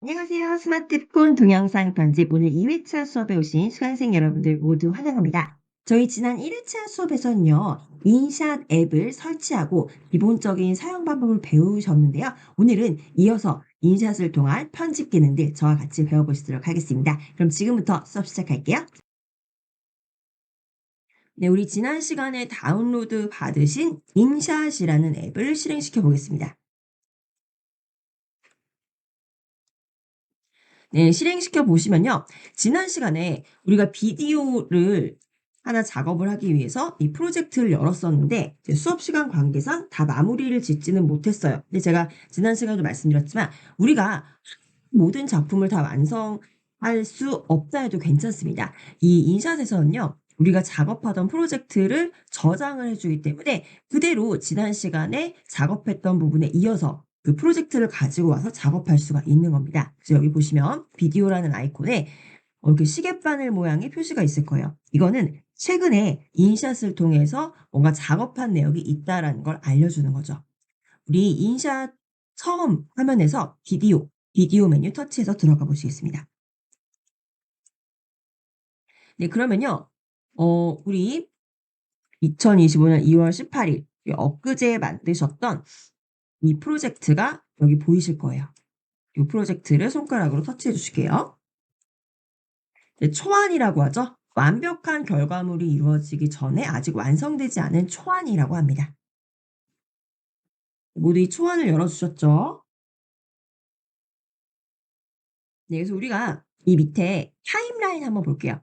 안녕하세요. 스마트폰 동영상 편집 오늘 2회차 수업에 오신 수강생 여러분들 모두 환영합니다. 저희 지난 1회차 수업에서는요, 인샷 앱을 설치하고 기본적인 사용 방법을 배우셨는데요. 오늘은 이어서 인샷을 통한 편집 기능들 저와 같이 배워보시도록 하겠습니다. 그럼 지금부터 수업 시작할게요. 네, 우리 지난 시간에 다운로드 받으신 인샷이라는 앱을 실행시켜 보겠습니다. 네, 실행시켜 보시면요. 지난 시간에 우리가 비디오를 하나 작업을 하기 위해서 이 프로젝트를 열었었는데 이제 수업 시간 관계상 다 마무리를 짓지는 못했어요. 근데 제가 지난 시간에도 말씀드렸지만 우리가 모든 작품을 다 완성할 수 없다 해도 괜찮습니다. 이 인샷에서는요. 우리가 작업하던 프로젝트를 저장을 해 주기 때문에 그대로 지난 시간에 작업했던 부분에 이어서 그 프로젝트를 가지고 와서 작업할 수가 있는 겁니다. 그래서 여기 보시면 비디오라는 아이콘에 이렇게 시계바늘 모양의 표시가 있을 거예요. 이거는 최근에 인샷을 통해서 뭔가 작업한 내역이 있다라는 걸 알려주는 거죠. 우리 인샷 처음 화면에서 비디오 메뉴 터치해서 들어가 보시겠습니다. 네, 그러면요. 우리 2025년 2월 18일 엊그제 만드셨던 이 프로젝트가 여기 보이실 거예요. 이 프로젝트를 손가락으로 터치해 주실게요. 네, 초안이라고 하죠. 완벽한 결과물이 이루어지기 전에 아직 완성되지 않은 초안이라고 합니다. 모두 이 초안을 열어 주셨죠? 네, 그래서 우리가 이 밑에 타임라인 한번 볼게요.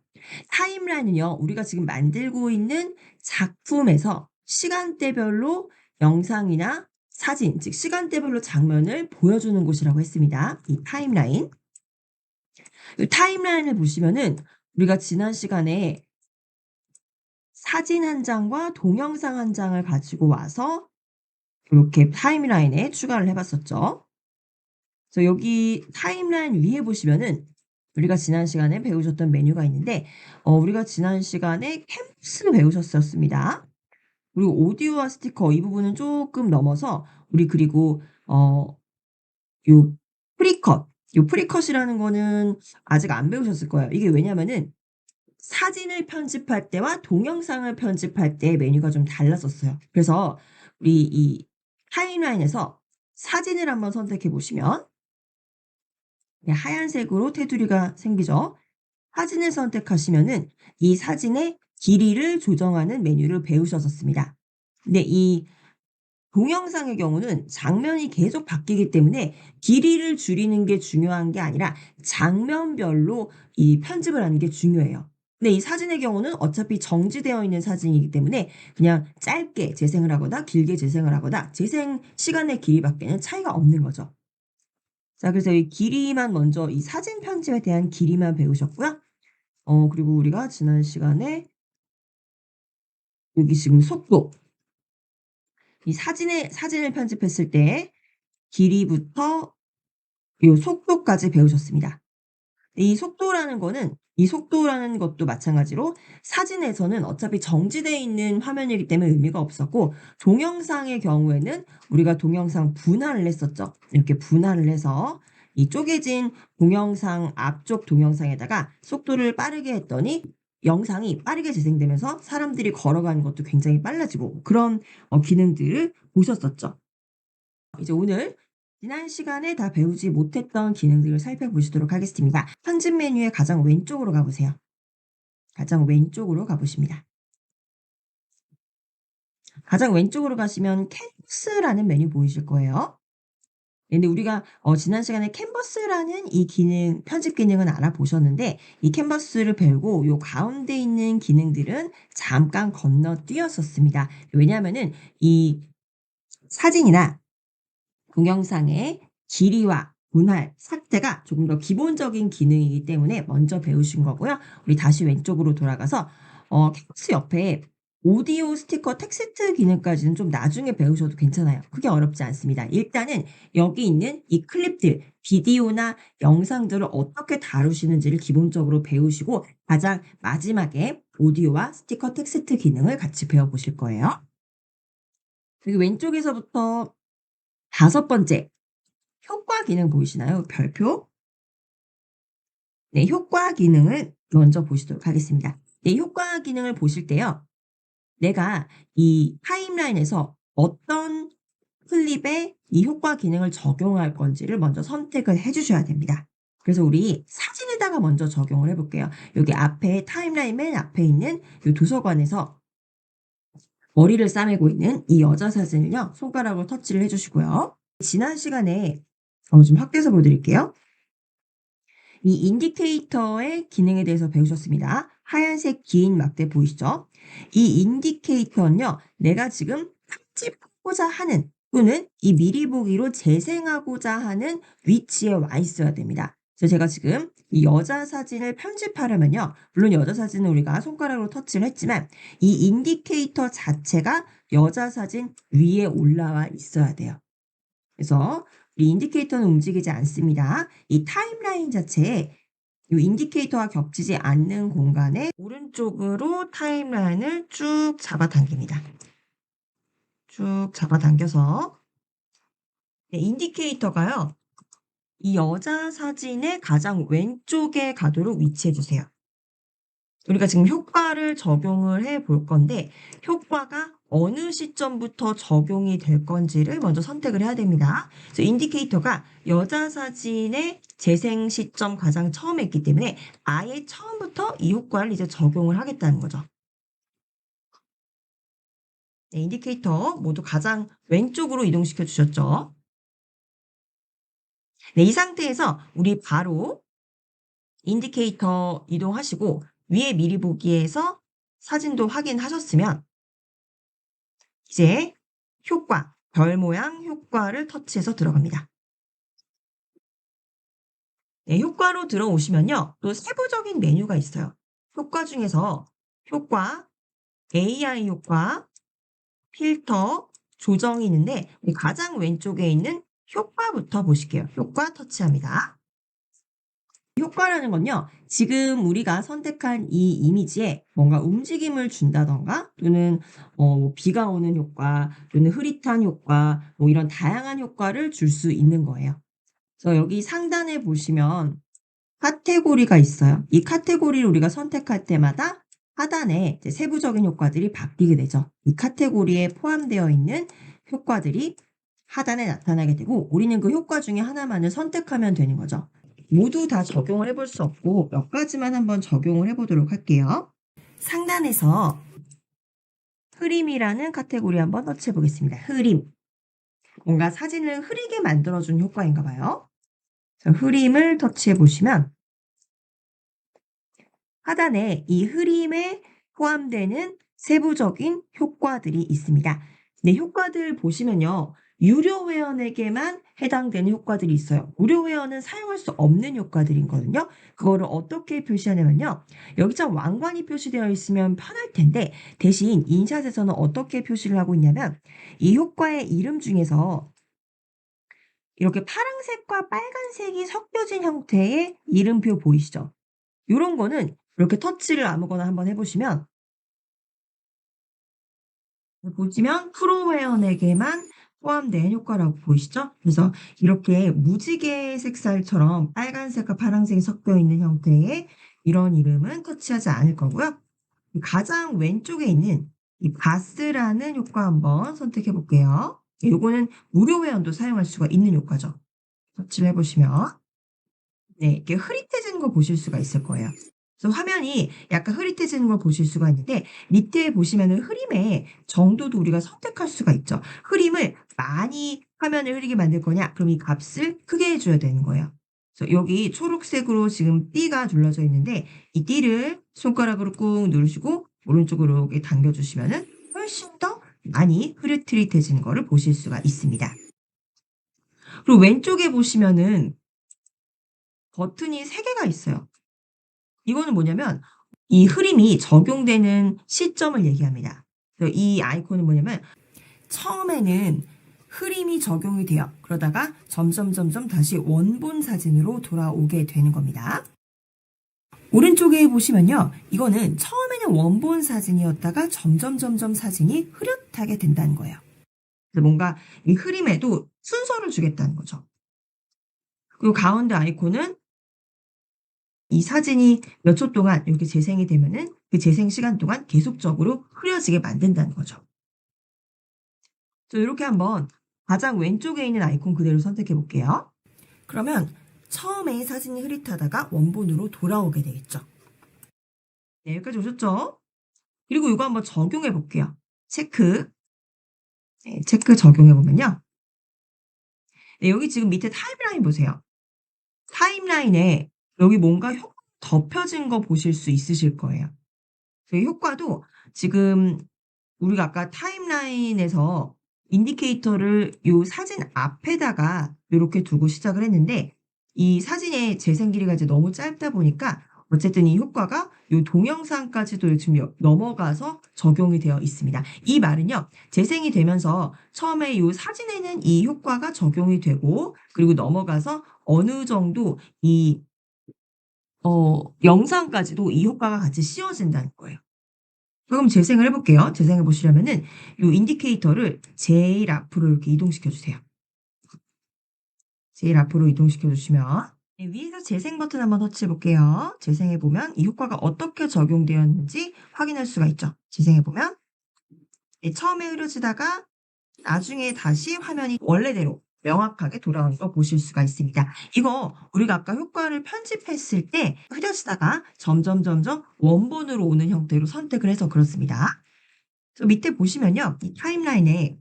타임라인은요, 우리가 지금 만들고 있는 작품에서 시간대별로 영상이나 사진, 즉 시간대별로 장면을 보여주는 곳이라고 했습니다. 이 타임라인. 이 타임라인을 보시면은 우리가 지난 시간에 사진 한 장과 동영상 한 장을 가지고 와서 이렇게 타임라인에 추가를 해 봤었죠. 그래서 여기 타임라인 위에 보시면은 우리가 지난 시간에 배우셨던 메뉴가 있는데 우리가 지난 시간에 캔버스 배우셨었습니다. 그리고 오디오와 스티커 이 부분은 쪼끔 넘어서 우리 그리고 요 프리컷 요 프리컷이라는 거는 아직 안 배우셨을 거예요. 이게 왜냐면은 사진을 편집할 때와 동영상을 편집할 때의 메뉴가 좀 달랐었어요. 그래서 우리 이 타임라인에서 사진을 한번 선택해 보시면 네, 하얀색으로 테두리가 생기죠. 사진을 선택하시면은 이 사진의 길이를 조정하는 메뉴를 배우셨었습니다. 근데 이 동영상의 경우는 장면이 계속 바뀌기 때문에 길이를 줄이는 게 중요한 게 아니라 장면별로 이 편집을 하는 게 중요해요. 근데 이 사진의 경우는 어차피 정지되어 있는 사진이기 때문에 그냥 짧게 재생을 하거나 길게 재생을 하거나 재생 시간의 길이밖에는 차이가 없는 거죠. 자, 그래서 이 길이만 먼저 이 사진 편집에 대한 길이만 배우셨고요. 그리고 우리가 지난 시간에 여기 지금 속도, 이 사진을 편집했을 때 길이부터 요 속도까지 배우셨습니다. 이 속도라는 것도 마찬가지로 사진에서는 어차피 정지되어 있는 화면이기 때문에 의미가 없었고 동영상의 경우에는 우리가 동영상 분할을 했었죠. 이렇게 분할을 해서 이 쪼개진 동영상 앞쪽 동영상에다가 속도를 빠르게 했더니 영상이 빠르게 재생되면서 사람들이 걸어가는 것도 굉장히 빨라지고 그런 기능들을 보셨었죠. 이제 오늘 지난 시간에 다 배우지 못했던 기능들을 살펴보시도록 하겠습니다. 편집 메뉴의 가장 왼쪽으로 가보세요. 가장 왼쪽으로 가보십니다. 가장 왼쪽으로 가시면 캔버스라는 메뉴 보이실 거예요. 근데 우리가 지난 시간에 캔버스라는 이 기능, 편집 기능은 알아보셨는데 이 캔버스를 배우고 요 가운데 있는 기능들은 잠깐 건너뛰었었습니다. 왜냐하면은 이 사진이나 동영상의 길이와 분할, 삭제가 조금 더 기본적인 기능이기 때문에 먼저 배우신 거고요. 우리 다시 왼쪽으로 돌아가서 텍스트 옆에 오디오 스티커 텍스트 기능까지는 좀 나중에 배우셔도 괜찮아요. 크게 어렵지 않습니다. 일단은 여기 있는 이 클립들, 비디오나 영상들을 어떻게 다루시는지를 기본적으로 배우시고 가장 마지막에 오디오와 스티커 텍스트 기능을 같이 배워보실 거예요. 여기 왼쪽에서부터 다섯 번째 효과 기능 보이시나요? 별표. 네, 효과 기능을 먼저 보시도록 하겠습니다. 네, 효과 기능을 보실 때요. 내가 이 타임라인에서 어떤 클립에 이 효과 기능을 적용할 건지를 먼저 선택을 해 주셔야 됩니다. 그래서 우리 사진에다가 먼저 적용을 해 볼게요. 여기 앞에 타임라인 맨 앞에 있는 요 도서관에서 머리를 싸매고 있는 이 여자 사진을요. 손가락으로 터치를 해 주시고요. 지난 시간에 좀 확대해서 보여 드릴게요. 이 인디케이터의 기능에 대해서 배우셨습니다. 하얀색 긴 막대 보이시죠? 이 인디케이터는요. 내가 지금 편집하고자 하는 또는 이 미리 보기로 재생하고자 하는 위치에 와 있어야 됩니다. 그래서 제가 지금 이 여자 사진을 편집하려면요. 물론 여자 사진은 우리가 손가락으로 터치를 했지만 이 인디케이터 자체가 여자 사진 위에 올라와 있어야 돼요. 그래서 이 인디케이터는 움직이지 않습니다. 이 타임라인 자체에 이 인디케이터와 겹치지 않는 공간에 오른쪽으로 타임라인을 쭉 잡아당깁니다. 쭉 잡아당겨서 네, 인디케이터가요. 이 여자 사진의 가장 왼쪽에 가도록 위치해 주세요. 우리가 지금 효과를 적용을 해 볼 건데 효과가 어느 시점부터 적용이 될 건지를 먼저 선택을 해야 됩니다. 그래서 인디케이터가 여자 사진의 재생 시점 가장 처음에 있기 때문에 아예 처음부터 이 효과를 이제 적용을 하겠다는 거죠. 네, 인디케이터 모두 가장 왼쪽으로 이동시켜 주셨죠. 네, 이 상태에서 우리 바로 인디케이터 이동하시고 위에 미리 보기에서 사진도 확인하셨으면 이제 효과, 별 모양 효과를 터치해서 들어갑니다. 네, 효과로 들어오시면요. 또 세부적인 메뉴가 있어요. 효과 중에서 효과, AI 효과, 필터, 조정이 있는데 가장 왼쪽에 있는 효과부터 보실게요. 효과 터치합니다. 효과라는 건요. 지금 우리가 선택한 이 이미지에 뭔가 움직임을 준다든가 또는 뭐 비가 오는 효과 또는 흐릿한 효과 뭐 이런 다양한 효과를 줄 수 있는 거예요. 그래서 여기 상단에 보시면 카테고리가 있어요. 이 카테고리를 우리가 선택할 때마다 하단에 이제 세부적인 효과들이 바뀌게 되죠. 이 카테고리에 포함되어 있는 효과들이 하단에 나타나게 되고 우리는 그 효과 중에 하나만을 선택하면 되는 거죠. 모두 다 적용을 해볼 수 없고 몇 가지만 한번 적용을 해보도록 할게요. 상단에서 흐림이라는 카테고리 한번 터치해 보겠습니다. 흐림. 뭔가 사진을 흐리게 만들어준 효과인가 봐요. 흐림을 터치해 보시면 하단에 이 흐림에 포함되는 세부적인 효과들이 있습니다. 네, 효과들 보시면요. 유료 회원에게만 해당되는 효과들이 있어요. 무료 회원은 사용할 수 없는 효과들이거든요. 그거를 어떻게 표시하냐면요. 여기처럼 왕관이 표시되어 있으면 편할 텐데 대신 인샷에서는 어떻게 표시를 하고 있냐면 이 효과의 이름 중에서 이렇게 파란색과 빨간색이 섞여진 형태의 이름표 보이시죠? 요런 거는 이렇게 터치를 아무거나 한번 해 보시면 보시면 프로 회원에게만 포함된 효과라고 보이시죠? 그래서 이렇게 무지개 색깔처럼 빨간색과 파란색이 섞여 있는 형태의 이런 이름은 터치하지 않을 거고요. 이 가장 왼쪽에 있는 이 바스라는 효과 한번 선택해 볼게요. 요거는 무료 회원도 사용할 수가 있는 효과죠. 터치를 해 보시면 네, 이렇게 흐릿해지는 걸 보실 수가 있을 거예요. 그래서 화면이 약간 흐릿해지는 걸 보실 수가 있는데 밑에 보시면은 흐림의 정도도 우리가 선택할 수가 있죠. 흐림을 많이 화면을 흐리게 만들 거냐? 그럼 이 값을 크게 해 줘야 되는 거예요. 그래서 여기 초록색으로 지금 띠가 둘러져 있는데 이 띠를 손가락으로 꾹 누르시고 오른쪽으로 이렇게 당겨 주시면은 훨씬 더 많이 흐릿흐릿해지는 거를 보실 수가 있습니다. 그리고 왼쪽에 보시면은 버튼이 3 개가 있어요. 이거는 뭐냐면 이 흐림이 적용되는 시점을 얘기합니다. 그래서 이 아이콘은 뭐냐면 처음에는 흐림이 적용이 돼요. 그러다가 점점 다시 원본 사진으로 돌아오게 되는 겁니다. 오른쪽에 보시면요. 이거는 처음에는 원본 사진이었다가 점점 사진이 흐릿하게 된다는 거예요. 그래서 뭔가 이 흐림에도 순서를 주겠다는 거죠. 그리고 가운데 아이콘은 이 사진이 몇 초 동안 이렇게 재생이 되면은 그 재생 시간 동안 계속적으로 흐려지게 만든다는 거죠. 요렇게 한번 가장 왼쪽에 있는 아이콘 그대로 선택해 볼게요. 그러면 처음에 사진이 흐릿하다가 원본으로 돌아오게 되겠죠. 네, 여기까지 오셨죠? 그리고 이거 한번 적용해 볼게요. 체크. 네, 체크 적용해 보면요. 네, 여기 지금 밑에 타임라인 보세요. 타임라인에 여기 뭔가 덮여진 거 보실 수 있으실 거예요. 그 효과도 지금 우리가 아까 타임라인에서 인디케이터를 요 사진 앞에다가 요렇게 두고 시작을 했는데 이 사진의 재생 길이가 이제 너무 짧다 보니까 어쨌든 이 효과가 요 동영상까지도 지금 넘어가서 적용이 되어 있습니다. 이 말은요. 재생이 되면서 처음에 요 사진에는 이 효과가 적용이 되고 그리고 넘어가서 어느 정도 이 영상까지도 이 효과가 같이 씌워진다는 거예요. 그럼 재생을 해 볼게요. 재생해 보시려면은 요 인디케이터를 제일 앞으로 이렇게 이동시켜 주세요. 제일 앞으로 이동시켜 주시면 네, 위에서 재생 버튼 한번 터치해 볼게요. 재생해 보면 이 효과가 어떻게 적용되었는지 확인할 수가 있죠. 재생해 보면 네, 처음에 흐려지다가 나중에 다시 화면이 원래대로 명확하게 돌아오는 거 보실 수가 있습니다. 이거 우리가 아까 효과를 편집했을 때 흐려지다가 점점 원본으로 오는 형태로 선택을 해서 그렇습니다. 밑에 보시면요. 이 타임라인에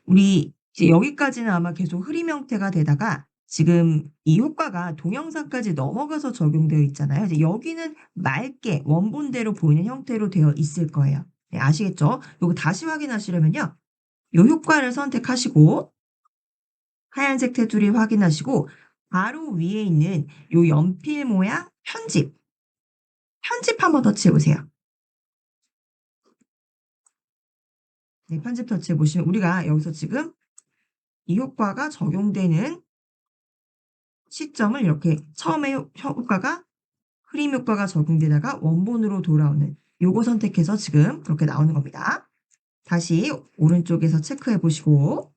우리 이제 여기까지는 아마 계속 흐림 형태가 되다가 지금 이 효과가 동영상까지 넘어가서 적용되어 있잖아요. 이제 여기는 맑게 원본대로 보이는 형태로 되어 있을 거예요. 네, 아시겠죠? 요거 다시 확인하시려면요. 요 효과를 선택하시고 하얀색 테두리 확인하시고 바로 위에 있는 요 연필 모양 편집, 편집 한번 터치해 보세요. 네, 편집 터치해 보시면 우리가 여기서 지금 이 효과가 적용되는 시점을 이렇게 처음에 효과가 흐림 효과가 적용되다가 원본으로 돌아오는 요거 선택해서 지금 그렇게 나오는 겁니다. 다시 오른쪽에서 체크해 보시고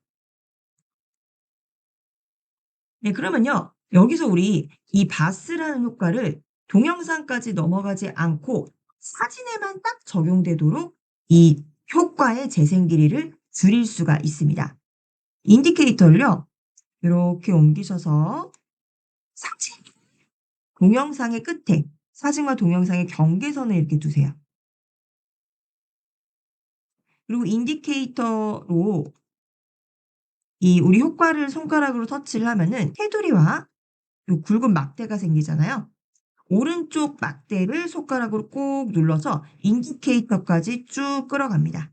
네, 그러면요. 여기서 우리 이 바스라는 효과를 동영상까지 넘어가지 않고 사진에만 딱 적용되도록 이 효과의 재생 길이를 줄일 수가 있습니다. 인디케이터를요. 이렇게 옮기셔서 사진, 동영상의 끝에 사진과 동영상의 경계선을 이렇게 두세요. 그리고 인디케이터로 이 우리 효과를 손가락으로 터치를 하면은 테두리와 요 굵은 막대가 생기잖아요. 오른쪽 막대를 손가락으로 꼭 눌러서 인디케이터까지 쭉 끌어갑니다.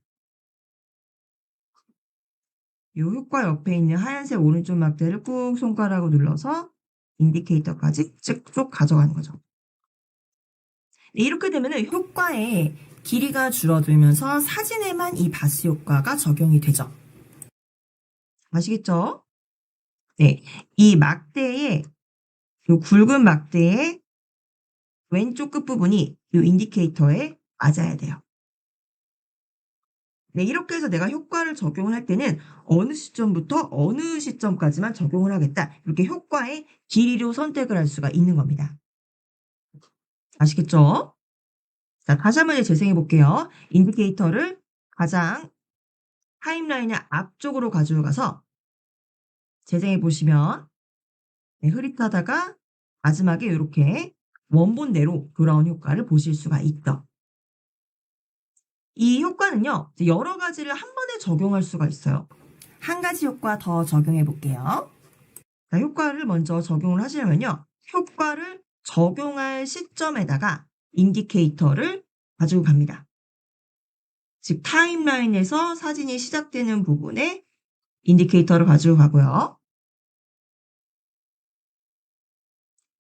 요 효과 옆에 있는 하얀색 오른쪽 막대를 꾹 손가락으로 눌러서 인디케이터까지 쭉 가져가는 거죠. 네, 이렇게 되면은 효과의 길이가 줄어들면서 사진에만 이 바스 효과가 적용이 되죠. 아시겠죠? 네. 이 막대의 요 굵은 막대의 왼쪽 끝부분이 요 인디케이터에 맞아야 돼요. 네, 이렇게 해서 내가 효과를 적용을 할 때는 어느 시점부터 어느 시점까지만 적용을 하겠다. 이렇게 효과의 길이로 선택을 할 수가 있는 겁니다. 아시겠죠? 자, 다시 한번 재생해 볼게요. 인디케이터를 가장 타임라인의 앞쪽으로 가져가서 재생해 보시면 네, 흐릿하다가 마지막에 이렇게 원본대로 돌아온 효과를 보실 수가 있죠. 이 효과는요. 여러 가지를 한 번에 적용할 수가 있어요. 한 가지 효과 더 적용해 볼게요. 자, 효과를 먼저 적용을 하시려면요. 효과를 적용할 시점에다가 인디케이터를 가지고 갑니다. 즉 타임라인에서 사진이 시작되는 부분에 인디케이터를 가지고 가고요.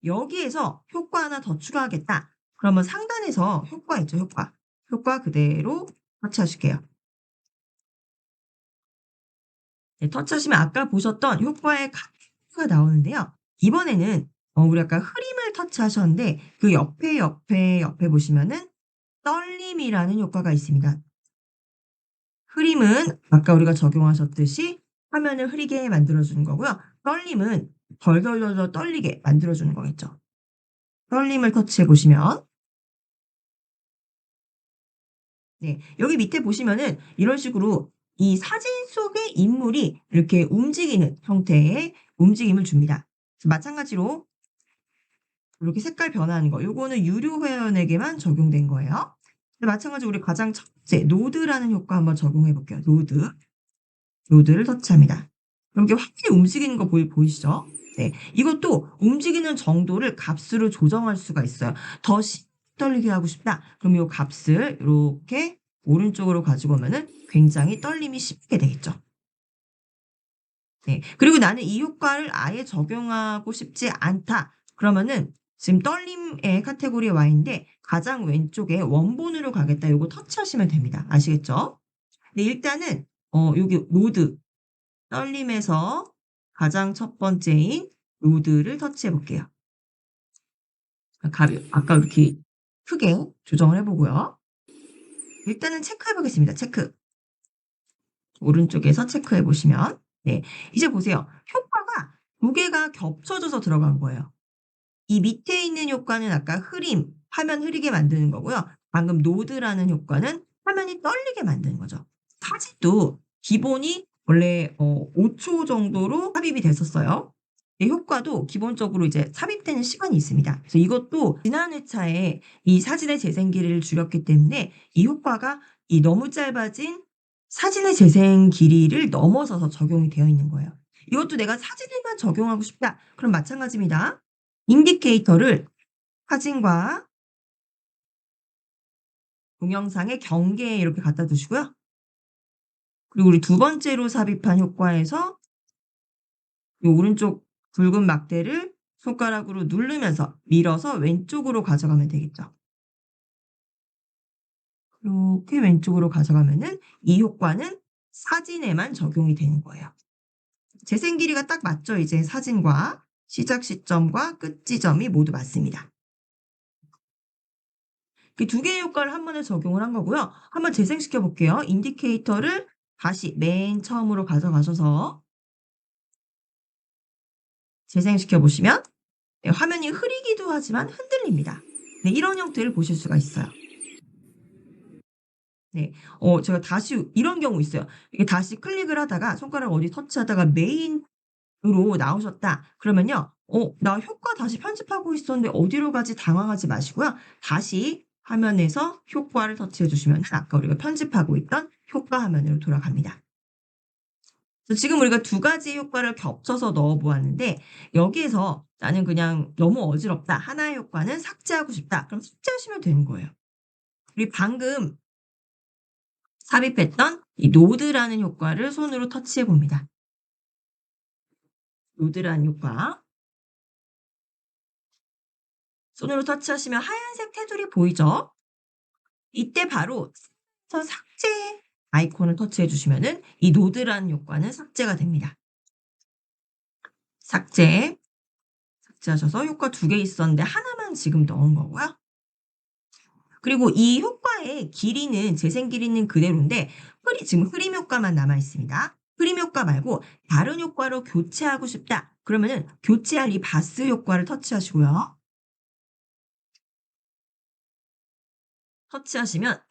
여기에서 효과 하나 더 추가하겠다. 그러면 상단에서 효과 있죠, 효과. 효과 그대로 터치하실게요. 네, 터치하시면 아까 보셨던 효과의 카드가 나오는데요. 이번에는 우리 아까 흐림을 터치하셨는데 그 옆에 보시면은 떨림이라는 효과가 있습니다. 흐림은 아까 우리가 적용하셨듯이 화면을 흐리게 만들어 주는 거고요. 떨림은 덜덜덜덜 떨리게 만들어 주는 거겠죠. 떨림을 터치해 보시면 네. 여기 밑에 보시면은 이런 식으로 이 사진 속의 인물이 이렇게 움직이는 형태의 움직임을 줍니다. 그래서 마찬가지로 이렇게 색깔 변하는 거 요거는 유료 회원에게만 적용된 거예요. 근데 마찬가지로 우리 가장 첫째 노드라는 효과 한번 적용해 볼게요. 노드. 노드를 터치합니다. 그럼 이게 확실히 움직이는 거 보이시죠? 네. 이것도 움직이는 정도를 값으로 조정할 수가 있어요. 더 떨리게 하고 싶다. 그럼 요 값을 요렇게 오른쪽으로 가지고 오면은 굉장히 떨림이 쉽게 되겠죠. 네. 그리고 '나는 이 효과를 아예 적용하고 싶지 않다.' 그러면은 지금 떨림의 카테고리에 와 있는데 가장 왼쪽에 '원본으로 가겠다.' 요거 터치하시면 됩니다. 아시겠죠? 네 일단은 여기 노드 떨림에서 가장 첫 번째인 노드를 터치해 볼게요. 아까 이렇게 크게 조정을 해 보고요. 일단은 체크해 보겠습니다. 체크. 오른쪽에서 체크해 보시면 네 이제 보세요. 효과가 두 개가 겹쳐져서 들어간 거예요. 이 밑에 있는 효과는 아까 화면 흐리게 만드는 거고요. 방금 노드라는 효과는 화면이 떨리게 만드는 거죠. 사진도 기본이 원래 5초 정도로 삽입이 됐었어요. 이 효과도 기본적으로 이제 삽입되는 시간이 있습니다. 그래서 이것도 지난 회차에 이 사진의 재생길이를 줄였기 때문에 이 효과가 이 너무 짧아진 사진의 재생 길이를 넘어서서 적용이 되어 있는 거예요. 이것도 '내가 사진에만 적용하고 싶다.' 그럼 마찬가지입니다. 인디케이터를 사진과 동영상의 경계에 이렇게 갖다 두시고요. 그리고 우리 두 번째로 삽입한 효과에서 이 오른쪽 붉은 막대를 손가락으로 누르면서 밀어서 왼쪽으로 가져가면 되겠죠. 이렇게 왼쪽으로 가져가면은 이 효과는 사진에만 적용이 되는 거예요. 재생 길이가 딱 맞죠? 이제 사진과 시작 시점과 끝 지점이 모두 맞습니다. 그 두 개의 효과를 한 번에 적용을 한 거고요. 한번 재생시켜 볼게요. 인디케이터를 다시 맨 처음으로 가져가셔서 재생시켜 보시면 네 화면이 흐리기도 하지만 흔들립니다. 네 이런 형태를 보실 수가 있어요. 네. 제가 다시 이런 경우 있어요. 이게 다시 클릭을 하다가 손가락 어디 터치하다가 메인으로 나오셨다. 그러면요. '나 효과 다시 편집하고 있었는데 어디로 가지?' 당황하지 마시고요. 다시 화면에서 효과를 터치해 주시면은 아까 우리가 편집하고 있던 효과 화면으로 돌아갑니다. 그래서 지금 우리가 두 가지 효과를 겹쳐서 넣어 보았는데 여기에서 '나는 그냥 너무 어지럽다. 하나의 효과는 삭제하고 싶다.' 그럼 삭제하시면 되는 거예요. 우리 방금 삽입했던 이 노드라는 효과를 손으로 터치해 봅니다. 노드라는 효과. 손으로 터치하시면 하얀색 테두리 보이죠? 이때 바로 서 삭제 아이콘을 터치해 주시면은 이 노드라는 효과는 삭제가 됩니다. 삭제. 삭제하셔서 효과 두 개 있었는데 하나만 지금 넣은 거고요. 그리고 이 효과의 길이는 재생 길이는 그대로인데 지금 흐림 효과만 남아 있습니다. 흐림 효과 말고 다른 효과로 교체하고 싶다. 그러면은 교체할 이 바스 효과를 터치하시고요. 터치하시면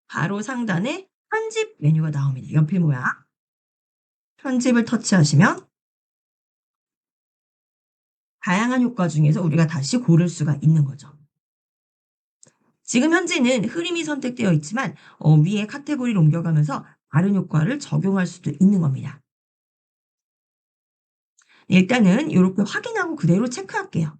바로 상단에 편집 메뉴가 나옵니다. 연필 모양. 편집을 터치하시면 다양한 효과 중에서 우리가 다시 고를 수가 있는 거죠. 지금 현재는 흐림이 선택되어 있지만 위에 카테고리를 옮겨가면서 다른 효과를 적용할 수도 있는 겁니다. 일단은 요렇게 확인하고 그대로 체크할게요.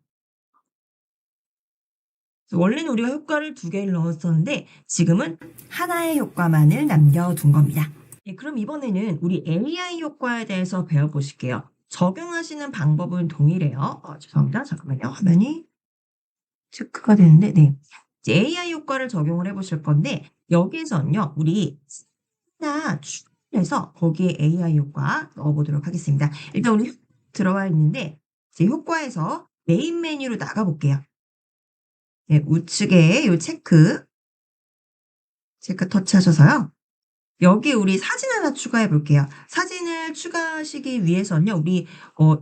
원래는 우리가 효과를 두 개를 넣었었는데 지금은 하나의 효과만을 남겨둔 겁니다. 네, 그럼 이번에는 우리 AI 효과에 대해서 배워보실게요. 적용하시는 방법은 동일해요. 죄송합니다. 잠깐만요. 화면이 체크가 되는데, 네. 이제 AI 효과를 적용을 해보실 건데, 여기에서는요, 우리 나 추가해서 거기에 AI 효과 넣어보도록 하겠습니다. 일단 우리 들어와 있는데, 이제 효과에서 메인 메뉴로 나가볼게요. 네, 우측에 요 체크 터치하셔서요. 여기에 우리 사진 하나 추가해 볼게요. 사진을 추가하시기 위해서는요. 우리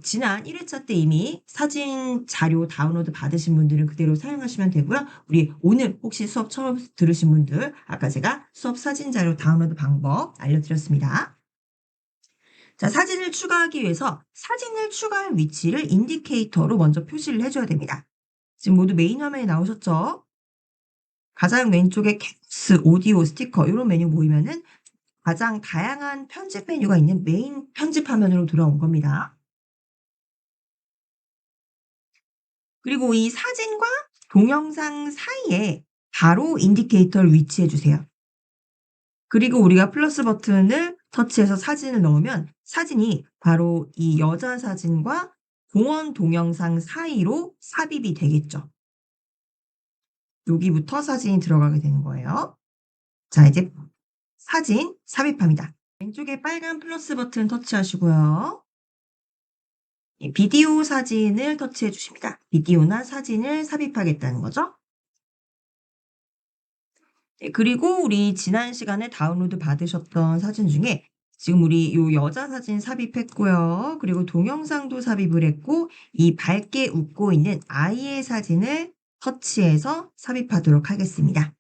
지난 1 회차 때 이미 사진 자료 다운로드 받으신 분들은 그대로 사용하시면 되고요. 우리 오늘 혹시 수업 처음 들으신 분들 아까 제가 수업 사진 자료 다운로드 방법 알려드렸습니다. 자, 사진을 추가하기 위해서 사진을 추가할 위치를 인디케이터로 먼저 표시를 해 줘야 됩니다. 지금 모두 메인 화면에 나오셨죠? 가장 왼쪽에 캡스, 오디오, 스티커 요런 메뉴 보이면은 가장 다양한 편집 메뉴가 있는 메인 편집 화면으로 돌아온 겁니다. 그리고 이 사진과 동영상 사이에 바로 인디케이터를 위치해 주세요. 그리고 우리가 플러스 버튼을 터치해서 사진을 넣으면 사진이 바로 이 여자 사진과 공원 동영상 사이로 삽입이 되겠죠. 여기부터 사진이 들어가게 되는 거예요. 자, 이제 사진 삽입합니다. 왼쪽에 빨간 플러스 버튼 터치하시고요. 예, 비디오 사진을 터치해 주십니다. 비디오나 사진을 삽입하겠다는 거죠. 네, 그리고 우리 지난 시간에 다운로드 받으셨던 사진 중에 지금 우리 요 여자 사진 삽입했고요. 그리고 동영상도 삽입을 했고 이 밝게 웃고 있는 아이의 사진을 터치해서 삽입하도록 하겠습니다.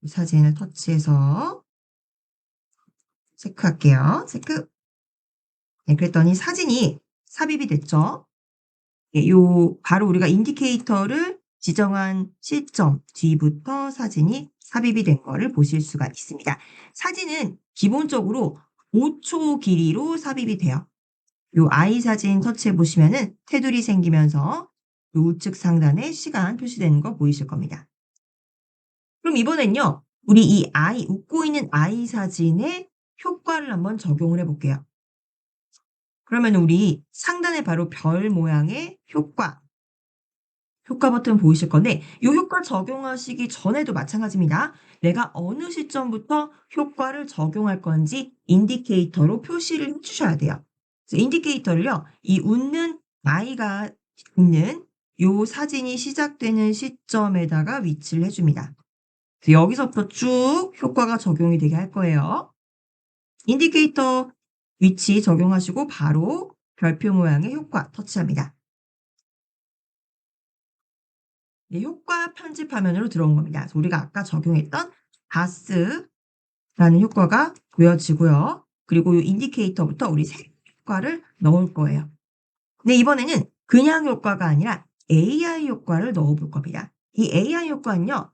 이 사진을 터치해서 체크할게요. 체크. 네, 그랬더니 사진이 삽입이 됐죠. 예, 요 바로 우리가 인디케이터를 지정한 시점 뒤부터 사진이 삽입이 된 거를 보실 수가 있습니다. 사진은 기본적으로 5초 길이로 삽입이 돼요. 요 아이 사진 터치해 보시면은 테두리 생기면서 요 우측 상단에 시간 표시되는 거 보이실 겁니다. 그럼 이번엔요. 우리 이 아이 웃고 있는 아이 사진에 효과를 한번 적용을 해 볼게요. 그러면 우리 상단에 바로 별 모양의 효과 버튼 보이실 건데 이 효과 적용하시기 전에도 마찬가지입니다. 내가 어느 시점부터 효과를 적용할 건지 인디케이터로 표시를 해 주셔야 돼요. 그래서 인디케이터를요. 이 웃는 아이가 있는 요 사진이 시작되는 시점에다가 위치를 해 줍니다. 그래서 여기서부터 쭉 효과가 적용이 되게 할 거예요. 인디케이터 위치 적용하시고 바로 별표 모양의 효과 터치합니다. 네, 효과 편집 화면으로 들어온 겁니다. 그래서 우리가 아까 적용했던 바스라는 효과가 보여지고요. 그리고 이 인디케이터부터 우리 색 효과를 넣을 거예요. 근데 이번에는 그냥 효과가 아니라 AI 효과를 넣어 볼 겁니다. 이 AI 효과는요.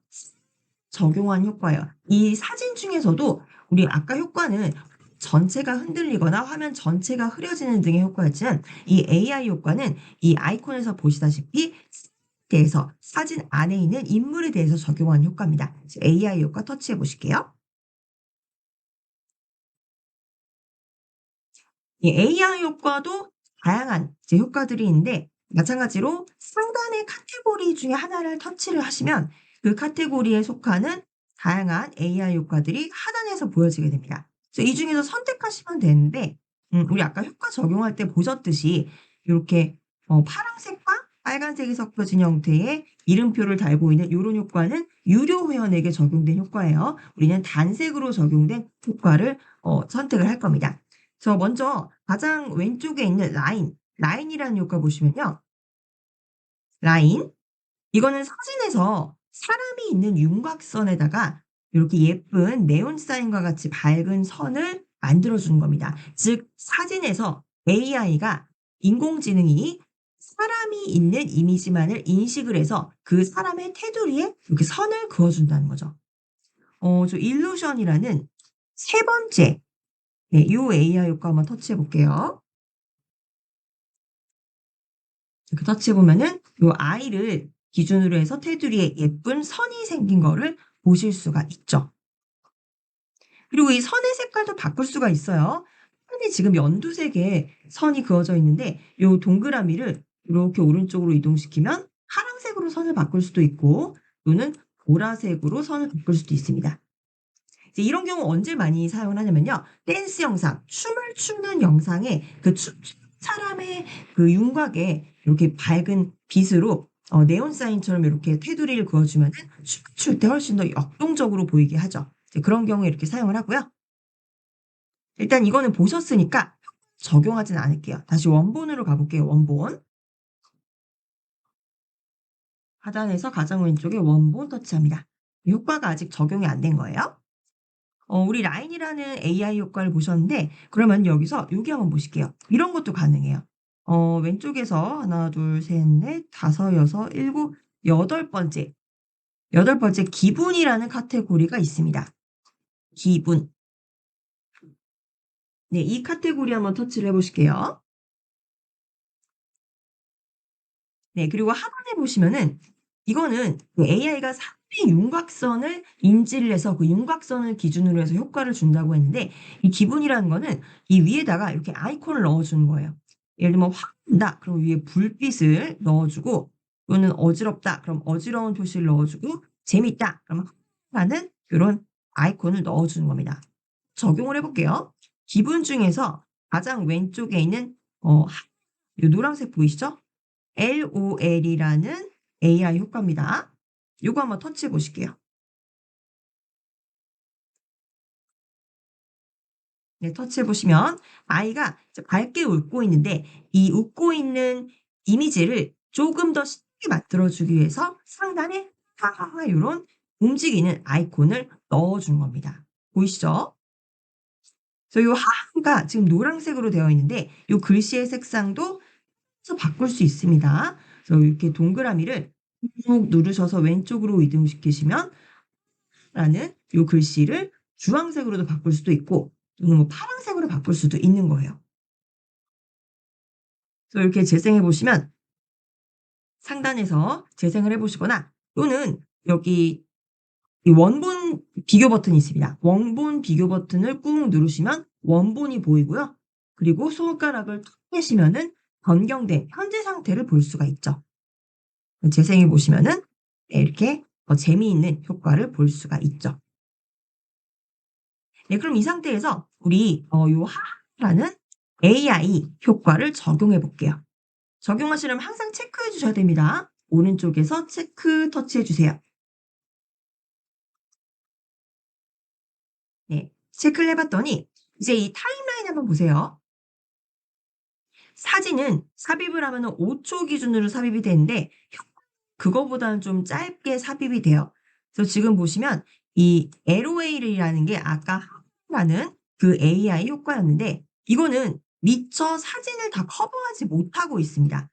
적용한 효과예요. 이 사진 중에서도 우리 아까 효과는 전체가 흔들리거나 화면 전체가 흐려지는 등의 효과였지만 이 AI 효과는 이 아이콘에서 보시다시피 대해서 사진 안에 있는 인물에 대해서 적용한 효과입니다. 그래서 AI 효과 터치해 보실게요. 이 AI 효과도 다양한 이제 효과들이 있는데 마찬가지로 상단의 카테고리 중에 하나를 터치를 하시면 그 카테고리에 속하는 다양한 AI 효과들이 하단에서 보여지게 됩니다. 그래서 이 중에서 선택하시면 되는데 우리 아까 효과 적용할 때 보셨듯이 요렇게 파란색과 빨간색이 섞여진 형태의 이름표를 달고 있는 요런 효과는 유료 회원에게 적용된 효과예요. 우리는 단색으로 적용된 효과를 선택을 할 겁니다. 먼저 가장 왼쪽에 있는 라인이라는 효과 보시면요. 라인 이거는 사진에서 사람이 있는 윤곽선에다가 이렇게 예쁜 네온 사인과 같이 밝은 선을 만들어 주는 겁니다. 즉 사진에서 AI가 인공지능이 사람이 있는 이미지만을 인식을 해서 그 사람의 테두리에 이렇게 선을 그어 준다는 거죠. 저 일루션이라는 세 번째 네 요 AI 효과 한번 터치해 볼게요. 이렇게 터치해 보면은 요 아이를 기준으로 해서 테두리에 예쁜 선이 생긴 거를 보실 수가 있죠. 그리고 이 선의 색깔도 바꿀 수가 있어요. 선이 지금 연두색의 선이 그어져 있는데 요 동그라미를 요렇게 오른쪽으로 이동시키면 파란색으로 선을 바꿀 수도 있고 또는 보라색으로 선을 바꿀 수도 있습니다. 이제 이런 경우 언제 많이 사용을 하냐면요. 댄스 영상, 춤을 추는 영상에 그 사람의 그 윤곽에 이렇게 밝은 빛으로 네온 사인처럼 이렇게 테두리를 그어 주면은 춤을 출 때 훨씬 더 역동적으로 보이게 하죠. 이제 그런 경우에 이렇게 사용을 하고요. 일단 이거는 보셨으니까 적용하진 않을게요. 다시 원본으로 가 볼게요, 원본. 하단에서 가장 왼쪽에 원본 터치합니다. 효과가 아직 적용이 안 된 거예요. 우리 라인이라는 AI 효과를 보셨는데 그러면 여기서 요기 한번 보실게요. 이런 것도 가능해요. 왼쪽에서 하나 둘 셋 넷 다섯 여섯 일곱 여덟 번째, 여덟 번째 기분이라는 카테고리가 있습니다. 기분. 네, 이 카테고리 한번 터치를 해 보실게요. 네, 그리고 하단에 보시면은 이거는 그 AI가 3의 윤곽선을 인지를 해서 그 윤곽선을 기준으로 해서 효과를 준다고 했는데 이 기분이라는 거는 이 위에다가 이렇게 아이콘을 넣어 주는 거예요. 예를 들면 "확 난다." 그럼 위에 불빛을 넣어 주고 또는 "어지럽다." 그럼 어지러운 표시를 넣어 주고 "재밌다." 그러면 라는 요런 아이콘을 넣어 주는 겁니다. 적용을 해 볼게요. 기분 중에서 가장 왼쪽에 있는 요 노란색 보이시죠? LOL이라는 AI 효과입니다. 요거 한번 터치해 보실게요. 네, 터치해 보시면 아이가 이제 밝게 웃고 있는데 이 웃고 있는 이미지를 조금 더 쉽게 만들어 주기 위해서 상단에 하하하 요런 움직이는 아이콘을 넣어 준 겁니다. 보이시죠? 그래서 요 하하가 지금 노란색으로 되어 있는데 요 글씨의 색상도 해서 바꿀 수 있습니다. 그래서 이렇게 동그라미를 꾹 누르셔서 왼쪽으로 이동시키시면 라는 요 글씨를 주황색으로도 바꿀 수도 있고 또는 뭐 파란색으로 바꿀 수도 있는 거예요. 그래서 이렇게 재생해 보시면 상단에서 재생을 해 보시거나 또는 여기 이 원본 비교 버튼이 있습니다. 원본 비교 버튼을 꾹 누르시면 원본이 보이고요. 그리고 손가락을 툭 빼시면은 변경된 현재 상태를 볼 수가 있죠. 재생해 보시면은 네, 이렇게 재미있는 효과를 볼 수가 있죠. 네, 그럼 이 상태에서 우리 요 하하라는 AI 효과를 적용해 볼게요. 적용하시려면 항상 체크해 주셔야 됩니다. 오른쪽에서 체크 터치해 주세요. 네. 체크를 해 봤더니 이제 이 타임라인 한번 보세요. 사진은 삽입을 하면은 5초 기준으로 삽입이 되는데 그거보다는 좀 짧게 삽입이 돼요. 그래서 지금 보시면 이 LOA라는 게 아까 라는 그 AI 효과였는데 이거는 미처 사진을 다 커버하지 못하고 있습니다.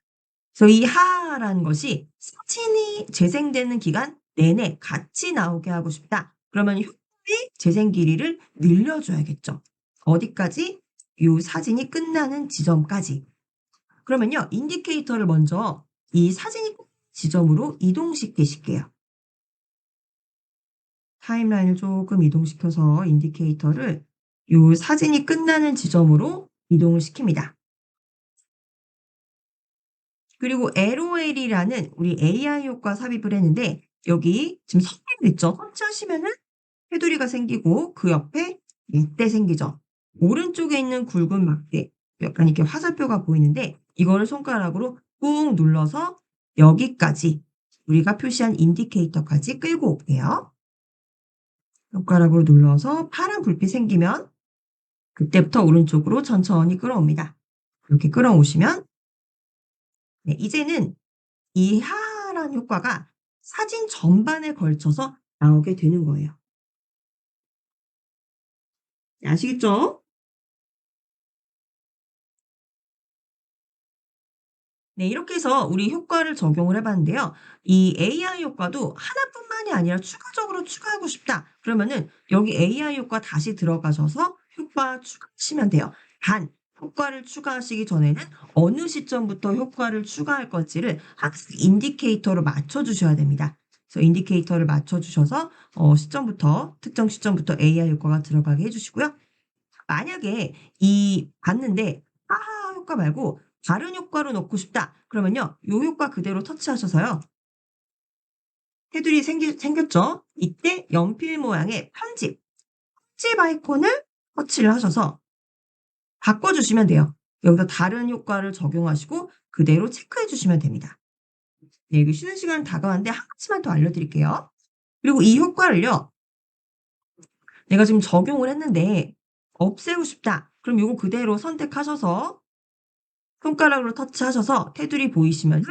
그래서 이 하라는 것이 사진이 재생되는 기간 내내 같이 나오게 하고 싶다. 그러면 효과의 재생 길이를 늘려 줘야겠죠. 어디까지? 요 사진이 끝나는 지점까지. 그러면요. 인디케이터를 먼저 이 사진이 끝 지점으로 이동시키실게요. 타임라인을 쪼끔 이동시켜서 인디케이터를 요 사진이 끝나는 지점으로 이동을 시킵니다. 그리고 LOL이라는 우리 AI 효과 삽입을 했는데 여기 지금 선택 있죠? 터치하시면은 테두리가 생기고 그 옆에 막대 생기죠. 오른쪽에 있는 굵은 막대 약간 이렇게 화살표가 보이는데 이거를 손가락으로 꾹 눌러서 여기까지 우리가 표시한 인디케이터까지 끌고 올게요. 손가락으로 눌러서 파란 불빛 생기면 그때부터 오른쪽으로 천천히 끌어옵니다. 이렇게 끌어오시면 네, 이제는 이 하하란 효과가 사진 전반에 걸쳐서 나오게 되는 거예요. 아시겠죠? 네, 이렇게 해서 우리 효과를 적용을 해 봤는데요. 이 AI 효과도 하나뿐만이 아니라 추가적으로 추가하고 싶다. 그러면은 여기 AI 효과 다시 들어가셔서 효과 추가하시면 돼요. 단 효과를 추가하시기 전에는 어느 시점부터 효과를 추가할 건지를 항상 인디케이터로 맞춰 주셔야 됩니다. 그래서 인디케이터를 맞춰 주셔서 시점부터 특정 시점부터 AI 효과가 들어가게 해 주시고요. 만약에 이 봤는데 하하 효과 말고 다른 효과로 넣고 싶다. 그러면요. 요 효과 그대로 터치하셔서요. 테두리 생겼죠? 이때 연필 모양의 편집 아이콘을 터치를 하셔서 바꿔 주시면 돼요. 여기서 다른 효과를 적용하시고 그대로 체크해 주시면 됩니다. 네, 이거 쉬는 시간 다가왔는데 한 가지만 더 알려 드릴게요. 그리고 이 효과를요. 내가 지금 적용을 했는데 없애고 싶다. 그럼 요거 그대로 선택하셔서 손가락으로 터치하셔서 테두리 보이시면은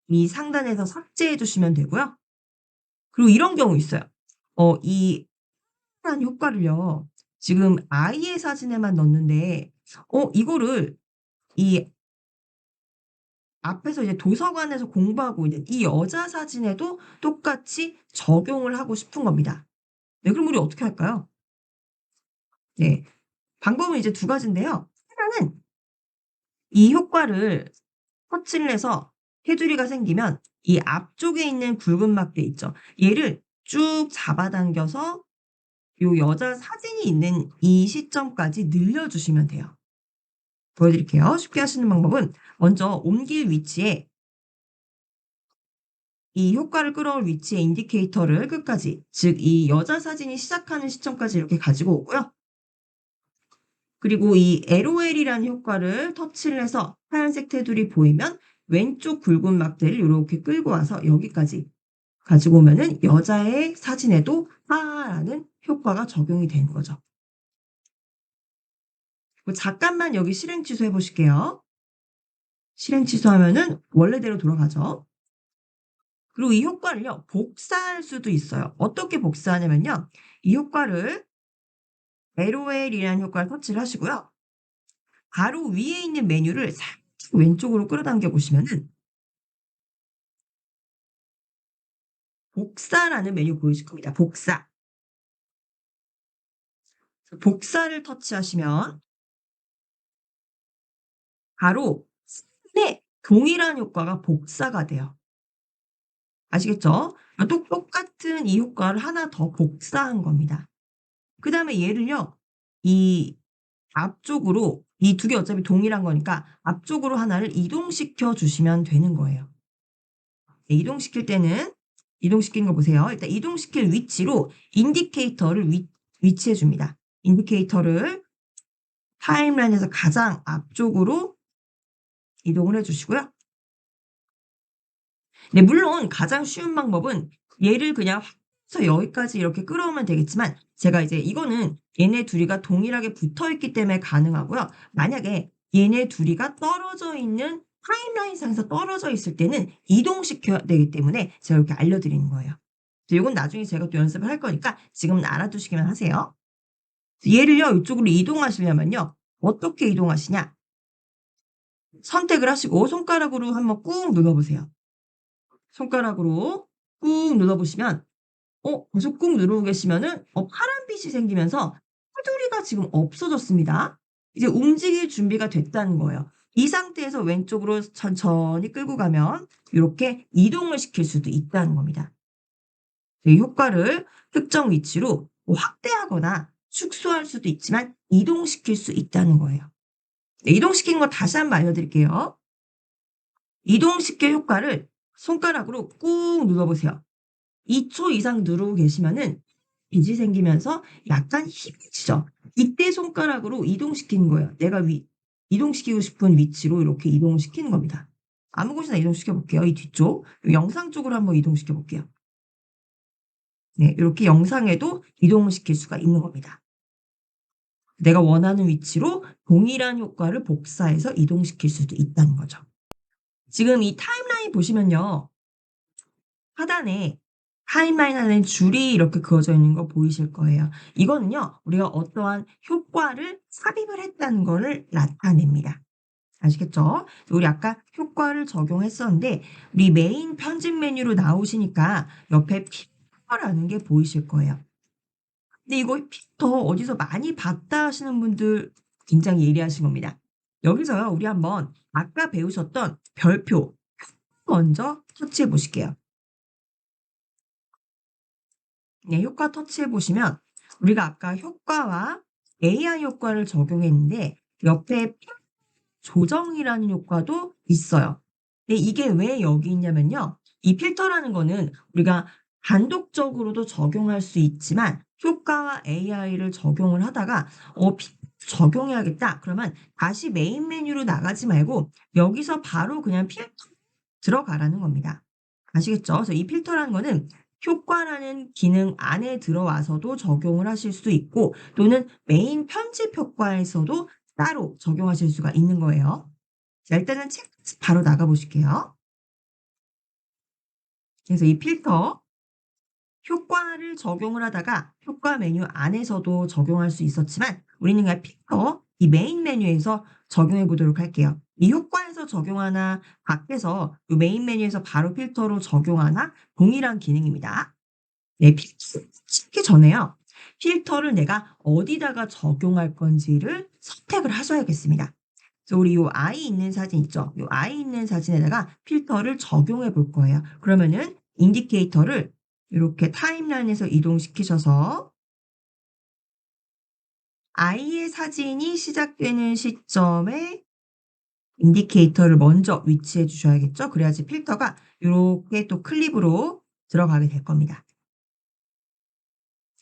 이 상단에서 삭제해 주시면 되고요. 그리고 이런 경우 있어요. 이 한 효과를요. 지금 아이의 사진에만 넣었는데 이거를 이 앞에서 이제 도서관에서 공부하고 있는 이 여자 사진에도 똑같이 적용을 하고 싶은 겁니다. 네, 그럼 우리 어떻게 할까요? 네. 방법은 이제 두 가지인데요. 하나는 이 효과를 터치를 해서 테두리가 생기면 이 앞쪽에 있는 굵은 막대 있죠. 얘를 쭉 잡아당겨서 요 여자 사진이 있는 이 시점까지 늘려 주시면 돼요. 보여드릴게요. 쉽게 하시는 방법은 먼저 옮길 위치에 이 효과를 끌어올 위치의 인디케이터를 끝까지, 즉 이 여자 사진이 시작하는 시점까지 이렇게 가지고 오고요. 그리고 이 LOL이라는 효과를 터치를 해서 하얀색 테두리 보이면 왼쪽 굵은 막대를 요렇게 끌고 와서 여기까지 가지고 오면은 여자의 사진에도 "하하"라는 효과가 적용이 되는 거죠. 잠깐만 여기 실행 취소해 보실게요. 실행 취소하면은 원래대로 돌아가죠. 그리고 이 효과를요, 복사할 수도 있어요. 어떻게 복사하냐면요. 이 효과를 LOL이라는 효과를 터치를 하시고요. 바로 위에 있는 메뉴를 살짝 왼쪽으로 끌어당겨 보시면은 복사라는 메뉴 보이실 겁니다. 복사. 복사를 터치하시면 바로 네, 동일한 효과가 복사가 돼요. 아시겠죠? 똑같은 이 효과를 하나 더 복사한 겁니다. 그다음에 얘를요. 이 앞쪽으로 이 두 개 어차피 동일한 거니까 앞쪽으로 하나를 이동시켜 주시면 되는 거예요. 네, 이동시킬 때는 이동시키는 거 보세요. 일단 이동시킬 위치로 인디케이터를 위치해 줍니다. 인디케이터를 타임라인에서 가장 앞쪽으로 이동을 해 주시고요. 네, 물론 가장 쉬운 방법은 얘를 그냥 확 해서 여기까지 이렇게 끌어오면 되겠지만 제가 이제 이거는 얘네 둘이가 동일하게 붙어 있기 때문에 가능하고요. 만약에 얘네 둘이가 떨어져 있는 타임라인상에서 떨어져 있을 때는 이동시켜야 되기 때문에 제가 이렇게 알려 드리는 거예요. 요건 나중에 제가 또 연습을 할 거니까 지금은 알아두시기만 하세요. 얘를요, 이쪽으로 이동하시려면요. 어떻게 이동하시냐? 선택을 하시고 손가락으로 한번 꾹 눌러 보세요. 손가락으로 꾹 눌러 보시면 계속 꾹 누르고 계시면은 파란빛이 생기면서 테두리가 지금 없어졌습니다. 이제 움직일 준비가 됐다는 거예요. 이 상태에서 왼쪽으로 천천히 끌고 가면 요렇게 이동을 시킬 수도 있다는 겁니다. 이 효과를 특정 위치로 뭐 확대하거나 축소할 수도 있지만 이동시킬 수 있다는 거예요. 네, 이동시키는 거 다시 한번 알려드릴게요. 이동시킬 효과를 손가락으로 꾹 눌러 보세요. 2초 이상 누르고 계시면은 빛이 생기면서 약간 희미해지죠. 이때 손가락으로 이동시키는 거예요. 내가 이동시키고 싶은 위치로 이렇게 이동시키는 겁니다. 아무 곳이나 이동시켜 볼게요. 이 뒤쪽. 영상 쪽으로 한번 이동시켜 볼게요. 네, 요렇게 영상에도 이동을 시킬 수가 있는 겁니다. 내가 원하는 위치로 동일한 효과를 복사해서 이동시킬 수도 있다는 거죠. 지금 이 타임라인 보시면요. 하단에 타임라인 안에 줄이 이렇게 그어져 있는 거 보이실 거예요. 이거는요, 우리가 어떠한 효과를 삽입을 했다는 거를 나타냅니다. 아시겠죠? 우리 아까 효과를 적용했었는데 우리 메인 편집 메뉴로 나오시니까 옆에 필터라는 게 보이실 거예요. 근데 이거 필터 어디서 많이 봤다 하시는 분들 굉장히 예리하신 겁니다. 여기서요, 우리 한번 아까 배우셨던 별표 먼저 터치해 보실게요. 네, 효과 터치해 보시면 우리가 아까 효과와 AI 효과를 적용했는데 옆에 조정이라는 효과도 있어요. 근데 이게 왜 여기 있냐면요. 이 필터라는 거는 우리가 단독적으로도 적용할 수 있지만 효과와 AI를 적용을 하다가 적용해야겠다. 그러면 다시 메인 메뉴로 나가지 말고 여기서 바로 그냥 필터 들어가라는 겁니다. 아시겠죠? 그래서 이 필터라는 거는 효과라는 기능 안에 들어와서도 적용을 하실 수 있고 또는 메인 편집 효과에서도 따로 적용하실 수가 있는 거예요. 자 일단은 체크리스트 바로 나가 보실게요. 그래서 이 필터 효과를 적용을 하다가 효과 메뉴 안에서도 적용할 수 있었지만 우리는 그냥 필터 이 메인 메뉴에서 적용해 보도록 할게요. 이 효과에서 적용하나 밖에서 이 메인 메뉴에서 바로 필터로 적용하나 동일한 기능입니다. 네, 필터 찍기 전에요. 필터를 내가 어디다가 적용할 건지를 선택을 하셔야겠습니다. 그래서 우리 요 아이 있는 사진 있죠? 요 아이 있는 사진에다가 필터를 적용해 볼 거예요. 그러면은 인디케이터를 요렇게 타임라인에서 이동시키셔서 아이의 사진이 시작되는 시점에 인디케이터를 먼저 위치해 주셔야겠죠? 그래야지 필터가 요렇게 또 클립으로 들어가게 될 겁니다.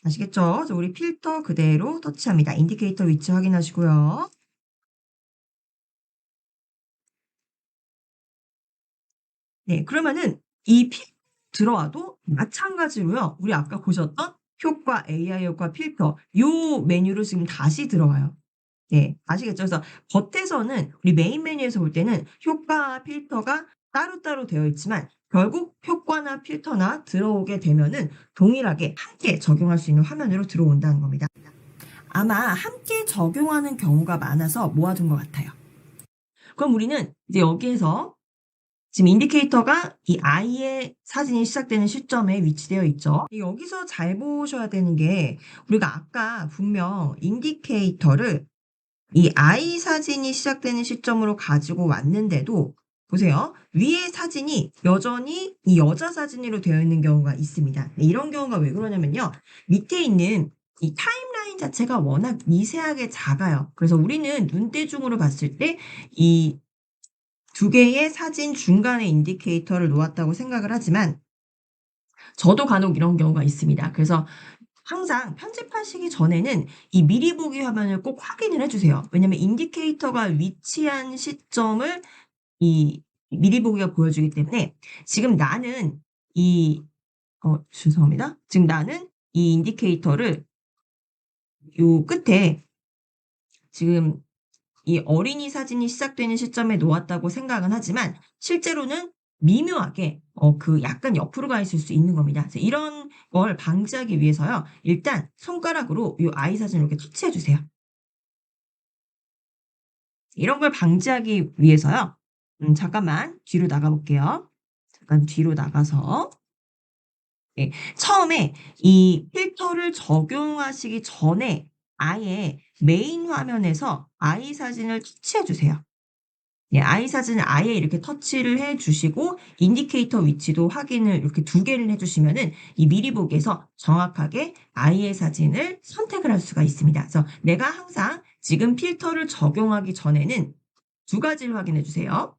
아시겠죠? 그래서 우리 필터 그대로 터치합니다. 인디케이터 위치 확인하시고요. 네. 그러면은 이 들어와도 마찬가지로요. 우리 아까 보셨던 효과, AI 효과, 필터 요 메뉴로 지금 다시 들어와요. 네. 아시겠죠? 그래서 겉에서는 우리 메인 메뉴에서 볼 때는 효과와 필터가 따로따로 되어 있지만 결국 효과나 필터나 들어오게 되면은 동일하게 함께 적용할 수 있는 화면으로 들어온다는 겁니다. 아마 함께 적용하는 경우가 많아서 모아둔 것 같아요. 그럼 우리는 이제 여기에서 지금 인디케이터가 이 아이의 사진이 시작되는 시점에 위치되어 있죠. 여기서 잘 보셔야 되는 게 우리가 아까 분명 인디케이터를 이 아이 사진이 시작되는 시점으로 가지고 왔는데도 보세요. 위에 사진이 여전히 이 여자 사진으로 되어 있는 경우가 있습니다. 네, 이런 경우가 왜 그러냐면요. 밑에 있는 이 타임라인 자체가 워낙 미세하게 작아요. 그래서 우리는 눈대중으로 봤을 때 이 두 개의 사진 중간에 인디케이터를 놓았다고 생각을 하지만 저도 간혹 이런 경우가 있습니다. 그래서 항상 편집하시기 전에는 이 미리 보기 화면을 꼭 확인을 해 주세요. 왜냐면 인디케이터가 위치한 시점을 이 미리 보기가 보여주기 때문에 지금 나는 이 죄송합니다. 지금 나는 이 인디케이터를 요 끝에 지금 이 어린이 사진이 시작되는 시점에 놓았다고 생각은 하지만 실제로는 미묘하게 그 약간 옆으로 가 있을 수 있는 겁니다. 그래서 이런 걸 방지하기 위해서요. 일단 손가락으로 요 아이 사진을 이렇게 터치해 주세요. 이런 걸 방지하기 위해서요. 잠깐만 뒤로 나가 볼게요. 잠깐 뒤로 나가서 예 처음에 이 필터를 적용하시기 전에 아예 메인 화면에서 아이 사진을 터치해 주세요. 예 아이 사진을 아예 이렇게 터치를 해 주시고 인디케이터 위치도 확인을 이렇게 두 개를 해 주시면은 이 미리 보기에서 정확하게 아이의 사진을 선택을 할 수가 있습니다. 그래서 내가 항상 지금 필터를 적용하기 전에는 두 가지를 확인해 주세요.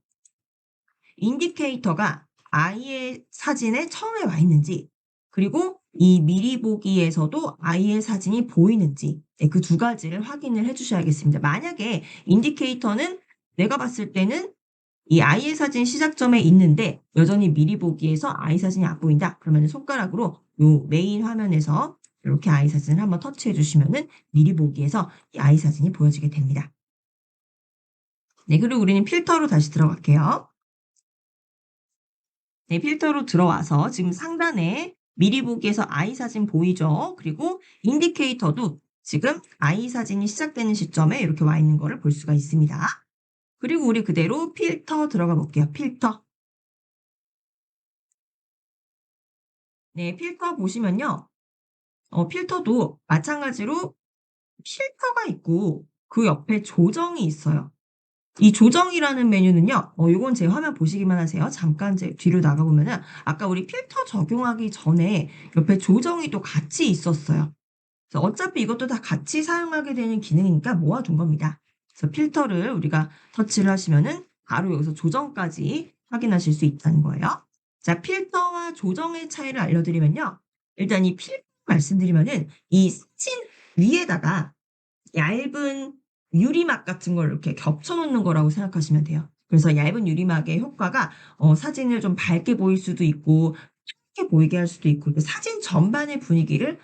인디케이터가 아이의 사진에 처음에 와 있는지 그리고 이 미리 보기에서도 아이의 사진이 보이는지 네 그 두 가지를 확인을 해 주셔야겠습니다. 만약에 인디케이터는 내가 봤을 때는 이 아이의 사진 시작점에 있는데 여전히 미리 보기에서 아이 사진이 안 보인다. 그러면은 손가락으로 요 메인 화면에서 요렇게 아이 사진을 한번 터치해 주시면은 미리 보기에서 이 아이 사진이 보여지게 됩니다. 네 그리고 우리는 필터로 다시 들어갈게요. 네 필터로 들어와서 지금 상단에 미리 보기에서 아이 사진 보이죠? 그리고 인디케이터도 지금 아이 사진이 시작되는 시점에 이렇게 와 있는 거를 볼 수가 있습니다. 그리고 우리 그대로 필터 들어가 볼게요. 필터. 네 필터 보시면요. 필터도 마찬가지로 필터가 있고 그 옆에 조정이 있어요. 이 조정이라는 메뉴는요. 요건 제 화면 보시기만 하세요. 잠깐 제 뒤로 나가 보면은 아까 우리 필터 적용하기 전에 옆에 조정이 또 같이 있었어요. 그래서 어차피 이것도 다 같이 사용하게 되는 기능이니까 모아 둔 겁니다. 그래서 필터를 우리가 터치를 하시면은 바로 여기서 조정까지 확인하실 수 있다는 거예요. 자 필터와 조정의 차이를 알려드리면요. 일단 이 필터 말씀드리면은 이 사진 위에다가 얇은 유리막 같은 걸 이렇게 겹쳐 놓는 거라고 생각하시면 돼요. 그래서 얇은 유리막의 효과가 사진을 좀 밝게 보일 수도 있고 해 보이게 할 수도 있고 그 사진 전반의 분위기를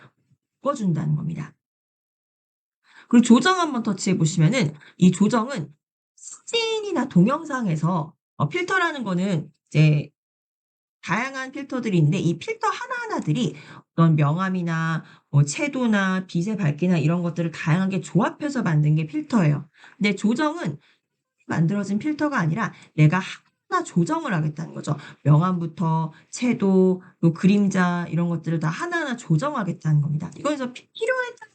바꿔준다는 겁니다. 그리고 조정 한번 터치해 보시면은 이 조정은 사진이나 동영상에서 필터라는 거는 이제 다양한 필터들이 있는데 이 필터 하나하나들이 어떤 명암이나 뭐 채도나 빛의 밝기나 이런 것들을 다양하게 조합해서 만든 게 필터예요. 근데 조정은 만들어진 필터가 아니라 내가 하나하나 조정을 하겠다는 거죠. 명암부터 채도 또 그림자 이런 것들을 다 하나하나 조정하겠다는 겁니다. 이거에서 필요에 따라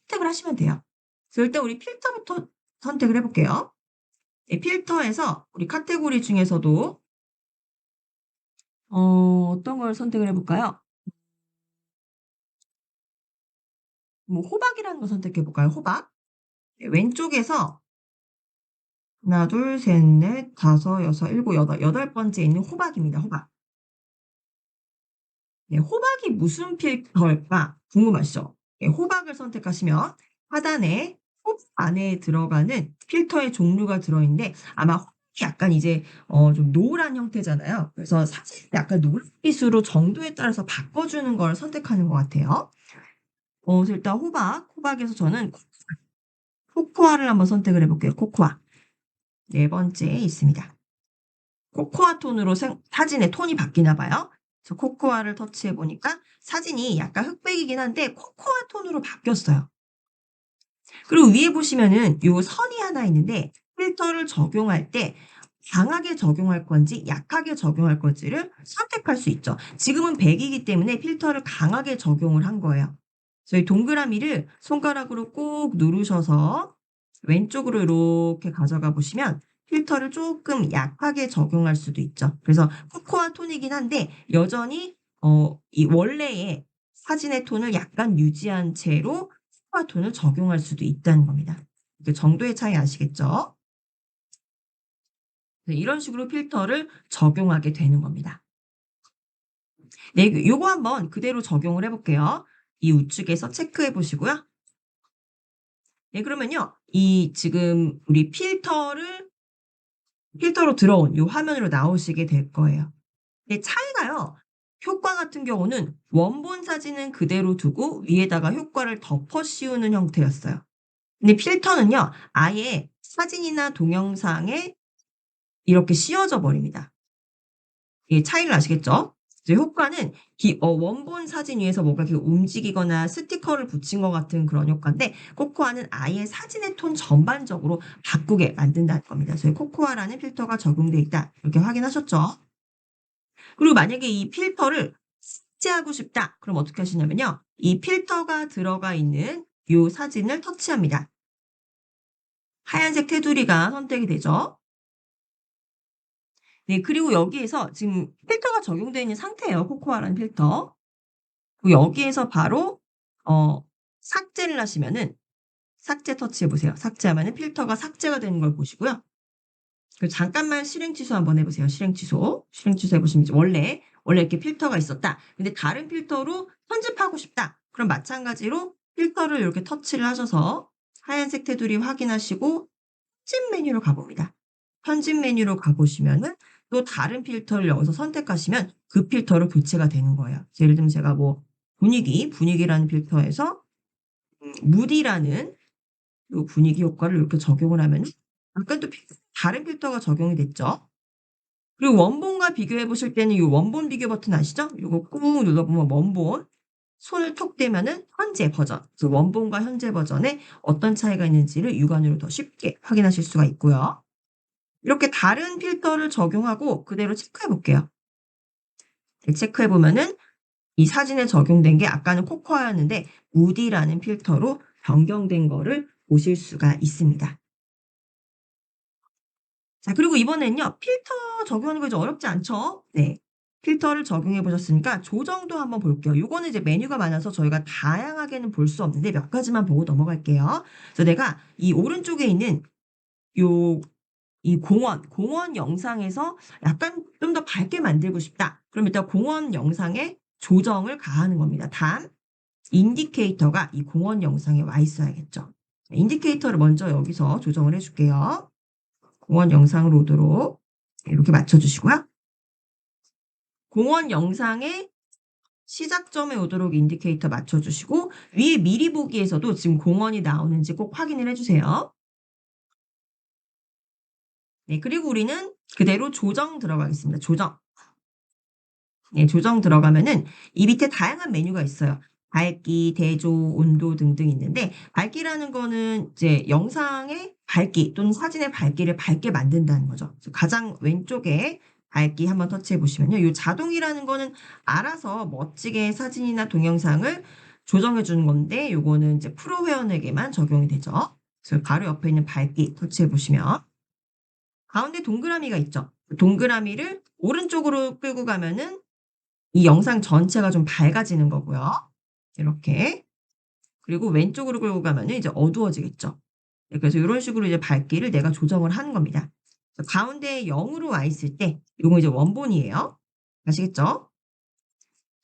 선택을 하시면 돼요. 그래서 일단 우리 필터부터 선택을 해 볼게요. 이 필터에서 우리 카테고리 중에서도 어떤 걸 선택을 해 볼까요? 뭐 호박이라는 거 선택해 볼까요? 호박. 네, 왼쪽에서 하나, 둘, 셋, 넷, 다섯, 여섯, 일곱, 여덟, 여덟 번째 있는 호박입니다. 호박. 네, 호박이 무슨 필터일까 궁금하시죠? 네, 호박을 선택하시면 하단에 호박 안에 들어가는 필터의 종류가 들어있는데 아마 호박이 약간 이제 좀 노란 형태잖아요. 그래서 사실 약간 노란빛으로 정도에 따라서 바꿔주는 걸 선택하는 것 같아요. 그래서 일단 호박에서 저는 코코아를 한번 선택을 해볼게요. 코코아. 네 번째에 있습니다. 코코아 톤으로 사진의 톤이 바뀌나 봐요. 그래서 코코아를 터치해 보니까 사진이 약간 흑백이긴 한데 코코아 톤으로 바뀌었어요. 그리고 위에 보시면은 요 선이 하나 있는데 필터를 적용할 때 강하게 적용할 건지 약하게 적용할 건지를 선택할 수 있죠. 지금은 100 이기 때문에 필터를 강하게 적용을 한 거예요. 저희 동그라미를 손가락으로 꾹 누르셔서 왼쪽으로 이렇게 가져가 보시면 필터를 조금 약하게 적용할 수도 있죠. 그래서 코코아 톤이긴 한데 여전히 이 원래의 사진의 톤을 약간 유지한 채로 코코아 톤을 적용할 수도 있다는 겁니다. 그 정도의 차이 아시겠죠? 네, 이런 식으로 필터를 적용하게 되는 겁니다. 네, 요거 한번 그대로 적용을 해 볼게요. 이 우측에서 체크해 보시고요. 네, 그러면요. 이 지금 우리 필터로 들어온 요 화면으로 나오시게 될 거예요. 근데 차이가요. 효과 같은 경우는 원본 사진은 그대로 두고 위에다가 효과를 덮어 씌우는 형태였어요. 근데 필터는요. 아예 사진이나 동영상에 이렇게 씌워져 버립니다. 이 차이를 아시겠죠? 이제 효과는 원본 사진 위에서 뭔가 이렇게 움직이거나 스티커를 붙인 것 같은 그런 효과인데 코코아는 아예 사진의 톤 전반적으로 바꾸게 만든다는 겁니다. 그래서 코코아라는 필터가 적용돼 있다. 이렇게 확인하셨죠? 그리고 만약에 이 필터를 삭제하고 싶다. 그럼 어떻게 하시냐면요. 이 필터가 들어가 있는 요 사진을 터치합니다. 하얀색 테두리가 선택이 되죠. 네, 그리고 여기에서 지금 필터가 적용되어 있는 상태예요. 코코아라는 필터. 그 여기에서 바로 어 삭제를 하시면은 삭제 터치해 보세요. 삭제하면은 필터가 삭제가 되는 걸 보시고요. 그리고 잠깐만 실행 취소 한번 해 보세요. 실행 취소. 실행 취소해 보시면 이제 원래 이렇게 필터가 있었다. 근데 다른 필터로 편집하고 싶다. 그럼 마찬가지로 필터를 이렇게 터치를 하셔서 하얀색 테두리 확인하시고 편집 메뉴로 가 봅니다. 편집 메뉴로 가 보시면은 또 다른 필터를 여기서 선택하시면 그 필터로 교체가 되는 거예요. 예를 들면 제가 뭐 분위기라는 필터에서 무디라는 요 분위기 효과를 이렇게 적용을 하면은 약간 또 다른 필터가 적용이 됐죠. 그리고 원본과 비교해 보실 때는 요 원본 비교 버튼 아시죠? 요거 꾹 눌러 보면 원본 손을 톡 대면은 현재 버전. 그래서 원본과 현재 버전에 어떤 차이가 있는지를 육안으로 더 쉽게 확인하실 수가 있고요. 이렇게 다른 필터를 적용하고 그대로 체크해 볼게요. 네, 체크해 보면은 이 사진에 적용된 게 아까는 코코아였는데 무디라는 필터로 변경된 거를 보실 수가 있습니다. 자, 그리고 이번엔요. 필터 적용하는 거 이제 어렵지 않죠? 네. 필터를 적용해 보셨으니까 조정도 한번 볼게요. 요거는 이제 메뉴가 많아서 저희가 다양하게는 볼 수 없는데 몇 가지만 보고 넘어갈게요. 그래서 내가 이 오른쪽에 있는 요 이 공원 영상에서 약간 좀 더 밝게 만들고 싶다. 그럼 일단 공원 영상에 조정을 가하는 겁니다. 단 인디케이터가 이 공원 영상에 와 있어야겠죠. 인디케이터를 먼저 여기서 조정을 해 줄게요. 공원 영상으로 오도록 이렇게 맞춰 주시고요. 공원 영상의 시작점에 오도록 인디케이터 맞춰 주시고 위에 미리 보기에서도 지금 공원이 나오는지 꼭 확인을 해 주세요. 네 그리고 우리는 그대로 조정 들어가겠습니다. 조정. 네 조정 들어가면은 이 밑에 다양한 메뉴가 있어요. 밝기, 대조, 온도 등등 있는데 밝기라는 거는 이제 영상의 밝기 또는 사진의 밝기를 밝게 만든다는 거죠. 그래서 가장 왼쪽에 밝기 한번 터치해 보시면요. 요 자동이라는 거는 알아서 멋지게 사진이나 동영상을 조정해 주는 건데 요거는 이제 프로 회원에게만 적용이 되죠. 그래서 바로 옆에 있는 밝기 터치해 보시면 가운데 동그라미가 있죠. 그 동그라미를 오른쪽으로 끌고 가면은 이 영상 전체가 좀 밝아지는 거고요. 이렇게. 그리고 왼쪽으로 끌고 가면은 이제 어두워지겠죠. 네 그래서 요런 식으로 이제 밝기를 내가 조정을 하는 겁니다. 그래서 가운데에 0 으로 와 있을 때 요거 이제 원본이에요. 아시겠죠?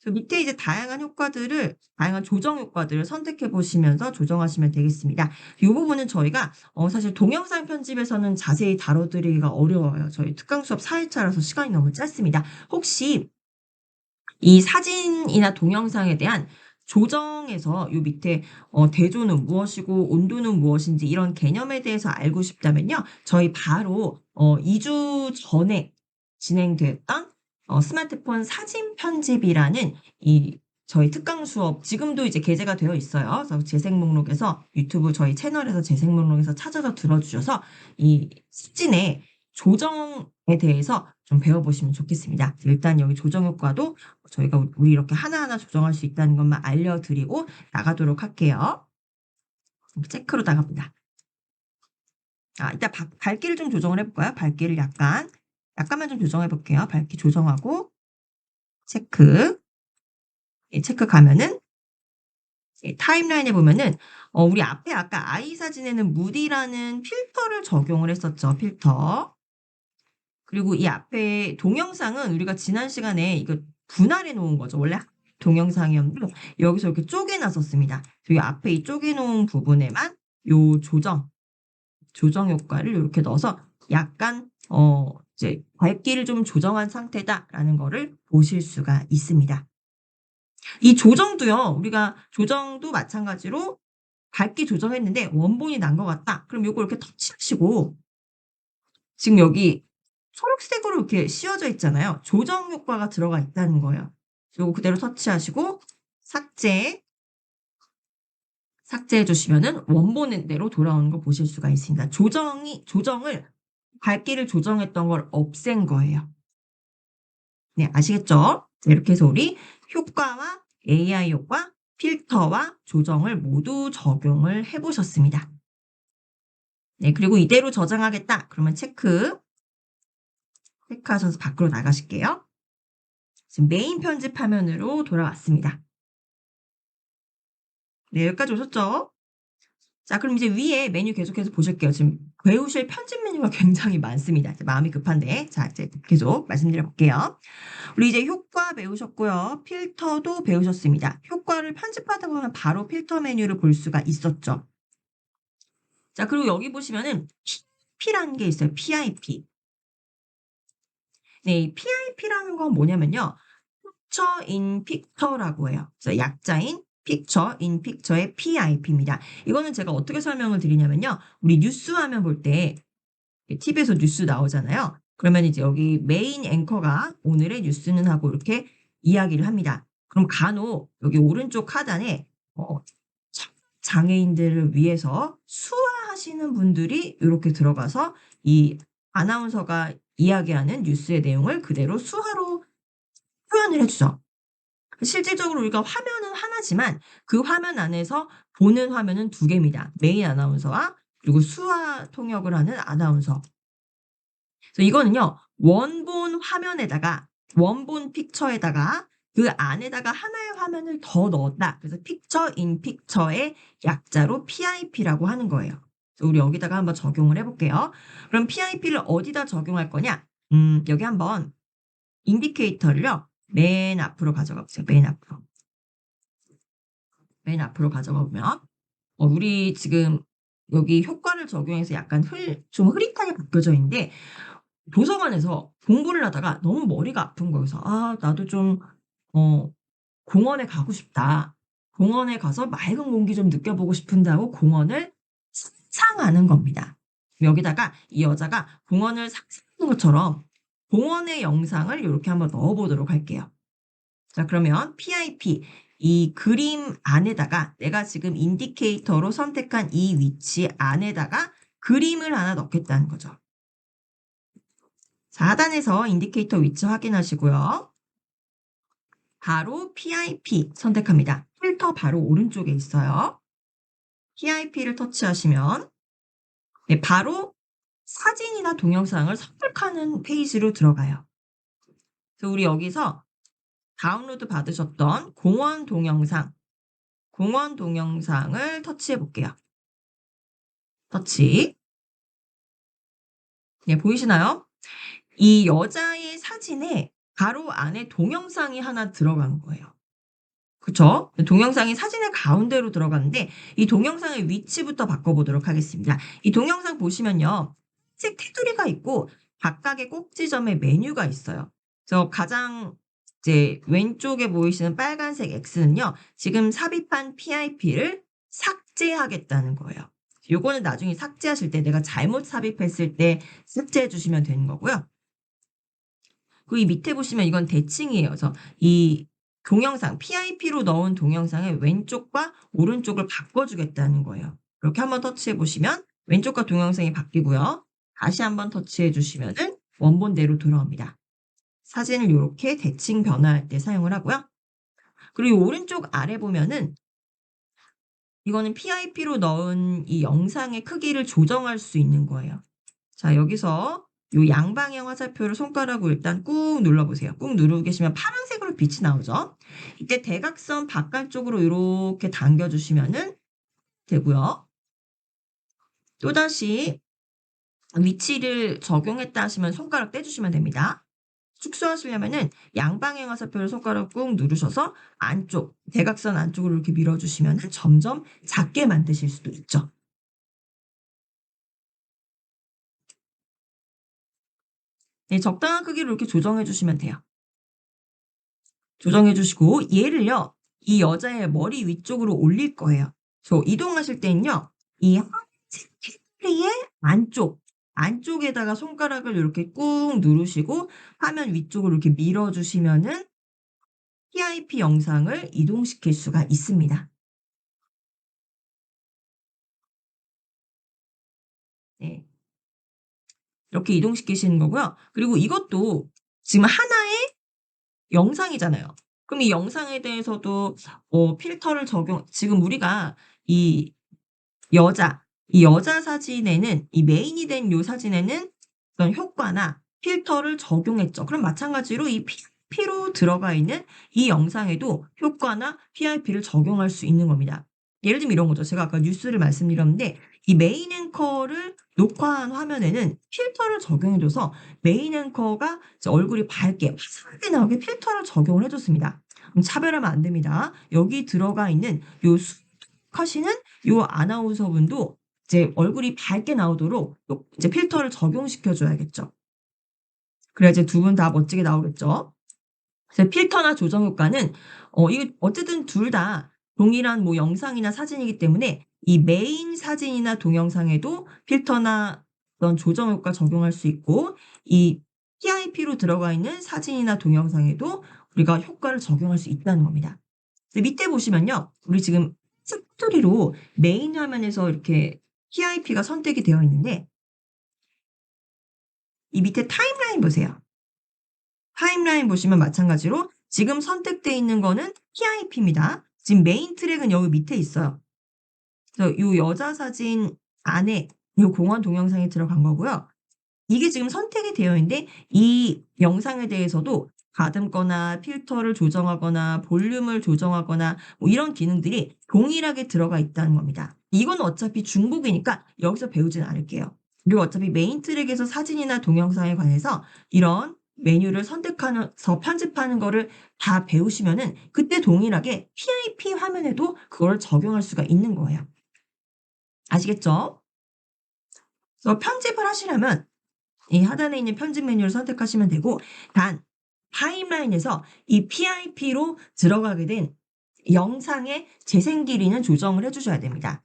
그 밑에 이제 다양한 조정 효과들을 선택해 보시면서 조정하시면 되겠습니다. 요 부분은 저희가 사실 동영상 편집에서는 자세히 다뤄 드리기가 어려워요. 저희 특강 수업 4 일차라서 시간이 너무 짧습니다. 혹시 이 사진이나 동영상에 대한 조정에서 요 밑에 대조는 무엇이고 온도는 무엇인지 이런 개념에 대해서 알고 싶다면요. 저희 바로 2주 전에 진행됐던 스마트폰 사진 편집이라는 이 저희 특강 수업 지금도 이제 게재가 되어 있어요. 그래서 재생 목록에서 유튜브 저희 채널에서 재생 목록에서 찾아서 들어 주셔서 이 사진의 조정에 대해서 좀 배워 보시면 좋겠습니다. 일단 여기 조정 효과도 저희가 우리 이렇게 하나하나 조정할 수 있다는 것만 알려드리고 나가도록 할게요. 체크로 나갑니다. 이따 밝기를 좀 조정을 해 볼까요? 밝기를 약간만 좀 조정해 볼게요. 밝기 조정하고 체크. 예 체크 가면은 예 타임라인에 보면은 우리 앞에 아까 아이 사진에는 무디라는 필터를 적용을 했었죠, 필터. 그리고 이 앞에 동영상은 우리가 지난 시간에 이거 분할해 놓은 거죠. 원래 동영상이었는데 여기서 이렇게 쪼개 놨었습니다. 이 앞에 이 쪼개 놓은 부분에만 요 조정 효과를 요렇게 넣어서 약간 이제 '밝기를 좀 조정한 상태다.'라는 거를 보실 수가 있습니다. 이 조정도요. 우리가 조정도 마찬가지로 밝기 조정했는데 '원본이 난 것 같다.' 그럼 요거 이렇게 터치하시고 지금 여기 초록색으로 이렇게 씌워져 있잖아요. 조정 효과가 들어가 있다는 거예요. 요거 그대로 터치하시고 삭제, 삭제해 주시면은 원본대로 돌아오는 거 보실 수가 있습니다. 조정을 밝기를 조정했던 걸 없앤 거예요. 네 아시겠죠? 네 이렇게 해서 우리 효과와 AI 효과, 필터와 조정을 모두 적용을 해 보셨습니다. 네 그리고 '이대로 저장하겠다.' 그러면 체크하셔서 밖으로 나가실게요. 지금 메인 편집 화면으로 돌아왔습니다. 네 여기까지 오셨죠? 자 그럼 이제 위에 메뉴 계속해서 보실게요. 지금 배우실 편집 메뉴가 굉장히 많습니다. 이제 마음이 급한데 자 이제 계속 말씀드려 볼게요. 우리 이제 효과 배우셨고요. 필터도 배우셨습니다. 효과를 편집하다 보면 바로 필터 메뉴를 볼 수가 있었죠. 자 그리고 여기 보시면은 PIP라는 게 있어요. PIP. 네 이 PIP라는 건 뭐냐면요. Picture in Picture라고 해요. 그래서 약자인 Picture in Picture의 PIP입니다. 이거는 제가 어떻게 설명을 드리냐면요. 우리 뉴스 화면 볼 때 TV에서 뉴스 나오잖아요. 그러면 이제 여기 메인 앵커가 오늘의 뉴스는 하고 이렇게 이야기를 합니다. 그럼 간혹 여기 오른쪽 하단에 청 장애인들을 위해서 수화하시는 분들이 요렇게 들어가서 이 아나운서가 이야기하는 뉴스의 내용을 그대로 수화로 표현을 해 주죠. 실질적으로 우리가 화면은 하나지만 그 화면 안에서 보는 화면은 두 개입니다. 메인 아나운서와 그리고 수화 통역을 하는 아나운서. 그래서 이거는요. 원본 픽처에다가 그 안에다가 하나의 화면을 더 넣었다. 그래서 Picture in Picture의 약자로 PIP라고 하는 거예요. 그래서 우리 여기다가 한번 적용을 해 볼게요. 그럼 PIP를 어디다 적용할 거냐? 여기 한번 인디케이터를요. 맨 앞으로 가져가 보세요. 맨 앞으로. 맨 앞으로 가져가 보면 우리 지금 여기 효과를 적용해서 약간 좀 흐릿하게 바뀌어져 있는데 도서관에서 공부를 하다가 너무 머리가 아픈 거여서 '아 나도 좀 어 공원에 가고 싶다. 공원에 가서 맑은 공기 좀 느껴보고 싶은데.' 하고 공원을 상상하는 겁니다. 여기다가 이 여자가 공원을 상상하는 것처럼 공원의 영상을 요렇게 한번 넣어 보도록 할게요. 자 그러면 PIP 이 그림 안에다가 내가 지금 인디케이터로 선택한 이 위치 안에다가 그림을 하나 넣겠다는 거죠. 자 하단에서 인디케이터 위치 확인하시고요. 바로 PIP 선택합니다. 필터 바로 오른쪽에 있어요. PIP를 터치하시면 네 바로 사진이나 동영상을 선택하는 페이지로 들어가요. 그래서 우리 여기서 다운로드 받으셨던 공원 동영상을 터치해 볼게요. 터치. 네 보이시나요? 이 여자의 사진에 바로 안에 동영상이 하나 들어간 거예요. 그쵸? 동영상이 사진의 가운데로 들어가는데 이 동영상의 위치부터 바꿔보도록 하겠습니다. 이 동영상 보시면요. 색 테두리가 있고 각각의 꼭지점에 메뉴가 있어요. 그래서 가장 이제 왼쪽에 보이시는 빨간색 X는요. 지금 삽입한 PIP를 삭제하겠다는 거예요. 요거는 나중에 삭제하실 때 내가 잘못 삽입했을 때 삭제해 주시면 되는 거고요. 그 이 밑에 보시면 이건 대칭이에요. 그래서 이 동영상 PIP로 넣은 동영상의 왼쪽과 오른쪽을 바꿔 주겠다는 거예요. 이렇게 한번 터치해 보시면 왼쪽과 동영상이 바뀌고요. 다시 한번 터치해 주시면은 원본대로 돌아옵니다. 사진을 요렇게 대칭 변화할 때 사용을 하고요. 그리고 오른쪽 아래 보면은 이거는 PIP로 넣은 이 영상의 크기를 조정할 수 있는 거예요. 자 여기서 요 양방향 화살표를 손가락으로 일단 꾹 눌러 보세요. 꾹 누르고 계시면 파란색으로 빛이 나오죠. 이때 대각선 바깥쪽으로 요렇게 당겨 주시면은 되고요. 또다시 위치를 적용했다 하시면 손가락 떼 주시면 됩니다. 축소하시려면은 양방향 화살표를 손가락 꾹 누르셔서 안쪽 대각선 안쪽으로 이렇게 밀어 주시면은 점점 작게 만드실 수도 있죠. 네 적당한 크기로 이렇게 조정해 주시면 돼요. 조정해 주시고 얘를요. 이 여자의 머리 위쪽으로 올릴 거예요. 그래서 이동하실 때는요. 이 하얀색 테두리의 안쪽에다가 손가락을 요렇게 꾹 누르시고 화면 위쪽으로 이렇게 밀어 주시면은 PIP 영상을 이동시킬 수가 있습니다. 네. 이렇게 이동시키시는 거고요. 그리고 이것도 지금 하나의 영상이잖아요. 그럼 이 영상에 대해서도 필터를 적용 지금 우리가 이 여자, 이 여자 사진에는 이 메인이 된 요 사진에는 어떤 효과나 필터를 적용했죠. 그럼 마찬가지로 이 PIP로 들어가 있는 이 영상에도 효과나 PIP를 적용할 수 있는 겁니다. 예를 들면 이런 거죠. 제가 아까 뉴스를 말씀드렸는데 이 메인 앵커를 녹화한 화면에는 필터를 적용해 줘서 메인 앵커가 이제 얼굴이 밝게 화사하게 나오게 필터를 적용을 해 줬습니다. 그럼 차별하면 안 됩니다. 여기 들어가 있는 요 하시는 요 아나운서분도 이제 얼굴이 밝게 나오도록 요 이제 필터를 적용시켜 줘야겠죠. 그래야 이제 두 분 다 멋지게 나오겠죠. 그래서 필터나 조정 효과는 이게 어쨌든 둘 다 동일한 뭐 영상이나 사진이기 때문에 이 메인 사진이나 동영상에도 필터나 어떤 조정 효과 적용할 수 있고 이 PIP로 들어가 있는 사진이나 동영상에도 우리가 효과를 적용할 수 있다는 겁니다. 근데 밑에 보시면요. 우리 지금 스토리로 메인 화면에서 이렇게 PIP가 선택이 되어 있는데 이 밑에 타임라인 보세요. 타임라인 보시면 마찬가지로 지금 선택되어 있는 거는 PIP입니다. 지금 메인 트랙은 여기 밑에 있어요. 그래서 요 여자 사진 안에 요 공원 동영상이 들어간 거고요. 이게 지금 선택이 되어 있는데 이 영상에 대해서도 가듬거나 필터를 조정하거나 볼륨을 조정하거나 뭐 이런 기능들이 동일하게 들어가 있다는 겁니다. 이건 어차피 중복이니까 여기서 배우진 않을게요. 그리고 어차피 메인 트랙에서 사진이나 동영상에 관해서 이런 메뉴를 선택하면서 편집하는 거를 다 배우시면은 그때 동일하게 PIP 화면에도 그걸 적용할 수가 있는 거예요. 아시겠죠? 그래서 편집을 하시려면 이 하단에 있는 편집 메뉴를 선택하시면 되고, 단 타임라인에서 이 PIP로 들어가게 된 영상의 재생 길이는 조정을 해 주셔야 됩니다.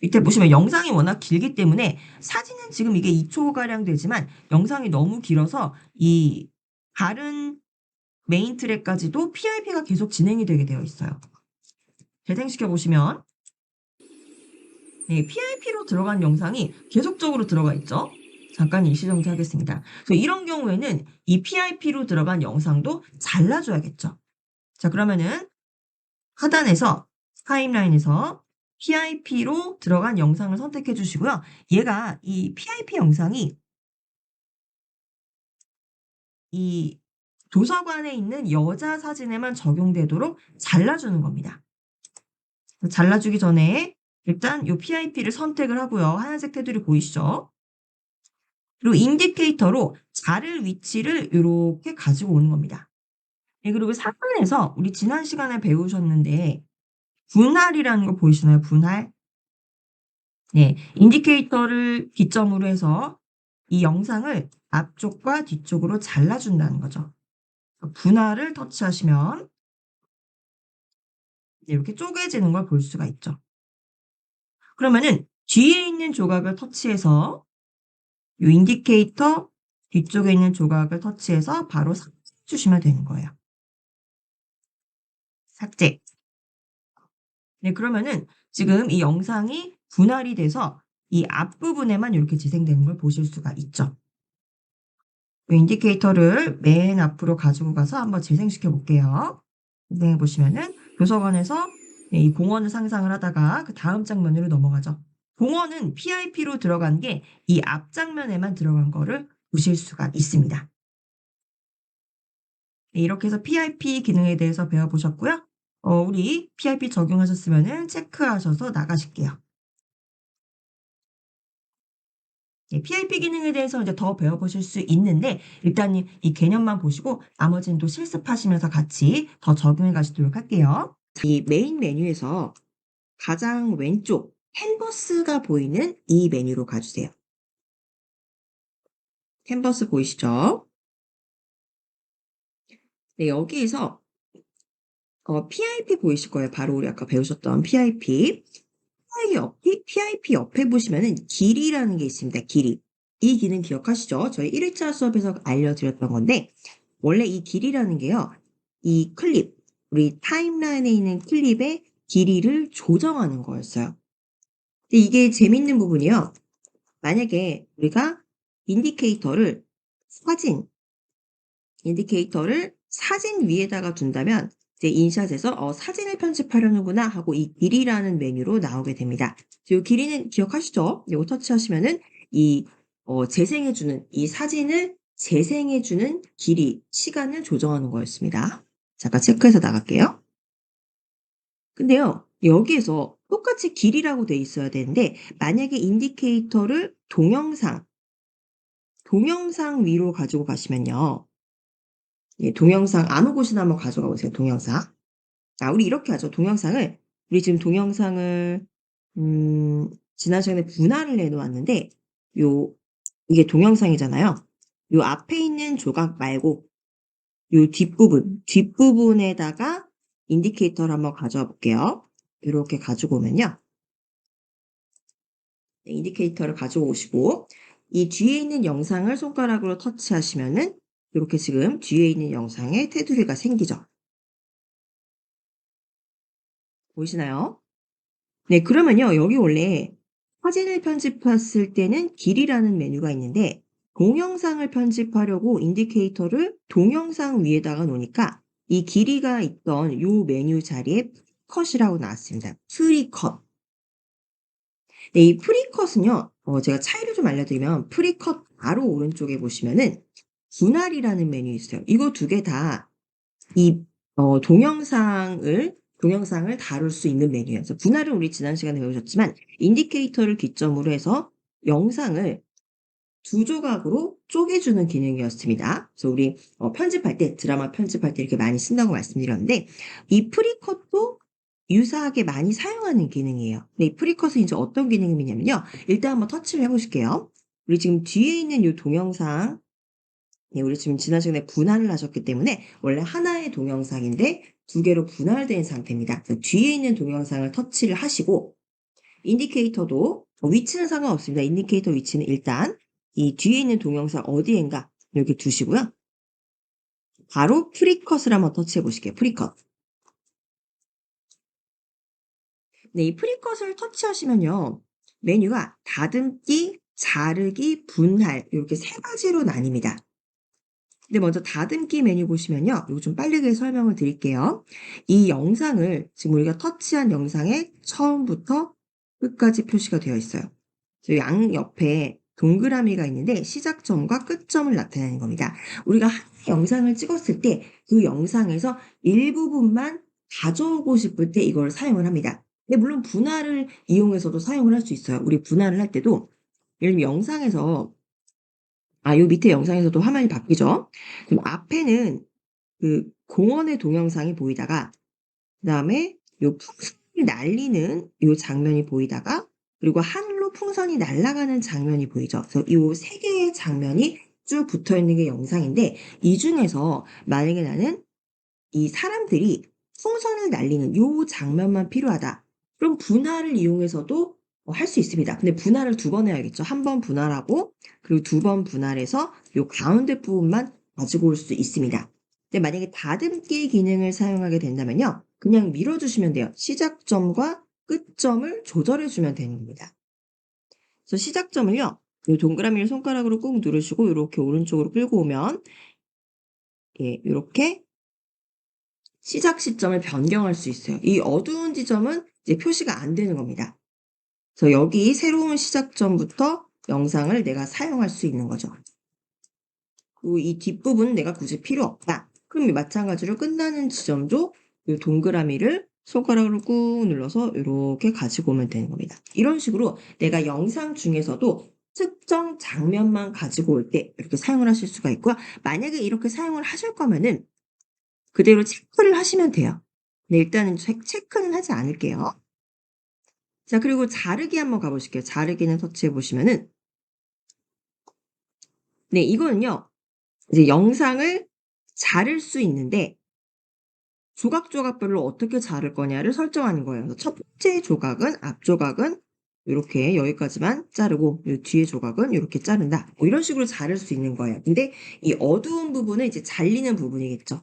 밑에 보시면 영상이 워낙 길기 때문에 사진은 지금 이게 2 초가량 되지만 영상이 너무 길어서 이 다른 메인 트랙까지도 PIP가 계속 진행이 되게 되어 있어요. 재생시켜 보시면 네, PIP로 들어간 영상이 계속적으로 들어가 있죠. 잠깐 일시 정지하겠습니다. 그래서 이런 경우에는 이 PIP로 들어간 영상도 잘라줘야겠죠. 자, 그러면은 하단에서 타임라인에서 PIP로 들어간 영상을 선택해 주시고요. 얘가 이 PIP 영상이 이 도서관에 있는 여자 사진에만 적용되도록 잘라주는 겁니다. 잘라주기 전에 일단 요 PIP를 선택을 하고요. 하얀색 테두리 보이시죠? 그리고 인디케이터로 자를 위치를 요렇게 가지고 오는 겁니다. 네, 그리고 상단에서 우리 지난 시간에 배우셨는데 분할이라는 거 보이시나요? 분할. 네. 인디케이터를 기점으로 해서 이 영상을 앞쪽과 뒤쪽으로 잘라 준다는 거죠. 분할을 터치하시면 이렇게 쪼개지는 걸 볼 수가 있죠. 그러면은 뒤에 있는 조각을 터치해서 요 인디케이터 뒤쪽에 있는 조각을 터치해서 바로 삭제해 주시면 되는 거예요. 삭제. 네, 그러면은 지금 이 영상이 분할이 돼서 이 앞부분에만 이렇게 재생되는 걸 보실 수가 있죠. 이 인디케이터를 맨 앞으로 가지고 가서 한번 재생시켜 볼게요. 재생해 보시면은 도서관에서 네, 이 공원을 상상을 하다가 그 다음 장면으로 넘어가죠. 공원은 PIP로 들어간 게 이 앞 장면에만 들어간 거를 보실 수가 있습니다. 네, 이렇게 해서 PIP 기능에 대해서 배워보셨고요. 우리 PIP 적용하셨으면은 체크하셔서 나가실게요. 예, PIP 기능에 대해서 이제 더 배워보실 수 있는데 일단 이 개념만 보시고 나머지는 또 실습하시면서 같이 더 적용해 가시도록 할게요. 이 메인 메뉴에서 가장 왼쪽 캔버스가 보이는 이 메뉴로 가주세요. 캔버스 보이시죠? 네, 여기에서 PIP 보이실 거예요. 바로 우리 아까 배우셨던 PIP. PIP 옆에 보시면은 길이라는 게 있습니다. 길이. 이 기능 기억하시죠? 저희 1회차 수업에서 알려드렸던 건데 원래 이 길이라는 게요. 이 클립, 우리 타임라인에 있는 클립의 길이를 조정하는 거였어요. 근데 이게 재밌는 부분이요. 만약에 우리가 인디케이터를 사진, 인디케이터를 사진 위에다가 둔다면 이제 인샷에서 사진을 편집하려는구나 하고 이 길이라는 메뉴로 나오게 됩니다. 이 길이는 기억하시죠? 이거 터치하시면은 이 재생해주는 이 사진을 재생해주는 길이, 시간을 조정하는 거였습니다. 잠깐 체크해서 나갈게요. 근데요, 여기에서 똑같이 길이라고 돼 있어야 되는데 만약에 인디케이터를 동영상 위로 가지고 가시면요. 예, 동영상 아무 곳이나 한번 가져가 보세요. 동영상. 우리 이렇게 하죠. 우리 지금 동영상을 지난 시간에 분할을 해 놓았는데 요 이게 동영상이잖아요. 요 앞에 있는 조각 말고 요 뒷부분에다가 인디케이터를 한번 가져와 볼게요. 요렇게 가지고 오면요. 네, 인디케이터를 가지고 오시고 이 뒤에 있는 영상을 손가락으로 터치하시면은 요렇게 지금 뒤에 있는 영상에 테두리가 생기죠. 보이시나요? 네, 그러면요. 여기 원래 사진을 편집했을 때는 길이라는 메뉴가 있는데 동영상을 편집하려고 인디케이터를 동영상 위에다가 놓으니까 이 길이가 있던 요 메뉴 자리에 컷이라고 나왔습니다. 프리컷. 네, 이 프리컷은요. 제가 차이를 좀 알려드리면 프리컷 바로 오른쪽에 보시면은 분할이라는 메뉴 있어요. 이거 두 개 다 이 동영상을 다룰 수 있는 메뉴예요. 그래서 분할은 우리 지난 시간에 배우셨지만 인디케이터를 기점으로 해서 영상을 두 조각으로 쪼개주는 기능이었습니다. 그래서 우리 편집할 때 드라마 편집할 때 이렇게 많이 쓴다고 말씀드렸는데 이 프리컷도 유사하게 많이 사용하는 기능이에요. 근데 이 프리컷은 이제 어떤 기능이냐면요. 일단 한번 터치를 해 보실게요. 우리 지금 뒤에 있는 요 동영상, 네, 우리 지금 지난 시간에 분할을 하셨기 때문에 원래 하나의 동영상인데 두 개로 분할된 상태입니다. 그래서 뒤에 있는 동영상을 터치를 하시고 인디케이터도 위치는 상관없습니다. 인디케이터 위치는 일단 이 뒤에 있는 동영상 어디엔가 여기 두시고요. 바로 프리컷을 한번 터치해 보실게요. 프리컷. 네, 이 프리컷을 터치하시면요. 메뉴가 다듬기, 자르기, 분할 이렇게 세 가지로 나뉩니다. 근데 먼저 다듬기 메뉴 보시면요. 이거 좀 빠르게 설명을 드릴게요. 이 영상을 지금 우리가 터치한 영상의 처음부터 끝까지 표시가 되어 있어요. 양 옆에 동그라미가 있는데 시작점과 끝점을 나타내는 겁니다. 우리가 한 영상을 찍었을 때 그 영상에서 일부분만 가져오고 싶을 때 이걸 사용을 합니다. 근데 물론 분할을 이용해서도 사용을 할 수 있어요. 우리 분할을 할 때도 예를 들면 영상에서 요 밑에 영상에서도 화면이 바뀌죠. 그럼 앞에는 그 공원의 동영상이 보이다가 그다음에 요 풍선이 날리는 요 장면이 보이다가 그리고 하늘로 풍선이 날아가는 장면이 보이죠. 그래서 요 세 개의 장면이 쭉 붙어 있는 게 영상인데 이 중에서 만약에 나는 이 사람들이 풍선을 날리는 요 장면만 필요하다. 그럼 분할을 이용해서도 할 수 있습니다. 근데 분할을 두 번 해야겠죠. 한 번 분할하고 그리고 두 번 분할해서 요 가운데 부분만 가지고 올 수 있습니다. 근데 만약에 다듬기 기능을 사용하게 된다면요. 그냥 밀어주시면 돼요. 시작점과 끝점을 조절해 주면 되는 겁니다. 그래서 시작점을요. 요 동그라미를 손가락으로 꾹 누르시고 요렇게 오른쪽으로 끌고 오면 예, 요렇게 시작 시점을 변경할 수 있어요. 이 어두운 지점은 이제 표시가 안 되는 겁니다. 그래서 여기 새로운 시작점부터 영상을 내가 사용할 수 있는 거죠. 그리고 이 뒷부분은 내가 굳이 필요 없다. 그럼 마찬가지로 끝나는 지점도 이 동그라미를 손가락으로 꾹 눌러서 이렇게 가지고 오면 되는 겁니다. 이런 식으로 내가 영상 중에서도 특정 장면만 가지고 올 때 이렇게 사용을 하실 수가 있고요. 만약에 이렇게 사용을 하실 거면은 그대로 체크를 하시면 돼요. 네, 일단은 체크는 하지 않을게요. 자, 그리고 자르기 한번 가보실게요. 자르기는 터치해 보시면은, 네, 이거는요, 이제 영상을 자를 수 있는데, 조각조각별로 어떻게 자를 거냐를 설정하는 거예요. 그래서 첫 번째 조각은, 앞 조각은 이렇게 여기까지만 자르고, 이 뒤에 조각은 이렇게 자른다. 뭐 이런 식으로 자를 수 있는 거예요. 근데 이 어두운 부분은 이제 잘리는 부분이겠죠.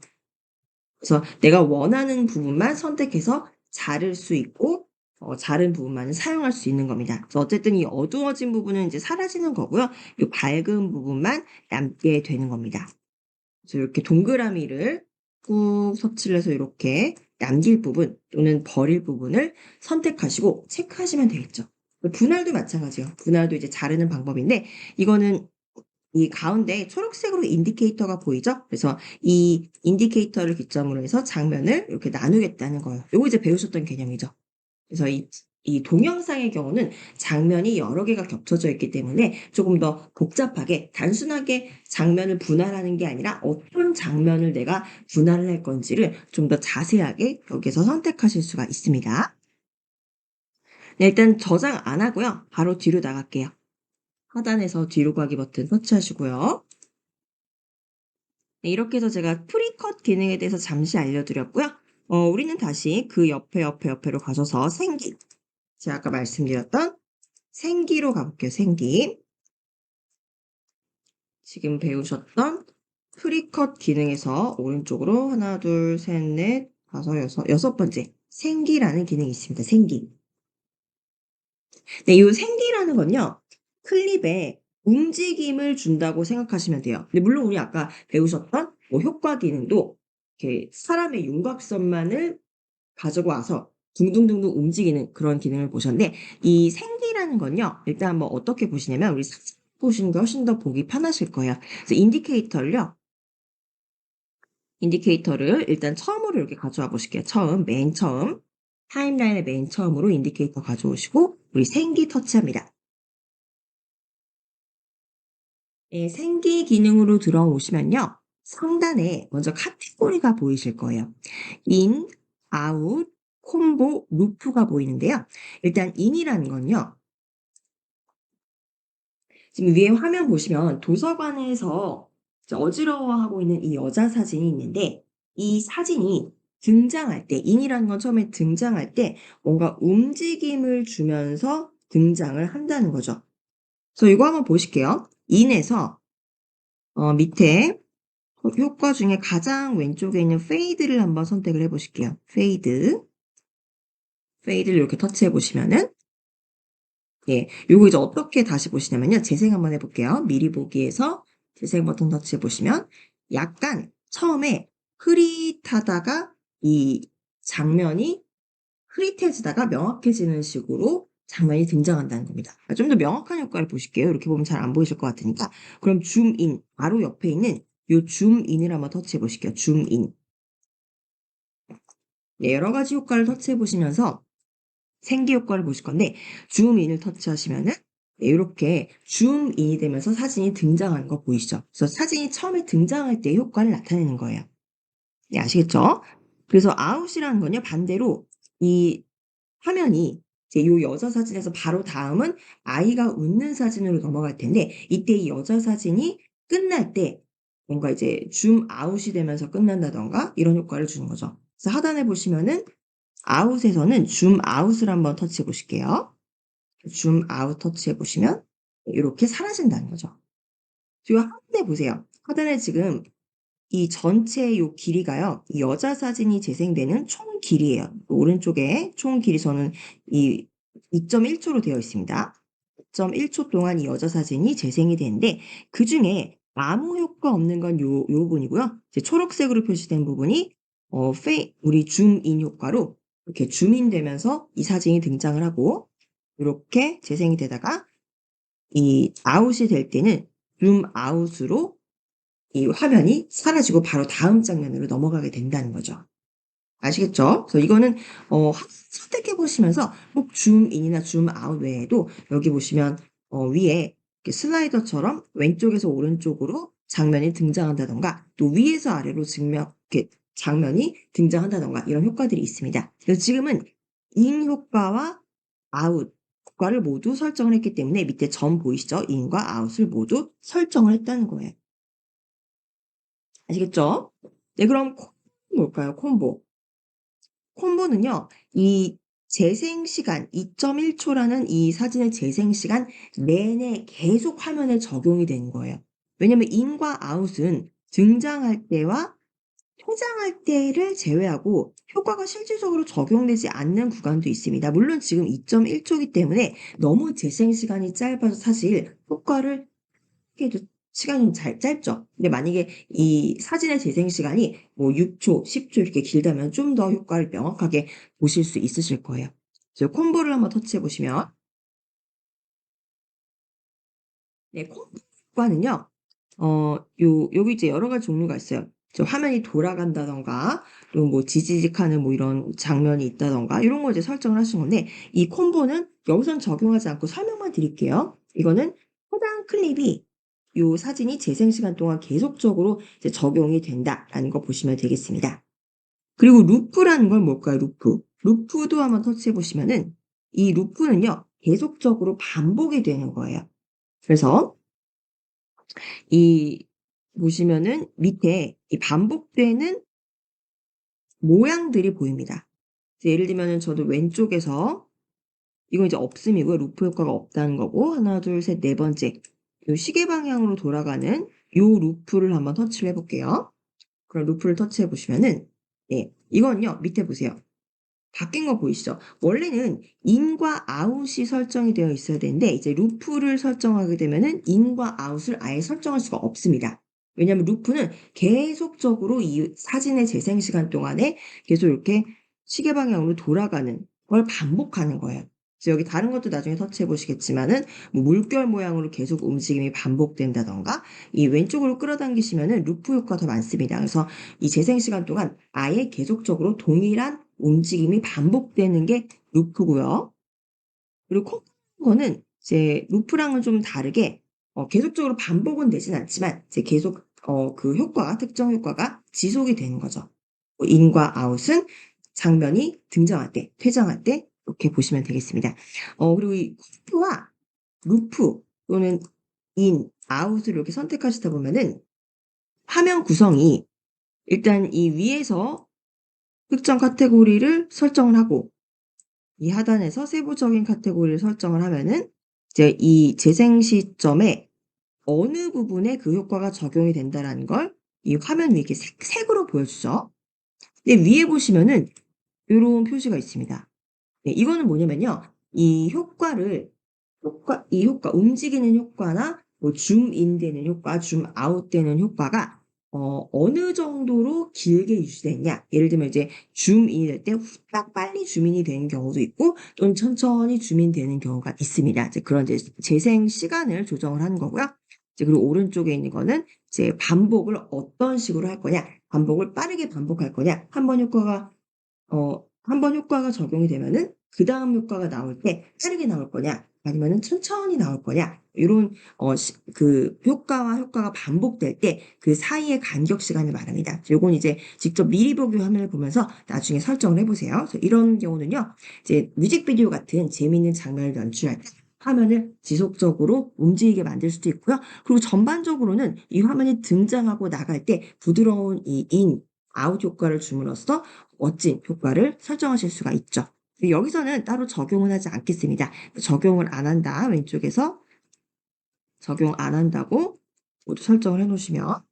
그래서 내가 원하는 부분만 선택해서 자를 수 있고 자른 부분만은 사용할 수 있는 겁니다. 그래서 어쨌든 이 어두워진 부분은 이제 사라지는 거고요. 이 밝은 부분만 남게 되는 겁니다. 그래서 이렇게 동그라미를 꾹 터치를 해서 이렇게 남길 부분 또는 버릴 부분을 선택하시고 체크하시면 되겠죠. 분할도 마찬가지예요. 분할도 이제 자르는 방법인데 이거는 이 가운데 초록색으로 인디케이터가 보이죠? 그래서 이 인디케이터를 기점으로 해서 장면을 이렇게 나누겠다는 거예요. 요거 이제 배우셨던 개념이죠. 그래서 이 동영상의 경우는 장면이 여러 개가 겹쳐져 있기 때문에 조금 더 복잡하게 단순하게 장면을 분할하는 게 아니라 어떤 장면을 내가 분할을 할 건지를 좀 더 자세하게 여기서 선택하실 수가 있습니다. 네, 일단 저장 안 하고요. 바로 뒤로 나갈게요. 하단에서 뒤로 가기 버튼 터치하시고요. 네, 이렇게 해서 제가 프리컷 기능에 대해서 잠시 알려드렸고요. 우리는 다시 그 옆으로 가셔서 생기. 제가 아까 말씀드렸던 생기로 가볼게요. 생기. 지금 배우셨던 프리컷 기능에서 오른쪽으로 하나, 둘, 셋, 넷, 다섯, 여섯 번째 생기라는 기능이 있습니다. 생기. 네, 이 생기라는 건요. 클립에 움직임을 준다고 생각하시면 돼요. 근데 물론 우리 아까 배우셨던 뭐 효과 기능도 이렇게 사람의 윤곽선만을 가지고 와서 둥둥둥둥 움직이는 그런 기능을 보셨는데 이 생기라는 건요. 일단 한번 어떻게 보시냐면 우리 사진 보시는 게 훨씬 더 보기 편하실 거예요. 그래서 인디케이터를 일단 처음으로 이렇게 가져와 보실게요. 맨 처음 타임라인의 맨 처음으로 인디케이터 가져오시고 우리 생기 터치합니다. 네, 생기 기능으로 들어오시면요. 상단에 먼저 카테고리가 보이실 거예요. 인, 아웃, 콤보, 루프가 보이는데요. 일단 인이라는 건요. 지금 위에 화면 보시면 도서관에서 이제 어지러워하고 있는 이 여자 사진이 있는데 이 사진이 등장할 때 인이라는 건 처음에 등장할 때 뭔가 움직임을 주면서 등장을 한다는 거죠. 그래서 이거 한번 보실게요. in에서 밑에 효과 중에 가장 왼쪽에 있는 fade를 한번 선택을 해 보실게요. fade를 이렇게 터치해 보시면은 예, 요거 이제 어떻게 다시 보시냐면요. 재생 한번 해볼게요. 미리 보기에서 재생 버튼 터치해 보시면 약간 처음에 흐릿하다가 이 장면이 흐릿해지다가 명확해지는 식으로 장면이 등장한다는 겁니다. 좀 더 명확한 효과를 보실게요. 이렇게 보면 잘 안 보이실 것 같으니까. 그럼 줌인, 바로 옆에 있는 요 줌인을 한번 터치해 보실게요. 줌인. 네, 여러 가지 효과를 터치해 보시면서 생기 효과를 보실 건데 줌인을 터치하시면은 이렇게 줌인이 되면서 사진이 등장하는 거 보이시죠? 그래서 사진이 처음에 등장할 때 효과를 나타내는 거예요. 네, 아시겠죠? 그래서 아웃이라는 건요, 반대로 이 화면이 이제 요 여자 사진에서 바로 다음은 아이가 웃는 사진으로 넘어갈 텐데 이때 이 여자 사진이 끝날 때 뭔가 이제 줌 아웃이 되면서 끝난다던가 이런 효과를 주는 거죠. 그래서 하단에 보시면은 아웃에서는 줌 아웃을 한번 터치해 보실게요. 줌 아웃 터치해 보시면 이렇게 사라진다는 거죠. 지금 하단에 보세요. 하단에 지금 이 전체 요 길이가요. 이 여자 사진이 재생되는 총 길이에요. 오른쪽에 총 길이 저는 이 2.1초로 되어 있습니다. 2.1초 동안 이 여자 사진이 재생이 되는데 그중에 아무 효과 없는 건 요 부분이고요. 이제 초록색으로 표시된 부분이 우리 줌인 효과로 이렇게 줌인 되면서 이 사진이 등장을 하고 이렇게 재생이 되다가 이 아웃이 될 때는 줌 아웃으로 이 화면이 사라지고 바로 다음 장면으로 넘어가게 된다는 거죠. 아시겠죠? 그래서 이거는 선택해 보시면서 꼭 줌인이나 줌아웃 외에도 여기 보시면 위에 이렇게 슬라이더처럼 왼쪽에서 오른쪽으로 장면이 등장한다던가 또 위에서 아래로 이렇게 장면이 등장한다던가 이런 효과들이 있습니다. 그래서 지금은 인 효과와 아웃 효과를 모두 설정을 했기 때문에 밑에 점 보이시죠? 인과 아웃을 모두 설정을 했다는 거예요. 아시겠죠? 네, 그럼 뭘까요? 콤보. 콤보는요, 이 재생 시간 2.1초라는 이 사진의 재생 시간 내내 계속 화면에 적용이 되는 거예요. 왜냐면 인과 아웃은 등장할 때와 퇴장할 때를 제외하고 효과가 실질적으로 적용되지 않는 구간도 있습니다. 물론 지금 2.1초이기 때문에 너무 재생 시간이 짧아서 사실 효과를 하기에도 시간이 잘 짧죠. 근데 만약에 이 사진의 재생 시간이 뭐 6초, 10초 이렇게 길다면 좀 더 효과를 명확하게 보실 수 있으실 거예요. 그래서 콤보를 한번 터치해 보시면 네, 콤보 효과는요. 여기 이제 여러 가지 종류가 있어요. 화면이 돌아간다던가, 그리고 뭐 지지직하는 뭐 이런 장면이 있다던가, 이런 거 이제 설정을 하신 건데, 이 콤보는 여기선 적용하지 않고 설명만 드릴게요. 이거는 해당 클립이 요 사진이 재생 시간 동안 계속적으로 이제 적용이 된다라는 거 보시면 되겠습니다. 그리고 루프라는 건 뭘까요? 루프. 루프도 한번 터치해 보시면은 이 루프는요, 계속적으로 반복이 되는 거예요. 그래서 이 보시면은 밑에 이 반복되는 모양들이 보입니다. 예를 들면은 저도 왼쪽에서 이건 이제 없음이고요. 루프 효과가 없다는 거고 하나 둘 셋 네 번째 요 시계 방향으로 돌아가는 요 루프를 한번 터치를 해 볼게요. 그럼 루프를 터치해 보시면은 네, 이건요. 밑에 보세요. 바뀐 거 보이시죠? 원래는 in과 out이 설정이 되어 있어야 되는데 이제 루프를 설정하게 되면은 in과 out을 아예 설정할 수가 없습니다. 왜냐하면 루프는 계속적으로 이 사진의 재생 시간 동안에 계속 이렇게 시계 방향으로 돌아가는 걸 반복하는 거예요. 그래서 여기 다른 것도 나중에 터치해 보시겠지만은 뭐 물결 모양으로 계속 움직임이 반복된다던가 이 왼쪽으로 끌어당기시면은 루프 효과 더 많습니다. 그래서 이 재생 시간 동안 아예 계속적으로 동일한 움직임이 반복되는 게 루프고요. 그리고 콤보는 이제 루프랑은 좀 다르게 계속적으로 반복은 되진 않지만 이제 계속 그 효과가 특정 효과가 지속이 되는 거죠. 인과 아웃은 장면이 등장할 때, 퇴장할 때 이렇게 보시면 되겠습니다. 그리고 이 콤보와 루프 또는 in, out을 이렇게 선택하시다 보면은 화면 구성이 일단 이 위에서 특정 카테고리를 설정을 하고 이 하단에서 세부적인 카테고리를 설정을 하면은 이제 이 재생 시점에 어느 부분에 그 효과가 적용이 된다라는 걸 이 화면 위에 이렇게 색으로 보여주죠. 근데 위에 보시면은 요런 표시가 있습니다. 네, 이거는 뭐냐면요. 이 효과를 이 효과 움직이는 효과나 뭐 줌인 되는 효과, 줌아웃 되는 효과가 어느 정도로 길게 유지되느냐. 예를 들면 이제 줌인이 될 때 후딱 빨리 줌인이 되는 경우도 있고 또는 천천히 줌인 되는 경우가 있습니다. 이제 그런 이제 재생 시간을 조정을 하는 거고요. 이제 그리고 오른쪽에 있는 거는 이제 반복을 어떤 식으로 할 거냐. 반복을 빠르게 반복할 거냐. 한 번 효과가 적용이 되면은 그다음 효과가 나올 때 빠르게 나올 거냐 아니면은 천천히 나올 거냐 요런 그 효과가 반복될 때 그 사이의 간격 시간을 말합니다. 요건 이제 직접 미리 보기 화면을 보면서 나중에 설정을 해 보세요. 그래서 이런 경우는요. 이제 뮤직비디오 같은 재미있는 장면을 연출할 때 화면을 지속적으로 움직이게 만들 수도 있고요. 그리고 전반적으로는 이 화면이 등장하고 나갈 때 부드러운 이 인, 아웃 효과를 줌으로써 멋진 효과를 설정하실 수가 있죠. 여기서는 따로 적용은 하지 않겠습니다. 적용을 안 한다. 왼쪽에서 적용 안 한다고 모두 설정을 해 놓으시면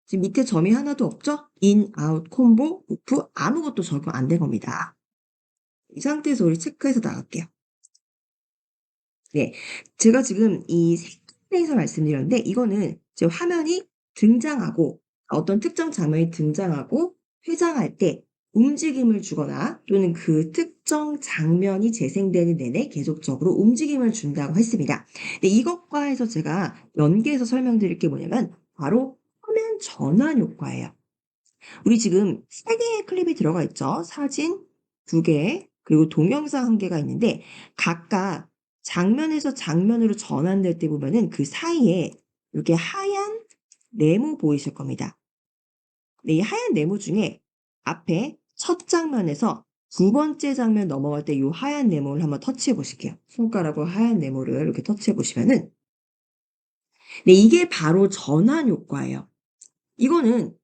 지금 밑에 점이 하나도 없죠? 인, 아웃, 콤보, 오프 아무것도 적용 안 된 겁니다. 이 상태에서 우리 체크해서 나갈게요. 네. 제가 지금 이 색깔에서 말씀드렸는데 이거는 제 화면이 등장하고 어떤 특정 장면이 등장하고 회장할 때 움직임을 주거나 또는 그 특정 장면이 재생되는 내내 계속적으로 움직임을 준다고 했습니다. 근데 이것과 해서 제가 연계해서 설명드릴 게 뭐냐면 바로 화면 전환 효과예요. 우리 지금 3개의 클립이 들어가 있죠. 사진 2개, 그리고 동영상 1개가 있는데 각각 장면에서 장면으로 전환될 때 보면은 그 사이에 이렇게 하얀 네모 보이실 겁니다. 네, 이 하얀 네모 중에 앞에 첫 장면에서 2번째 장면 넘어갈 때 이 하얀 네모를 한번 터치해 보실게요. 손가락으로 하얀 네모를 이렇게 터치해 보시면은 네, 이게 바로 전환 효과예요. 이거는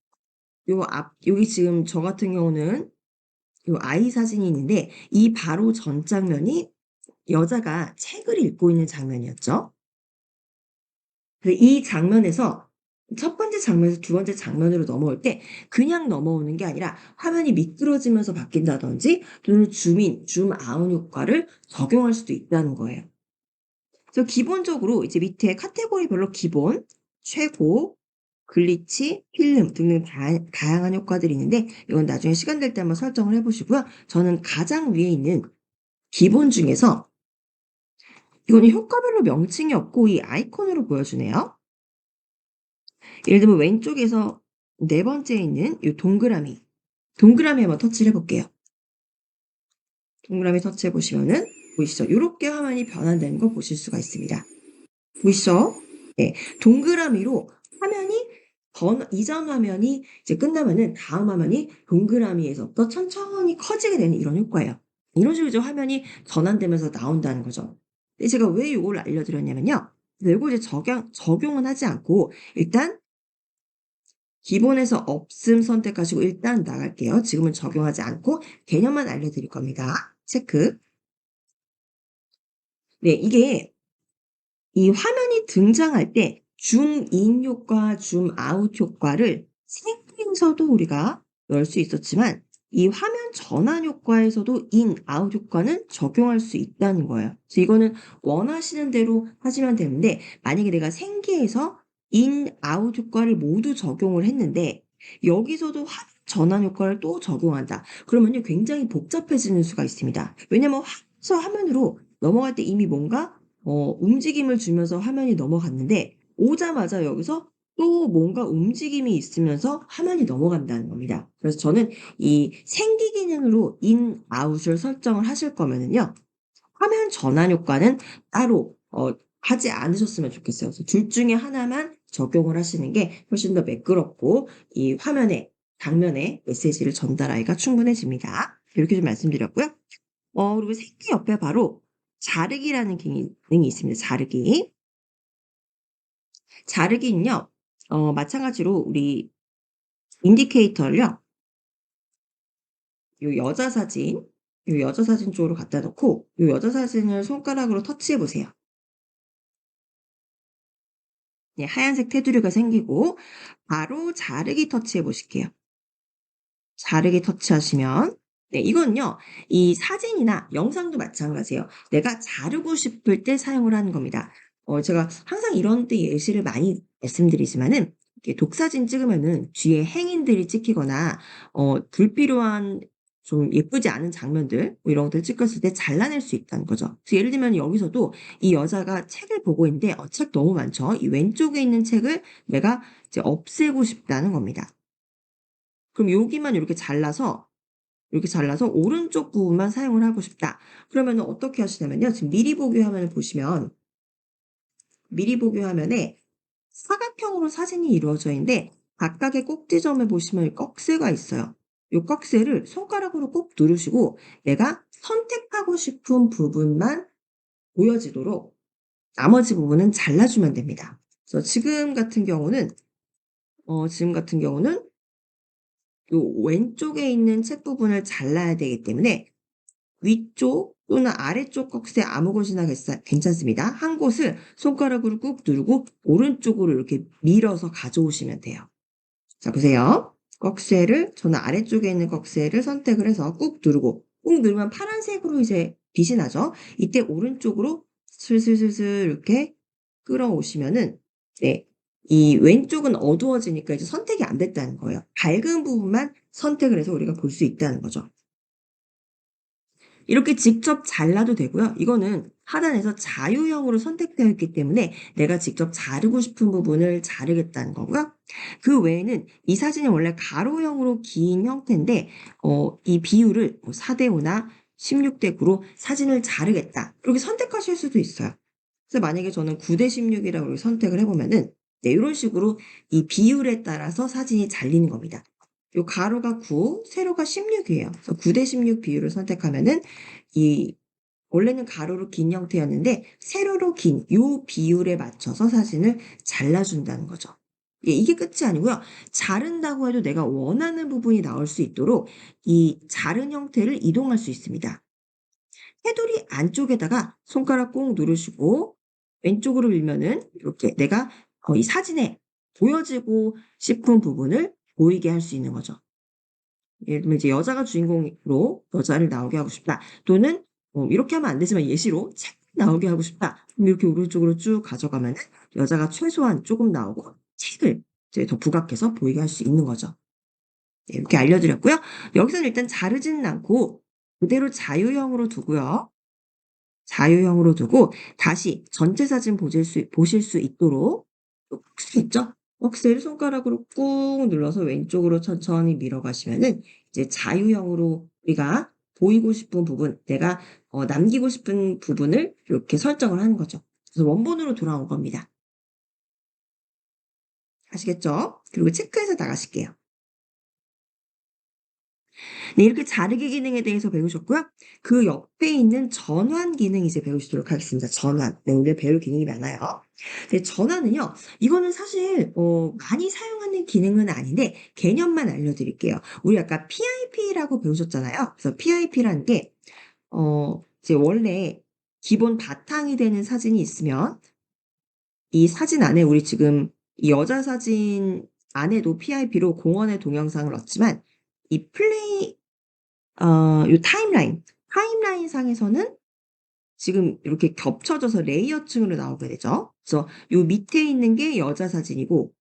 여기 지금 저 같은 경우는 요 아이 사진이 있는데 이 바로 전 장면이 여자가 책을 읽고 있는 장면이었죠. 이 장면에서 첫 번째 장면에서 두 번째 장면으로 넘어올 때 그냥 넘어오는 게 아니라 화면이 미끄러지면서 바뀐다든지 또는 줌인, 줌아웃 효과를 적용할 수도 있다는 거예요. 그래서 기본적으로 이제 밑에 카테고리별로 기본, 최고, 글리치, 필름 등등 다양한 효과들이 있는데 이건 나중에 시간 될 때 한번 설정을 해 보시고요. 저는 가장 위에 있는 기본 중에서 이거는 효과별로 명칭이 없고 이 아이콘으로 보여주네요. 예를 들면 왼쪽에서 네 번째에 있는 이 동그라미 한번 터치를 해볼게요. 동그라미 터치해 보시면은 보이시죠? 이렇게 화면이 변환되는 거 보실 수가 있습니다. 보이시죠? 네, 동그라미로 화면이 이전 화면이 이제 끝나면은 다음 화면이 동그라미에서부터 천천히 커지게 되는 이런 효과예요. 이런 식으로 이제 화면이 전환되면서 나온다는 거죠. 근데 제가 왜 이걸 알려드렸냐면요. 이걸 이제 적용은 하지 않고 일단 기본에서 없음 선택하시고 일단 나갈게요. 지금은 적용하지 않고 개념만 알려드릴 겁니다. 체크. 네, 이게 이 화면이 등장할 때 줌인 효과, 줌아웃 효과를 세팅에서도 우리가 넣을 수 있었지만 이 화면 전환 효과에서도 인, 아웃 효과는 적용할 수 있다는 거예요. 그래서 이거는 원하시는 대로 하시면 되는데 만약에 내가 생기에서 인, 아웃 효과를 모두 적용을 했는데 여기서도 화면 전환 효과를 또 적용한다. 그러면요 굉장히 복잡해지는 수가 있습니다. 왜냐면 화면으로 넘어갈 때 이미 뭔가 움직임을 주면서 화면이 넘어갔는데 오자마자 여기서 또 뭔가 움직임이 있으면서 화면이 넘어간다는 겁니다. 그래서 저는 이 생기 기능으로 인, 아웃을 설정을 하실 거면은요. 화면 전환 효과는 따로 하지 않으셨으면 좋겠어요. 그래서 둘 중에 하나만 적용을 하시는 게 훨씬 더 매끄럽고 이 장면에 메시지를 전달하기가 충분해집니다. 이렇게 좀 말씀드렸고요. 그리고 생기 옆에 바로 자르기라는 기능이 있습니다. 자르기. 자르기는요. 마찬가지로 우리 인디케이터를요. 요 여자 사진, 요 여자 사진 쪽으로 갖다 놓고 요 여자 사진을 손가락으로 터치해 보세요. 네, 하얀색 테두리가 생기고 바로 자르기 터치해 보실게요. 자르기 터치하시면 네, 이건요. 이 사진이나 영상도 마찬가지예요. 내가 자르고 싶을 때 사용을 하는 겁니다. 제가 항상 이런 때 예시를 많이 말씀드리지만은 이렇게 독사진 찍으면은 뒤에 행인들이 찍히거나 불필요한 좀 예쁘지 않은 장면들 뭐 이런 것들 찍었을 때 잘라낼 수 있다는 거죠. 그래서 예를 들면 여기서도 이 여자가 책을 보고 있는데 책 너무 많죠. 이 왼쪽에 있는 책을 내가 이제 없애고 싶다는 겁니다. 그럼 여기만 요렇게 잘라서 이렇게 잘라서 오른쪽 부분만 사용을 하고 싶다. 그러면은 어떻게 하시냐면요. 지금 미리 보기 화면을 보시면 미리 보기 화면에 사각형으로 사진이 이루어져 있는데 각각의 꼭지점에 보시면 이 꺽쇠가 있어요. 요 꺽쇠를 손가락으로 꼭 누르시고 내가 선택하고 싶은 부분만 보여지도록 나머지 부분은 잘라주면 됩니다. 그래서 지금 같은 경우는 요 왼쪽에 있는 책 부분을 잘라야 되기 때문에 위쪽 또는 아래쪽 꺽쇠 아무 곳이나 괜찮습니다. 한 곳을 손가락으로 꾹 누르고 오른쪽으로 이렇게 밀어서 가져오시면 돼요. 자, 보세요. 저는 아래쪽에 있는 꺽쇠를 선택을 해서 꾹 누르고 꾹 누르면 파란색으로 이제 빛이 나죠. 이때 오른쪽으로 슬슬슬슬 이렇게 끌어오시면은 네. 이 왼쪽은 어두워지니까 이제 선택이 안 됐다는 거예요. 밝은 부분만 선택을 해서 우리가 볼 수 있다는 거죠. 이렇게 직접 잘라도 되고요. 이거는 하단에서 자유형으로 선택되어 있기 때문에 내가 직접 자르고 싶은 부분을 자르겠다는 거고요. 그 외에는 이 사진이 원래 가로형으로 긴 형태인데 이 비율을 뭐 4대 5나 16대 9로 사진을 자르겠다. 이렇게 선택하실 수도 있어요. 그래서 만약에 저는 9대 16이라고 선택을 해 보면은 네, 이런 식으로 이 비율에 따라서 사진이 잘리는 겁니다. 요 가로가 9, 세로가 16이에요. 그래서 9대 16 비율을 선택하면은 이 원래는 가로로 긴 형태였는데 세로로 긴 요 비율에 맞춰서 사진을 잘라준다는 거죠. 예, 이게 끝이 아니고요. 자른다고 해도 내가 원하는 부분이 나올 수 있도록 이 자른 형태를 이동할 수 있습니다. 테두리 안쪽에다가 손가락 꾹 누르시고 왼쪽으로 밀면은 이렇게 내가 이 사진에 보여지고 싶은 부분을 보이게 할 수 있는 거죠. 예를 들면 이제 여자가 주인공으로 여자를 나오게 하고 싶다. 또는 이렇게 하면 안 되지만 예시로 책 나오게 하고 싶다. 그럼 이렇게 오른쪽으로 쭉 가져가면은 여자가 최소한 조금 나오고 책을 이제 더 부각해서 보이게 할 수 있는 거죠. 네, 이렇게 알려드렸고요. 여기서는 일단 자르지는 않고 그대로 자유형으로 두고요. 자유형으로 두고 다시 전체 사진 보실 수 있도록 또 꺽쇠 있죠? 꺽쇠를 손가락으로 꾹 눌러서 왼쪽으로 천천히 밀어가시면은 이제 자유형으로 우리가 보이고 싶은 부분, 내가 남기고 싶은 부분을 이렇게 설정을 하는 거죠. 그래서 원본으로 돌아온 겁니다. 아시겠죠? 그리고 체크해서 나가실게요. 네, 이렇게 자르기 기능에 대해서 배우셨고요. 그 옆에 있는 전환 기능 이제 배우시도록 하겠습니다. 전환. 네, 오늘 배울 기능이 많아요. 네, 전환은요. 이거는 사실 많이 사용하는 기능은 아닌데 개념만 알려드릴게요. 우리 아까 PIP라고 배우셨잖아요. 그래서 PIP라는 게 이제 원래 기본 바탕이 되는 사진이 있으면 이 사진 안에 우리 지금 이 여자 사진 안에도 PIP로 공원의 동영상을 넣었지만 이 요 타임라인 상에서는 지금 이렇게 겹쳐져서 레이어층으로 나오게 되죠. 그래서 요 밑에 있는 게 여자 사진이고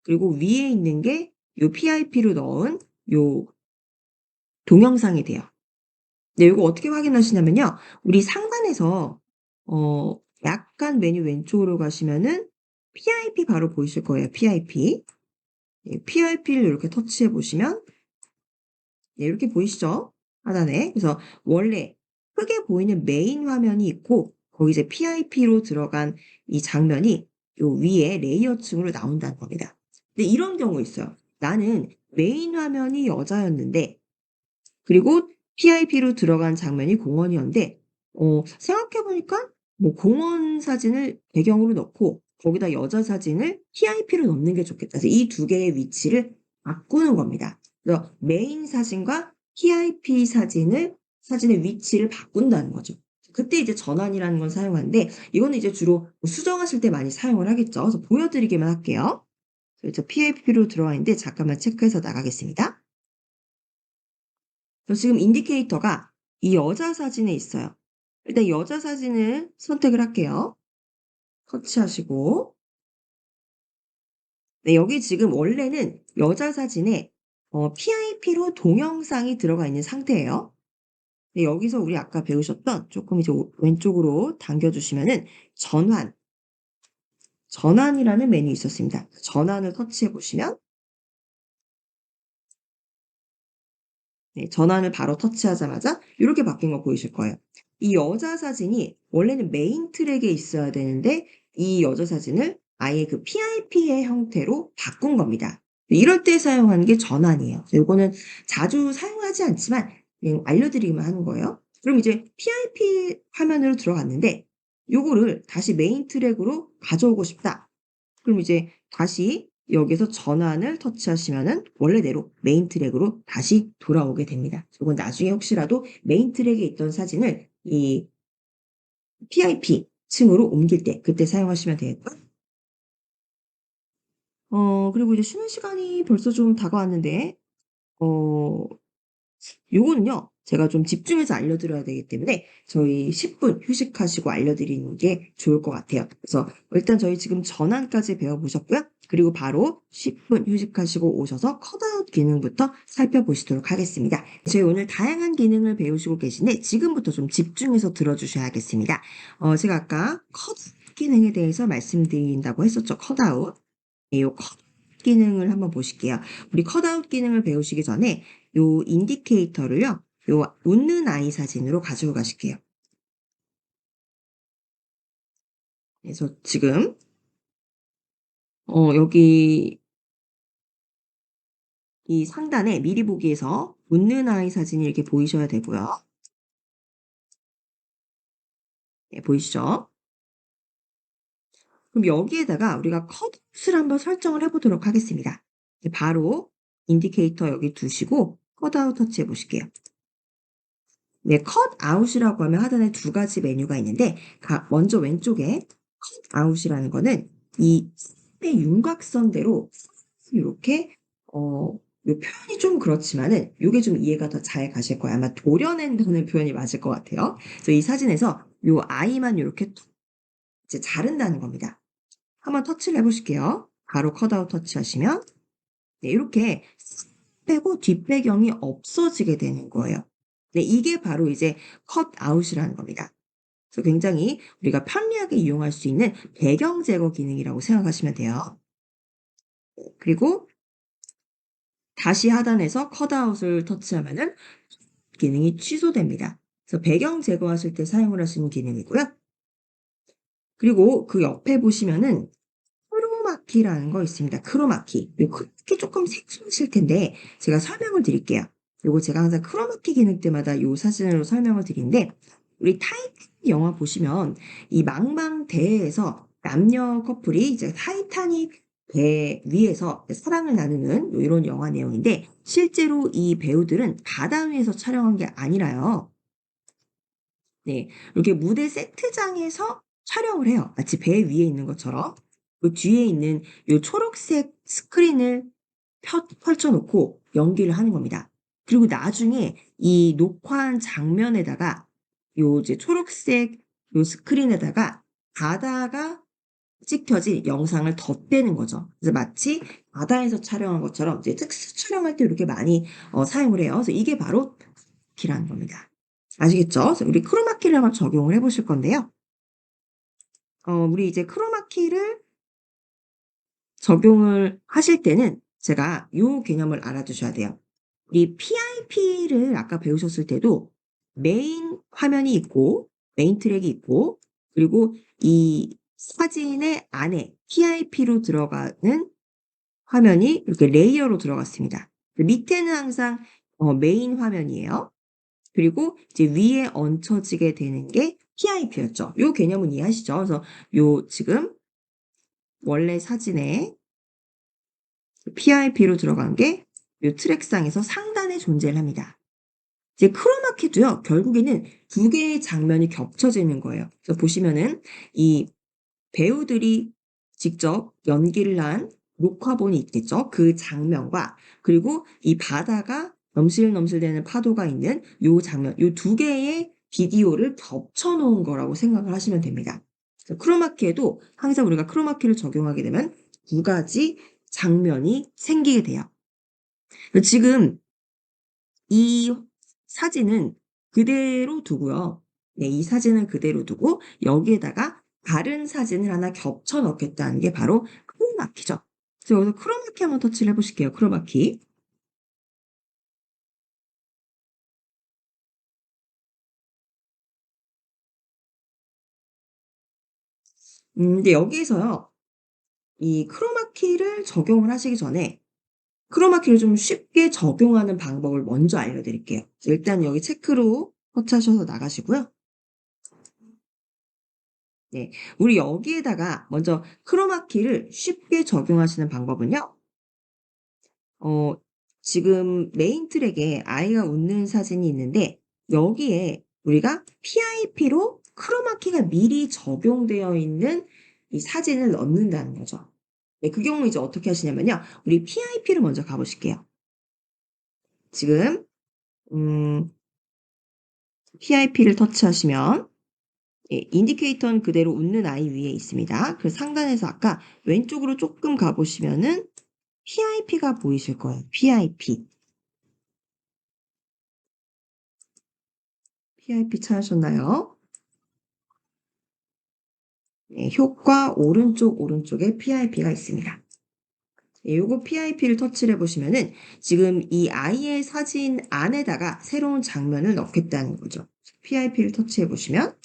그리고 위에 있는 게 요 PIP로 넣은 요 동영상이 돼요. 네, 요거 어떻게 확인하시냐면요. 우리 상단에서 약간 메뉴 왼쪽으로 가시면은 PIP 바로 보이실 거예요, PIP. 예, PIP를 이렇게 터치해 보시면 네, 이렇게 보이시죠? 하단에. 그래서 원래 크게 보이는 메인 화면이 있고 거기 이제 PIP로 들어간 이 장면이 요 위에 레이어층으로 나온다는 겁니다. 근데 이런 경우 있어요. 나는 메인 화면이 여자였는데 그리고 PIP로 들어간 장면이 공원이었는데 생각해 보니까 뭐 공원 사진을 배경으로 넣고 거기다 여자 사진을 PIP로 넣는 게 좋겠다. 그래서 이 두 개의 위치를 바꾸는 겁니다. 그래서 메인 사진과 PIP 사진의 위치를 바꾼다는 거죠. 그때 이제 전환이라는 걸 사용하는데 이거는 이제 주로 수정하실 때 많이 사용을 하겠죠. 그래서 보여드리기만 할게요. 그래서 PIP로 들어와 있는데 잠깐만 체크해서 나가겠습니다. 그래서 지금 인디케이터가 이 여자 사진에 있어요. 일단 여자 사진을 선택을 할게요. 터치하시고 네, 여기 지금 원래는 여자 사진에 PIP로 동영상이 들어가 있는 상태예요. 네, 여기서 우리 아까 배우셨던 조금 이제 왼쪽으로 당겨주시면은 전환이라는 메뉴 있었습니다. 전환을 터치해 보시면 네, 전환을 바로 터치하자마자 이렇게 바뀐 거 보이실 거예요. 이 여자 사진이 원래는 메인 트랙에 있어야 되는데 이 여자 사진을 아예 그 PIP의 형태로 바꾼 겁니다. 이럴 때 사용하는 게 전환이에요. 이거는 자주 사용하지 않지만 그냥 알려드리기만 하는 거예요. 그럼 이제 PIP 화면으로 들어갔는데 요거를 다시 메인 트랙으로 가져오고 싶다. 그럼 이제 다시 여기서 전환을 터치하시면은 원래대로 메인 트랙으로 다시 돌아오게 됩니다. 이건 나중에 혹시라도 메인 트랙에 있던 사진을 이 PIP 층으로 옮길 때 그때 사용하시면 되겠고요. 그리고 이제 쉬는 시간이 벌써 좀 다가왔는데 어 요거는요. 제가 좀 집중해서 알려드려야 되기 때문에 저희 10분 휴식하시고 알려드리는 게 좋을 것 같아요. 그래서 일단 저희 지금 전환까지 배워보셨고요. 그리고 바로 10분 휴식하시고 오셔서 컷아웃 기능부터 살펴보시도록 하겠습니다. 저희 오늘 다양한 기능을 배우시고 계신데 지금부터 좀 집중해서 들어주셔야겠습니다. 제가 아까 컷 기능에 대해서 말씀드린다고 했었죠. 컷아웃. 네, 요 컷 기능을 한번 보실게요. 우리 컷아웃 기능을 배우시기 전에 요 인디케이터를요. 요 웃는 아이 사진으로 가지고 가실게요. 그래서 지금 여기 이 상단에 미리 보기에서 웃는 아이 사진이 이렇게 보이셔야 되고요. 네, 보이시죠? 그럼 여기에다가 우리가 컷아웃을 한번 설정을 해보도록 하겠습니다. 바로 인디케이터 여기 두시고 컷아웃 터치해 보실게요. 네, 컷아웃이라고 하면 하단에 두 가지 메뉴가 있는데 먼저 왼쪽에 컷아웃이라는 거는 이 윤곽선대로 이렇게 요 표현이 좀 그렇지만은 요게 좀 이해가 더 잘 가실 거예요. 아마 도려낸다는 표현이 맞을 것 같아요. 그래서 이 사진에서 요 아이만 요렇게 툭 이제 자른다는 겁니다. 한번 터치를 해 보실게요. 바로 컷아웃 터치하시면 네, 이렇게 빼고 뒷배경이 없어지게 되는 거예요. 네, 이게 바로 이제 컷아웃이라는 겁니다. 그래서 굉장히 우리가 편리하게 이용할 수 있는 배경 제거 기능이라고 생각하시면 돼요. 그리고 다시 하단에서 컷아웃을 터치하면은 기능이 취소됩니다. 그래서 배경 제거하실 때 사용을 하시는 기능이고요. 그리고 그 옆에 보시면은 크로마키라는 거 있습니다. 크로마키. 이 크로마키 조금 생소하실 텐데 제가 설명을 드릴게요. 요거 제가 항상 크로마키 기능 때마다 요 사진으로 설명을 드리는데 우리 타이타닉 영화 보시면 이 망망대해에서 남녀 커플이 이제 타이타닉 배 위에서 사랑을 나누는 이런 영화 내용인데 실제로 이 배우들은 바다 위에서 촬영한 게 아니라요. 네. 이렇게 무대 세트장에서 촬영을 해요. 마치 배 위에 있는 것처럼. 그 뒤에 있는 요 초록색 스크린을 펼쳐 놓고 연기를 하는 겁니다. 그리고 나중에 이 녹화한 장면에다가 요 이제 초록색 요 스크린에다가 바다가 찍혀진 영상을 덧대는 거죠. 그래서 마치 바다에서 촬영한 것처럼 이제 특수 촬영할 때 이렇게 많이 사용을 해요. 그래서 이게 바로 키라는 겁니다. 아시겠죠? 그래서 우리 크로마키를 한번 적용을 해 보실 건데요. 우리 이제 크로마키를 적용을 하실 때는 제가 요 개념을 알아두셔야 돼요. 우리 PIP를 아까 배우셨을 때도 메인 화면이 있고 메인 트랙이 있고 그리고 이 사진의 안에 PIP로 들어가는 화면이 이렇게 레이어로 들어갔습니다. 밑에는 항상 메인 화면이에요. 그리고 이제 위에 얹혀지게 되는 게 PIP였죠. 요 개념은 이해하시죠? 그래서 요 지금 원래 사진에 PIP로 들어간 게 요 트랙상에서 상단에 존재를 합니다. 이제 크로마키도요. 결국에는 두 개의 장면이 겹쳐져 있는 거예요. 그래서 보시면은 이 배우들이 직접 연기를 한 녹화본이 있겠죠. 그 장면과 그리고 이 바다가 넘실넘실대는 파도가 있는 요 장면, 요 두 개의 비디오를 겹쳐 놓은 거라고 생각을 하시면 됩니다. 그래서 크로마키에도 항상 우리가 크로마키를 적용하게 되면 두 가지 장면이 생기게 돼요. 지금 이 사진은 그대로 두고요. 네, 이 사진은 그대로 두고 여기에다가 다른 사진을 하나 겹쳐 넣겠다는 게 바로 크로마키죠. 그래서 여기서 크로마키 한번 터치를 해보실게요. 크로마키. 근데 여기에서요. 이 크로마키를 적용을 하시기 전에 크로마키를 좀 쉽게 적용하는 방법을 먼저 알려드릴게요. 일단 여기 체크로 터치하셔서 나가시고요. 네, 우리 여기에다가 먼저 크로마키를 쉽게 적용하시는 방법은요. 어 지금 메인 트랙에 아이가 웃는 사진이 있는데 여기에 우리가 PIP로 크로마키가 미리 적용되어 있는 이 사진을 넣는다는 거죠. 네, 그 경우 이제 어떻게 하시냐면요. 우리 PIP를 먼저 가 보실게요. 지금 PIP를 터치하시면 예, 인디케이터는 그대로 웃는 아이 위에 있습니다. 그 상단에서 아까 왼쪽으로 조금 가 보시면은 PIP가 보이실 거예요. PIP. PIP 찾으셨나요? 네, 효과 오른쪽에 PIP가 있습니다. 예, 요거 PIP를 터치를 해보시면은 지금 이 아이의 사진 안에다가 새로운 장면을 넣겠다는 거죠. PIP를 터치해 보시면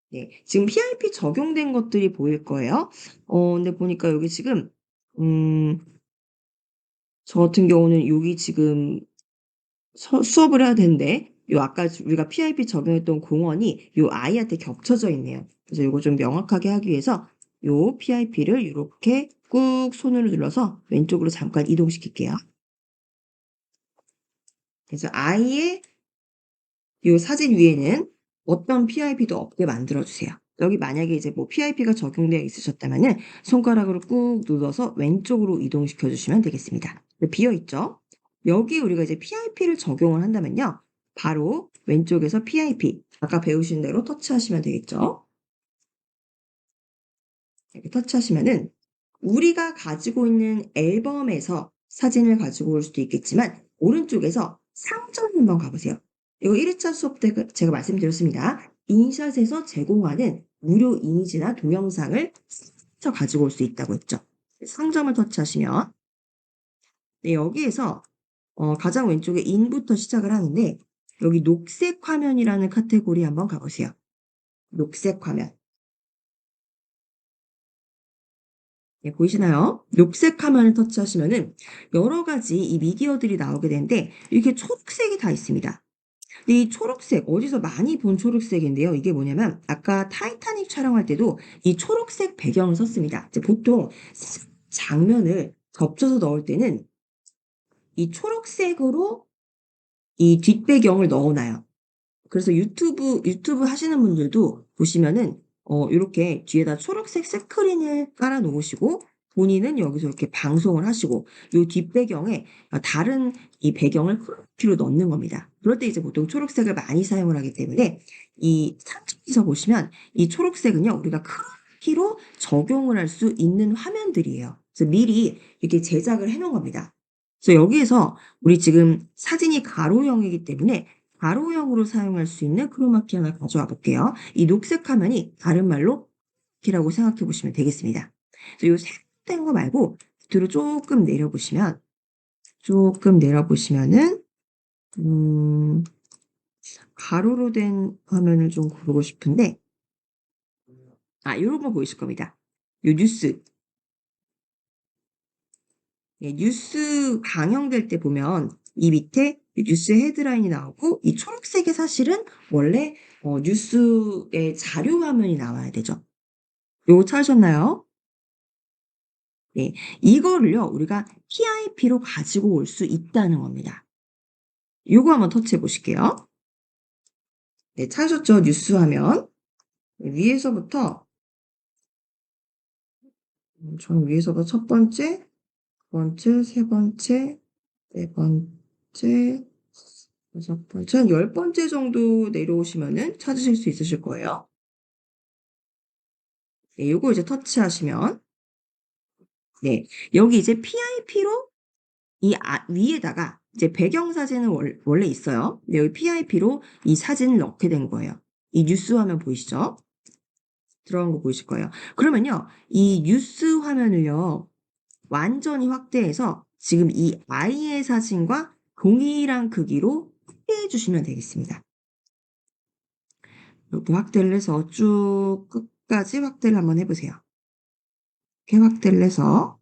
네, 지금 PIP 적용된 것들이 보일 거예요. 근데 보니까 여기 지금 음, 저 같은 경우는 여기 지금 수업을 해야 되는데 요 아까 우리가 PIP 적용했던 공원이 요 아이한테 겹쳐져 있네요. 그래서 요거 좀 명확하게 하기 위해서 요 PIP를 이렇게 꾹 손으로 눌러서 왼쪽으로 잠깐 이동시킬게요. 그래서 아이의 요 사진 위에는 어떤 PIP도 없게 만들어 주세요. 여기 만약에 이제 뭐 PIP가 적용되어 있으셨다면은 손가락으로 꾹 눌러서 왼쪽으로 이동시켜 주시면 되겠습니다. 비어 있죠? 여기 우리가 이제 PIP를 적용을 한다면요. 바로 왼쪽에서 PIP 아까 배우신 대로 터치하시면 되겠죠? 이렇게 터치하시면은 우리가 가지고 있는 앨범에서 사진을 가지고 올 수도 있겠지만 오른쪽에서 상점 한번 가보세요. 이거 1회차 수업 때 제가 말씀드렸습니다. 인샷에서 제공하는 무료 이미지나 동영상을 가지고 올 수 있다고 했죠. 상점을 터치하시면 네, 여기에서 가장 왼쪽에 인부터 시작을 하는데 여기 녹색 화면이라는 카테고리 한번 가보세요. 녹색 화면. 네, 보이시나요? 녹색 화면을 터치하시면은 여러 가지 이 미디어들이 나오게 되는데 이렇게 초록색이 다 있습니다. 근데 이 초록색 어디서 많이 본 초록색인데요. 이게 뭐냐면 아까 타이타닉 촬영할 때도 이 초록색 배경을 썼습니다. 이제 보통 장면을 겹쳐서 넣을 때는 이 초록색으로 이 뒷배경을 넣어놔요. 그래서 유튜브 하시는 분들도 보시면은 요렇게 뒤에다 초록색 스크린을 깔아 놓으시고 본인은 여기서 이렇게 방송을 하시고 요 뒷배경에 다른 이 배경을 크롭키로 넣는 겁니다. 그럴 때 이제 보통 초록색을 많이 사용을 하기 때문에 이 상층에서 보시면 이 초록색은요 우리가 크롭키로 적용을 할 수 있는 화면들이에요. 그래서 미리 이렇게 제작을 해 놓은 겁니다. 그래서 여기에서 우리 지금 사진이 가로형이기 때문에 가로형으로 사용할 수 있는 크로마키 하나 가져와 볼게요. 이 녹색 화면이 다른 말로 키라고 생각해 보시면 되겠습니다. 그래서 요 색된 거 말고 밑으로 조금 내려보시면은 음, 가로로 된 화면을 좀 고르고 싶은데 요런 거 보이실 겁니다. 요 뉴스. 예, 뉴스 방영될 때 보면 이 밑에 이 뉴스 헤드라인이 나오고 이 초록색이 사실은 원래 뉴스의 자료 화면이 나와야 되죠. 요거 찾으셨나요? 네. 이거를요 우리가 PIP로 가지고 올 수 있다는 겁니다. 요거 한번 터치해 보실게요. 네 찾으셨죠? 뉴스 화면. 네 위에서부터 저는 위에서부터 첫 번째, 두 번째, 세 번째, 네 번째, 여섯 번째, 한 열 번째 정도 내려오시면은 찾으실 수 있으실 거예요. 네 요거 이제 터치하시면 네 여기 이제 PIP로 이 위에다가 이제 배경 사진은 원래 있어요. 근데 여기 PIP로 이 사진을 넣게 된 거예요. 이 뉴스 화면 보이시죠? 들어간 거 보이실 거예요. 그러면요. 이 뉴스 화면을요. 완전히 확대해서 지금 이 아이의 사진과 동일한 크기로 확대해 주시면 되겠습니다. 이렇게 확대를 해서 쭉 끝까지 확대를 한번 해 보세요. 이렇게 확대를 해서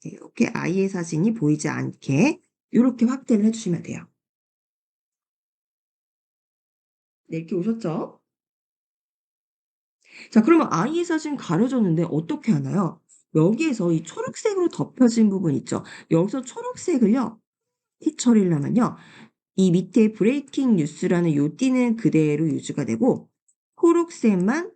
이렇게 아이의 사진이 보이지 않게 요렇게 확대를 해 주시면 돼요. 네 이렇게 오셨죠? 자 그러면 아이의 사진 가려졌는데 어떻게 하나요? 여기에서 이 초록색으로 덮여진 부분 있죠? 여기서 초록색을요 티 처리를 하면요. 이 밑에 브레이킹 뉴스라는 요 띠는 그대로 유지가 되고 초록색만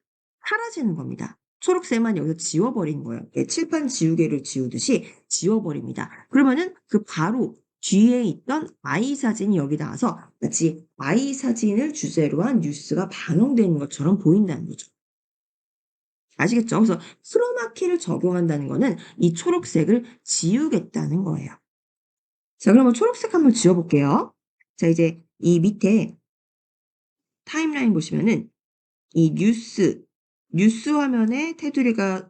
사라지는 겁니다. 초록색만 여기서 지워버린 거예요. 예, 칠판 지우개를 지우듯이 지워버립니다. 그러면은 그 바로 뒤에 있던 아이 사진이 여기 나와서 마치 아이 사진을 주제로 한 뉴스가 반영되는 것처럼 보인다는 거죠. 아시겠죠? 그래서 크로마키를 적용한다는 거는 이 초록색을 지우겠다는 거예요. 자 그러면 초록색 한번 지워 볼게요. 자 이제 이 밑에 타임라인 보시면은 이 뉴스 화면에 테두리가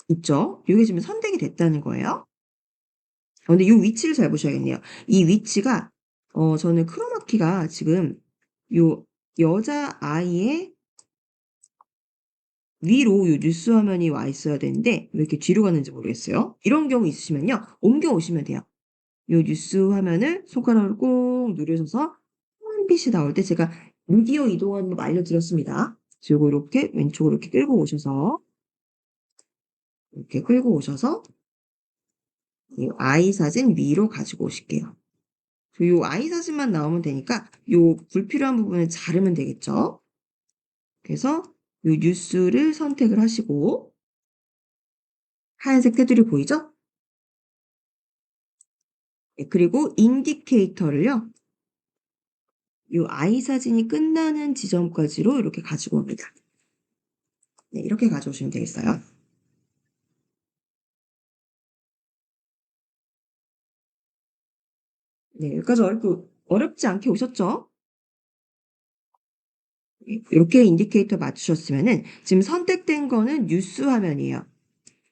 있죠. 요게 지금 선택이 됐다는 거예요. 근데 요 위치를 잘 보셔야겠네요. 이 위치가 저는 크로마키가 지금 요 여자아이의 위로 요 뉴스 화면이 와 있어야 되는데 왜 이렇게 뒤로 갔는지 모르겠어요. 이런 경우 있으시면요. 옮겨 오시면 돼요. 요 뉴스 화면을 손가락으로 꾹 누르셔서 햇빛이 나올 때 제가 미디어 이동하는 법 알려드렸습니다. 그리고 이렇게 왼쪽으로 이렇게 끌고 오셔서 이렇게 끌고 오셔서 이 아이 사진 위로 가지고 오실게요. 요 아이 사진만 나오면 되니까 요 불필요한 부분을 자르면 되겠죠. 그래서 요 뉴스를 선택을 하시고 하얀색 테두리 보이죠? 예 그리고 인디케이터를요. 요 아이 사진이 끝나는 지점까지로 이렇게 가지고 옵니다. 네 이렇게 가져오시면 되겠어요. 네 여기까지 어렵지 않게 오셨죠? 이렇게 인디케이터 맞추셨으면은 지금 선택된 거는 뉴스 화면이에요.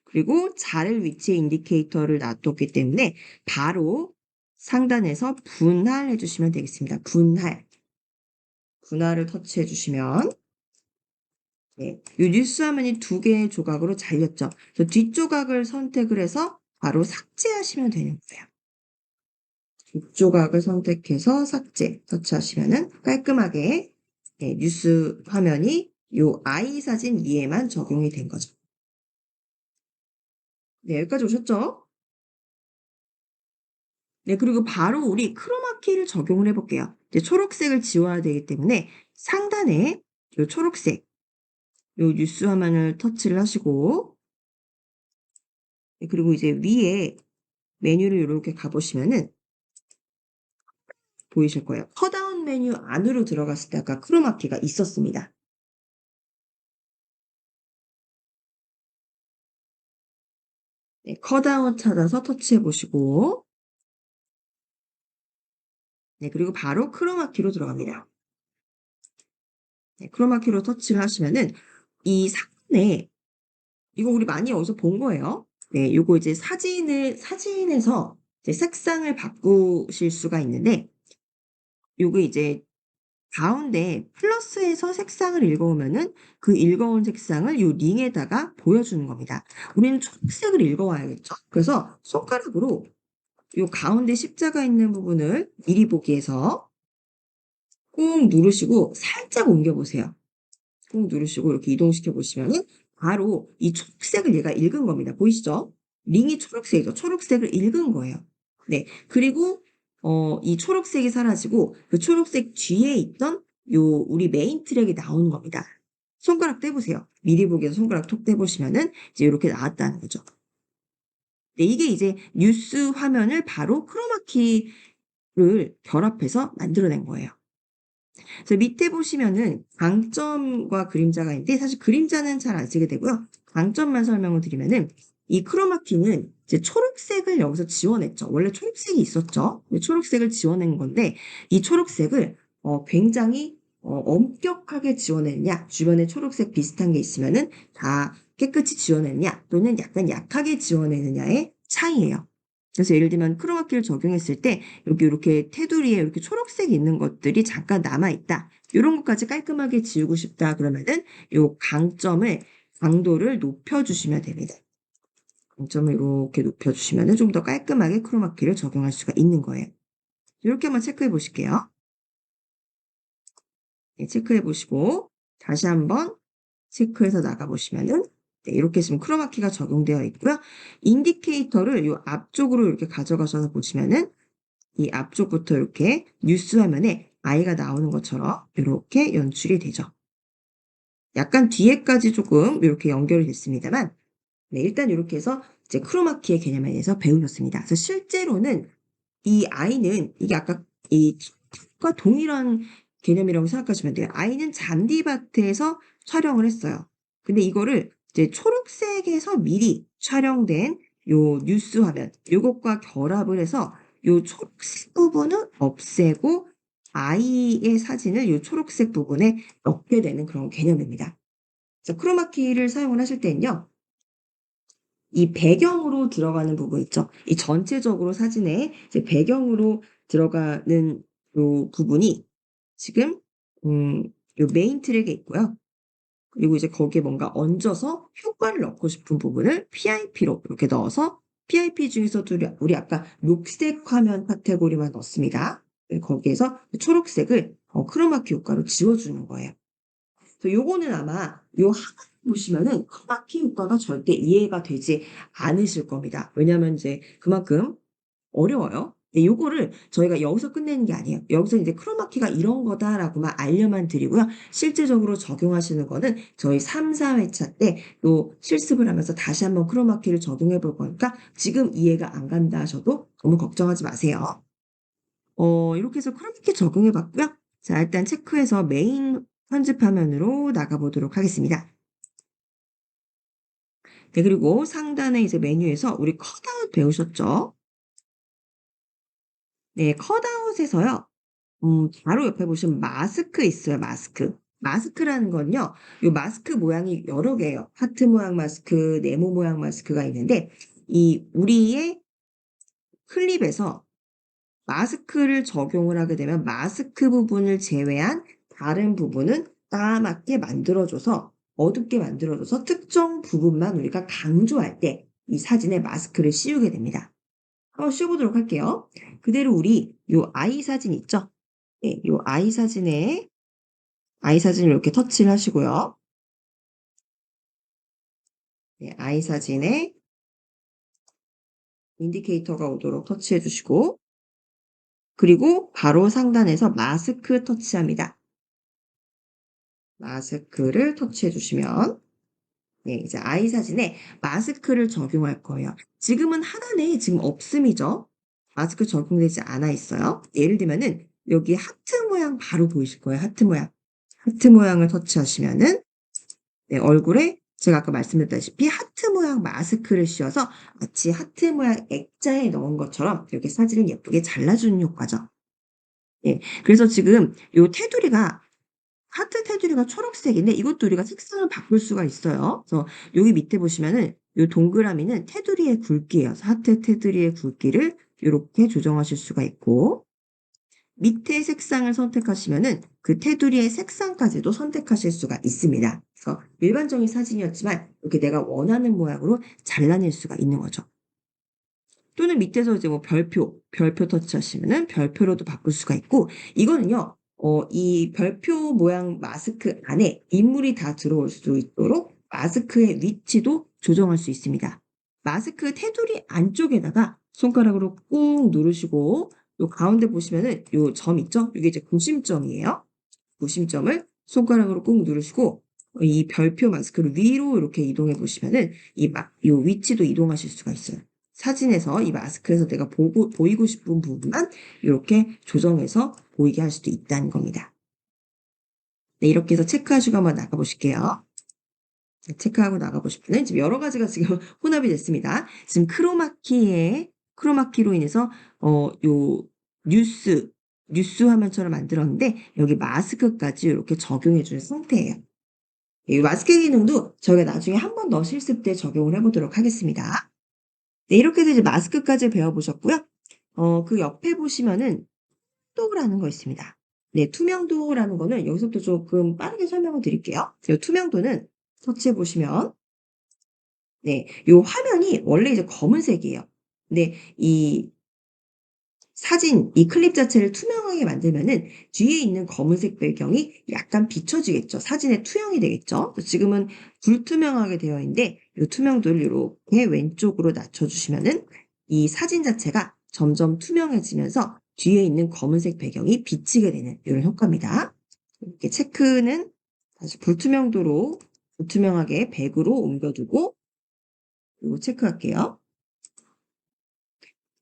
그리고 자를 위치에 인디케이터를 놔뒀기 때문에 바로 상단에서 분할해 주시면 되겠습니다. 분할. 분할을 터치해 주시면 네. 요 뉴스 화면이 두 개의 조각으로 잘렸죠. 그래서 뒷조각을 선택을 해서 바로 삭제하시면 되는 거예요. 뒷조각을 선택해서 삭제 터치하시면은 깔끔하게 네, 뉴스 화면이 요 아이 사진 위에만 적용이 된 거죠. 네, 여기까지 오셨죠? 네, 그리고 바로 우리 크로마키를 적용을 해볼게요. 이제 초록색을 지워야 되기 때문에 상단에 요 초록색, 요 뉴스 화면을 터치를 하시고, 네, 그리고 이제 위에 메뉴를 이렇게 가보시면은 보이실 거예요. 컷다운 메뉴 안으로 들어갔을 때 아까 크로마키가 있었습니다. 네, 컷다운 찾아서 터치해 보시고, 네, 그리고 바로 크로마키로 들어갑니다. 네, 크로마키로 터치를 하시면은 이 상단에 이거 우리 많이 어디서 본 거예요. 네, 요거 이제 사진에서 이제 색상을 바꾸실 수가 있는데 요거 이제 가운데 플러스해서 색상을 읽어오면은 그 읽어온 색상을 요 링에다가 보여주는 겁니다. 우리는 초록색을 읽어와야겠죠. 그래서 손가락으로 요 가운데 십자가 있는 부분을 미리 보기에서 꾹 누르시고 살짝 옮겨 보세요. 꾹 누르시고 이렇게 이동시켜 보시면은 바로 이 초록색을 얘가 읽은 겁니다. 보이시죠? 링이 초록색이죠. 초록색을 읽은 거예요. 네. 그리고 이 초록색이 사라지고 그 초록색 뒤에 있던 요 우리 메인 트랙이 나오는 겁니다. 손가락 떼 보세요. 미리 보기에서 손가락 톡 떼 보시면은 이제 요렇게 나왔다는 거죠. 네, 이게 이제 뉴스 화면을 바로 크로마키를 결합해서 만들어낸 거예요. 그래서 밑에 보시면은 강점과 그림자가 있는데 사실 그림자는 잘 안 쓰게 되고요. 강점만 설명을 드리면은 이 크로마키는 이제 초록색을 여기서 지워냈죠. 원래 초록색이 있었죠. 초록색을 지워낸 건데 이 초록색을 굉장히 엄격하게 지워내느냐, 주변에 초록색 비슷한 게 있으면은 다 깨끗이 지워내느냐, 또는 약간 약하게 지워내느냐의 차이예요. 그래서 예를 들면 크로마키를 적용했을 때 여기 이렇게 테두리에 이렇게 초록색이 있는 것들이 잠깐 남아있다. 이런 것까지 깔끔하게 지우고 싶다 그러면은 요 강도를 높여주시면 됩니다. 강점을 이렇게 높여주시면은 좀 더 깔끔하게 크로마키를 적용할 수가 있는 거예요. 이렇게 한번 체크해 보실게요. 네, 체크해 보시고 다시 한번 체크해서 나가 보시면은 네, 이렇게 지금 크로마키가 적용되어 있고요. 인디케이터를 요 앞쪽으로 이렇게 가져가셔서 보시면은 이 앞쪽부터 이렇게 뉴스 화면에 아이가 나오는 것처럼 이렇게 연출이 되죠. 약간 뒤에까지 조금 이렇게 연결이 됐습니다만 네, 일단 이렇게 해서 이제 크로마키의 개념에 대해서 배우셨습니다. 그래서 실제로는 이 아이는 이게 아까 이 과 동일한 개념이라고 생각하시면 돼요. 아이는 잔디밭에서 촬영을 했어요. 근데 이거를 이제 초록색에서 미리 촬영된 요 뉴스 화면 요것과 결합을 해서 요 초록색 부분은 없애고 아이의 사진을 요 초록색 부분에 넣게 되는 그런 개념입니다. 그래서 크로마키를 사용을 하실 때는요. 이 배경으로 들어가는 부분 있죠. 이 전체적으로 사진에 이제 배경으로 들어가는 요 부분이 지금 요 메인 트랙에 있고요. 그리고 이제 거기에 뭔가 얹어서 효과를 넣고 싶은 부분을 PIP로 이렇게 넣어서 PIP 중에서도 우리 아까 녹색 화면 카테고리만 넣습니다. 네, 거기에서 초록색을 크로마키 효과로 지워주는 거예요. 그래서 요거는 아마 요 하나 보시면은 크로마키 효과가 절대 이해가 되지 않으실 겁니다. 왜냐하면 이제 그만큼 어려워요. 네, 요거를 저희가 여기서 끝내는 게 아니에요. 여기서 이제 크로마키가 이런 거다라고만 알려만 드리고요. 실제적으로 적용하시는 거는 저희 3, 4회차 때 또 실습을 하면서 다시 한번 크로마키를 적용해 볼 거니까 지금 이해가 안 간다 하셔도 너무 걱정하지 마세요. 이렇게 해서 크로마키 적용해 봤고요. 자, 일단 체크해서 메인 편집 화면으로 나가 보도록 하겠습니다. 네, 그리고 상단에 이제 메뉴에서 우리 컷아웃 배우셨죠? 네, 컷아웃에서요. 바로 옆에 보시면 마스크 있어요, 마스크. 마스크라는 건요. 요 마스크 모양이 여러 개예요. 하트 모양 마스크, 네모 모양 마스크가 있는데 이 우리의 클립에서 마스크를 적용을 하게 되면 마스크 부분을 제외한 다른 부분은 까맣게 만들어줘서 어둡게 만들어줘서 특정 부분만 우리가 강조할 때 이 사진에 마스크를 씌우게 됩니다. 한번 씌워보도록 할게요. 그대로 우리 요 아이 사진 있죠? 네, 요 아이 사진을 이렇게 터치를 하시고요. 네, 아이 사진에 인디케이터가 오도록 터치해 주시고 그리고 바로 상단에서 마스크 터치합니다. 마스크를 터치해 주시면 네, 이제 아이 사진에 마스크를 적용할 거예요. 지금은 하단에 지금 없음이죠. 마스크 적용되지 않아 있어요. 예를 들면은 여기 하트 모양 바로 보이실 거예요. 하트 모양. 하트 모양을 터치하시면은 네, 얼굴에 제가 아까 말씀드렸다시피 하트 모양 마스크를 씌워서 마치 하트 모양 액자에 넣은 것처럼 이렇게 사진을 예쁘게 잘라주는 효과죠. 예. 그래서 지금 요 테두리가 하트 테두리가 초록색인데 이것도 우리가 색상을 바꿀 수가 있어요. 그래서 여기 밑에 보시면은 요 동그라미는 테두리의 굵기예요. 그래서 하트 테두리의 굵기를 요렇게 조정하실 수가 있고 밑에 색상을 선택하시면은 그 테두리의 색상까지도 선택하실 수가 있습니다. 그래서 일반적인 사진이었지만 이렇게 내가 원하는 모양으로 잘라낼 수가 있는 거죠. 또는 밑에서 이제 뭐 별표 터치하시면은 별표로도 바꿀 수가 있고 이거는요. 이 별표 모양 마스크 안에 인물이 다 들어올 수 있도록 마스크의 위치도 조정할 수 있습니다. 마스크 테두리 안쪽에다가 손가락으로 꾹 누르시고 요 가운데 보시면은 요 점 있죠? 요게 이제 구심점이에요. 구심점을 손가락으로 꾹 누르시고 이 별표 마스크를 위로 이렇게 이동해 보시면은 요 위치도 이동하실 수가 있어요. 사진에서 이 마스크에서 내가 보이고 싶은 부분만 이렇게 조정해서 보이게 할 수도 있다는 겁니다. 네, 이렇게 해서 체크하시고 한번 나가 보실게요. 네, 체크하고 나가 보시면은 지금 여러 가지가 지금 혼합이 됐습니다. 지금 크로마키로 인해서 요 뉴스 화면처럼 만들었는데 여기 마스크까지 이렇게 적용해 준 상태예요. 이 마스크 기능도 저희가 나중에 한 번 더 실습 때 적용을 해 보도록 하겠습니다. 네, 이렇게 해서 이제 마스크까지 배워 보셨고요. 그 옆에 보시면은 투명도라는 거 있습니다. 네, 투명도라는 거는 여기서부터 조금 빠르게 설명을 드릴게요. 이 투명도는 터치해 보시면 네, 요 화면이 원래 이제 검은색이에요. 근데 이 사진, 이 클립 자체를 투명하게 만들면은 뒤에 있는 검은색 배경이 약간 비춰지겠죠. 사진에 투영이 되겠죠. 지금은 불투명하게 되어 있는데 이 투명도를 이렇게 왼쪽으로 낮춰주시면은 이 사진 자체가 점점 투명해지면서 뒤에 있는 검은색 배경이 비치게 되는 이런 효과입니다. 이렇게 체크는 다시 불투명하게 100으로 옮겨두고 이거 체크할게요.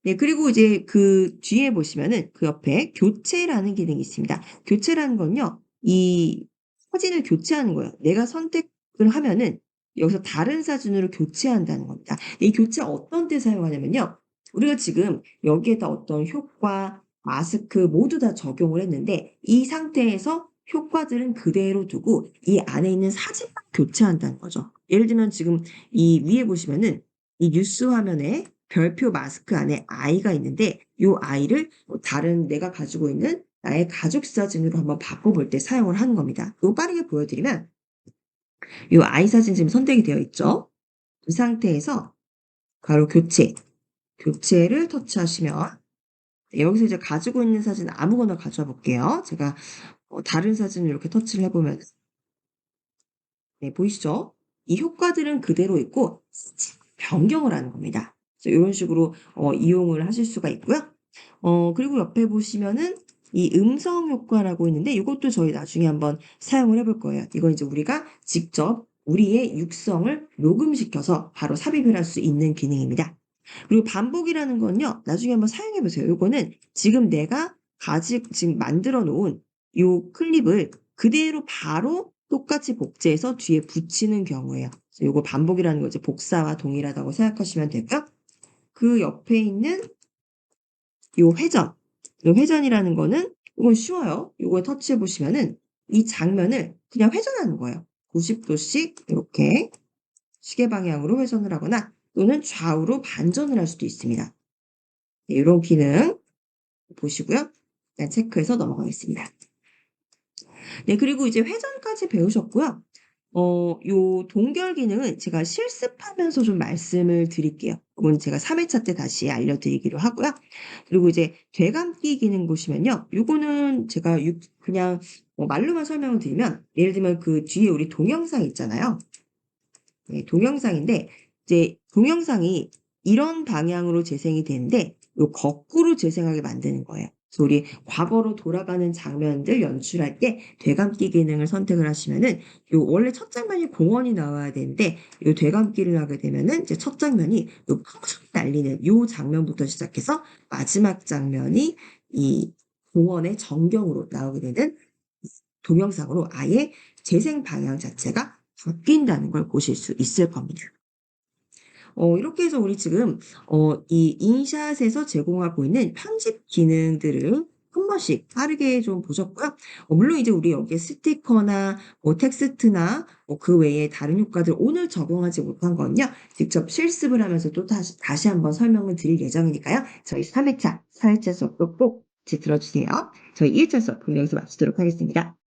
네, 그리고 이제 그 뒤에 보시면은 그 옆에 교체라는 기능이 있습니다. 교체라는 건요, 이 사진을 교체하는 거예요. 내가 선택을 하면은 여기서 다른 사진으로 교체한다는 겁니다. 이 교체 어떤 때 사용하냐면요. 우리가 지금 여기에다 어떤 효과, 마스크 모두 다 적용을 했는데 이 상태에서 효과들은 그대로 두고 이 안에 있는 사진만 교체한다는 거죠. 예를 들면 지금 이 위에 보시면은 이 뉴스 화면에 별표 마스크 안에 아이가 있는데 요 아이를 다른 내가 가지고 있는 나의 가족 사진으로 한번 바꿔볼 때 사용을 하는 겁니다. 요거 빠르게 보여드리면 요 아이 사진 지금 선택이 되어 있죠. 이 상태에서 바로 교체를 터치하시면 여기서 이제 가지고 있는 사진 아무거나 가져와 볼게요. 제가 다른 사진을 이렇게 터치를 해보면 네, 보이시죠? 이 효과들은 그대로 있고 변경을 하는 겁니다. 그래서 이런 식으로 이용을 하실 수가 있고요. 그리고 옆에 보시면은 이 음성 효과라고 있는데 이것도 저희 나중에 한번 사용을 해볼 거예요. 이건 이제 우리가 직접 우리의 육성을 녹음시켜서 바로 삽입을 할 수 있는 기능입니다. 그리고 반복이라는 건요. 나중에 한번 사용해 보세요. 요거는 지금 내가 지금 만들어 놓은 요 클립을 그대로 바로 똑같이 복제해서 뒤에 붙이는 경우예요. 그래서 요거 반복이라는 거 이제 복사와 동일하다고 생각하시면 되고요. 그 옆에 있는 요 회전. 요 회전이라는 거는 이건 쉬워요. 요거 터치해 보시면은 이 장면을 그냥 회전하는 거예요. 90도씩 이렇게 시계 방향으로 회전을 하거나 또는 좌우로 반전을 할 수도 있습니다. 네, 요런 기능 보시고요. 일단 체크해서 넘어가겠습니다. 네, 그리고 이제 회전까지 배우셨고요. 요 동결 기능은 제가 실습하면서 좀 말씀을 드릴게요. 그건 제가 3회차 때 다시 알려드리기로 하고요. 그리고 이제 되감기 기능 보시면요. 요거는 제가 그냥 말로만 설명을 드리면 예를 들면 그 뒤에 우리 동영상 있잖아요. 네, 동영상인데 이제 동영상이 이런 방향으로 재생이 되는데 요 거꾸로 재생하게 만드는 거예요. 그래서 우리 과거로 돌아가는 장면들 연출할 때 되감기 기능을 선택을 하시면은 요 원래 첫 장면이 공원이 나와야 되는데 요 되감기를 하게 되면은 이제 첫 장면이 요 펑펑 날리는 요 장면부터 시작해서 마지막 장면이 이 공원의 전경으로 나오게 되는 동영상으로 아예 재생 방향 자체가 바뀐다는 걸 보실 수 있을 겁니다. 이렇게 해서 우리 지금 이 인샷에서 제공하고 있는 편집 기능들을 한 번씩 빠르게 좀 보셨고요. 물론 이제 우리 여기에 스티커나 뭐 텍스트나 뭐 그 외에 다른 효과들 오늘 적용하지 못한 건요. 직접 실습을 하면서 또 다시 한번 설명을 드릴 예정이니까요. 저희 3회차, 4회차 수업도 꼭 같이 들어주세요. 저희 1차 수업 그럼 여기서 마치도록 하겠습니다.